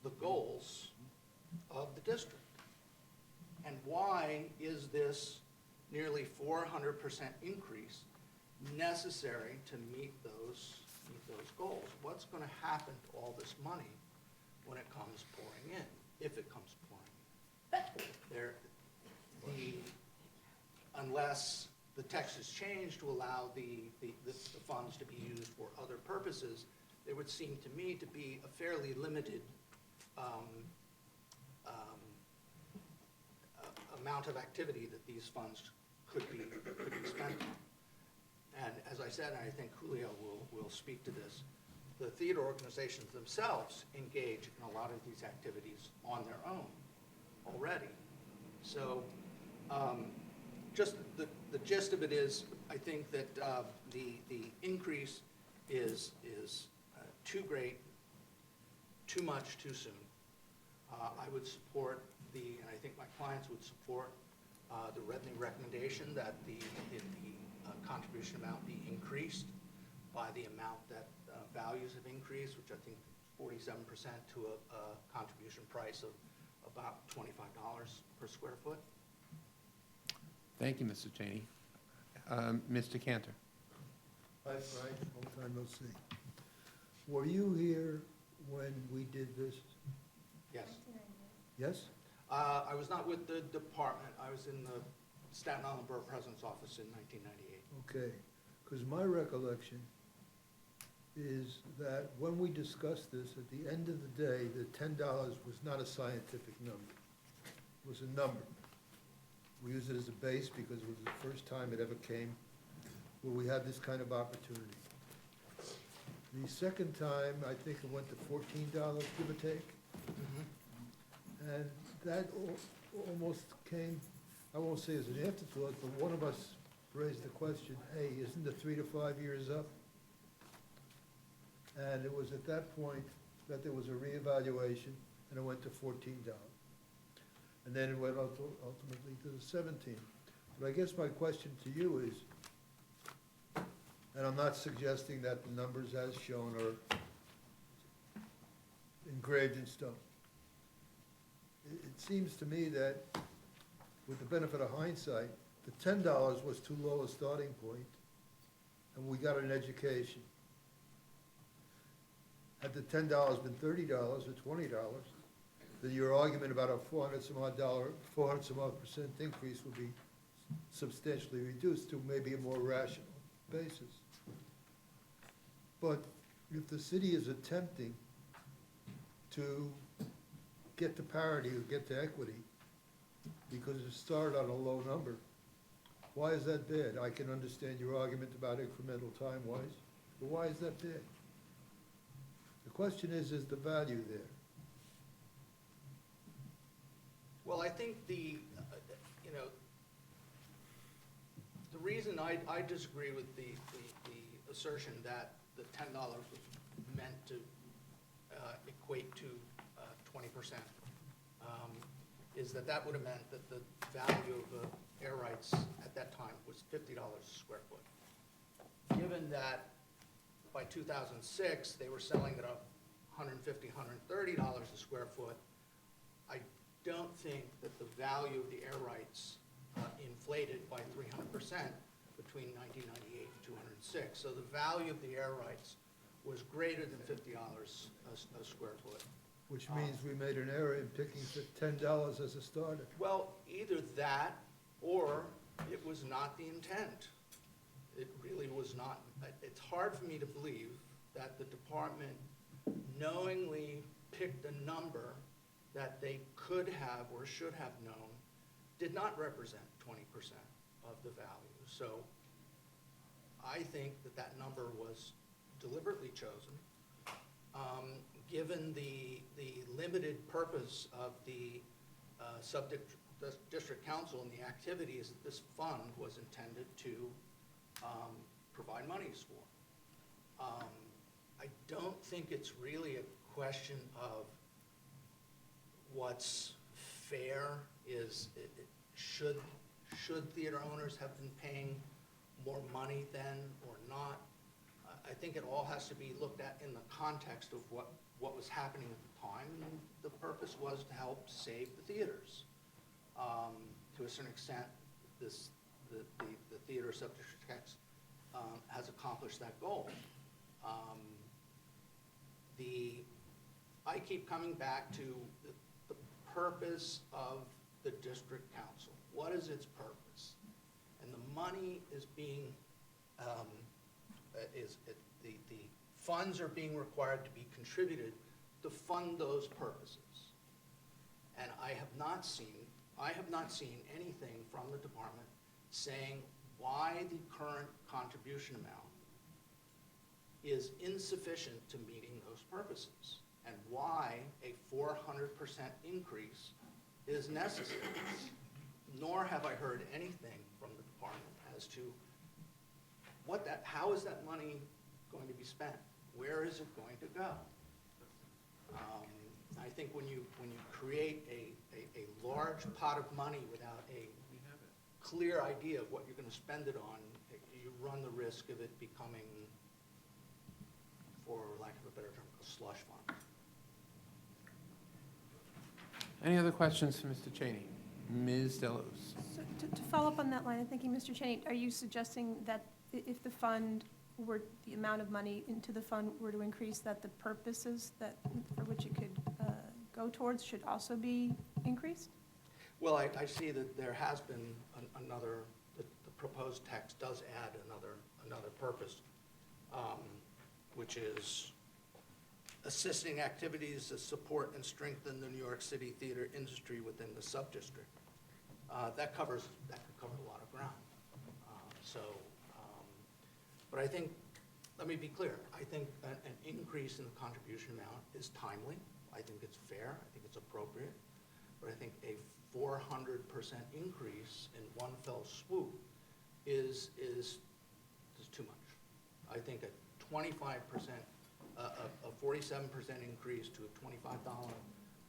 the goals of the district? And why is this nearly 400% increase necessary to meet those goals? What's going to happen to all this money when it comes pouring in, if it comes pouring in? Unless the text is changed to allow the funds to be used for other purposes, there would seem to me to be a fairly limited amount of activity that these funds could be spent on. And as I said, and I think Julio will speak to this, the theater organizations themselves engage in a lot of these activities on their own already. So just the gist of it is, I think that the increase is too great, too much, too soon. I would support and I think my clients would support the Reade recommendation that the contribution amount be increased by the amount that values have increased, which I think 47% to a contribution price of about $25 per square foot. Thank you, Mr. Cheney. Mr. Cantor. Hi, Frank, long time no see. Were you here when we did this? Yes. Yes? I was not with the department. I was in the Staten Island Borough President's office in 1998. Okay, because my recollection is that when we discussed this, at the end of the day, the $10 was not a scientific number. It was a number. We used it as a base because it was the first time it ever came where we had this kind of opportunity. The second time, I think it went to $14, give or take. And that almost came, I won't say as an afterthought, but one of us raised the question, hey, isn't the 3 to 5 years up? And it was at that point that there was a reevaluation, and it went to $14. And then it went ultimately to the 17. But I guess my question to you is, and I'm not suggesting that the numbers as shown are engraved in stone. It seems to me that, with the benefit of hindsight, the $10 was too low a starting point, and we got an education. Had the $10 been $30 or $20, then your argument about a 400 some odd percent increase would be substantially reduced to maybe a more rational basis. But if the city is attempting to get to parity or get to equity because it started on a low number, why is that bad? I can understand your argument about incremental time-wise, but why is that bad? The question is the value there? Well, I think the reason I disagree with the assertion that the $10 was meant to equate to 20% is that would have meant that the value of the air rights at that time was $50 a square foot. Given that by 2006, they were selling at $150, $130 a square foot, I don't think that the value of the air rights inflated by 300% between 1998 and 2006. So the value of the air rights was greater than $50 a square foot. Which means we made an error in picking $10 as a starter. Well, either that or it was not the intent. It really was not. It's hard for me to believe that the department knowingly picked a number that they could have or should have known did not represent 20% of the value. So I think that number was deliberately chosen. Given the limited purpose of the Subdistrict Council and the activities that this fund was intended to provide monies for. I don't think it's really a question of what's fair. Should theater owners have been paying more money then or not? I think it all has to be looked at in the context of what was happening at the time, and the purpose was to help save the theaters. To a certain extent, the theater subdistrict has accomplished that goal. I keep coming back to the purpose of the district council. What is its purpose? And the money is being, the funds are being required to be contributed to fund those purposes. And I have not seen anything from the department saying why the current contribution amount is insufficient to meeting those purposes, and why a 400% increase is necessary. Nor have I heard anything from the department as to how is that money going to be spent? Where is it going to go? I think when you create a large pot of money without a clear idea of what you're going to spend it on, you run the risk of it becoming, for lack of a better term, a slush fund. Any other questions for Mr. Cheney? Ms. Delos. So to follow up on that line of thinking, Mr. Cheney, are you suggesting that if the fund were, the amount of money into the fund were to increase, that the purposes for which it could go towards should also be increased? Well, I see that there has been another, the proposed text does add another purpose, which is assisting activities that support and strengthen the New York City theater industry within the Subdistrict. That could cover a lot of ground. But I think, let me be clear, I think an increase in the contribution amount is timely. I think it's fair, I think it's appropriate, but I think a 400% increase in one fell swoop is too much. I think a 25%, a 47% increase to a $25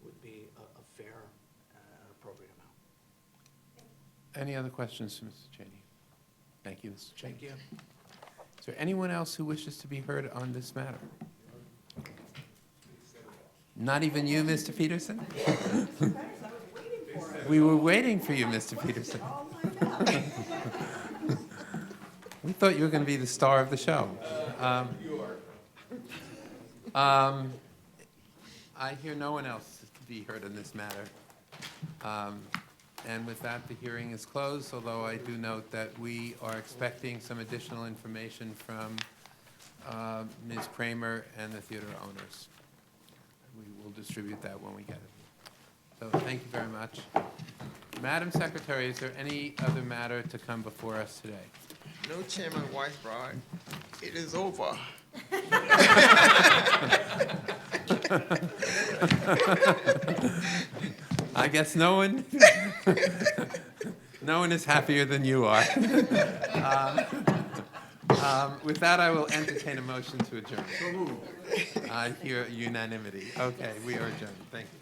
would be a fair and appropriate amount. Any other questions for Mr. Cheney? Thank you, Mr. Cheney. Thank you. Is there anyone else who wishes to be heard on this matter? Not even you, Mr. Peterson? We were waiting for you, Mr. Peterson. We thought you were going to be the star of the show. I hear no one else to be heard on this matter. And with that, the hearing is closed, although I do note that we are expecting some additional information from Ms. Kramer and the theater owners. We will distribute that when we get it. So thank you very much. Madam Secretary, is there any other matter to come before us today? No, Chairman Weisbrod, it is over. I guess no one is happier than you are. With that, I will entertain a motion to adjourn. I hear unanimity. Okay, we are adjourned. Thank you.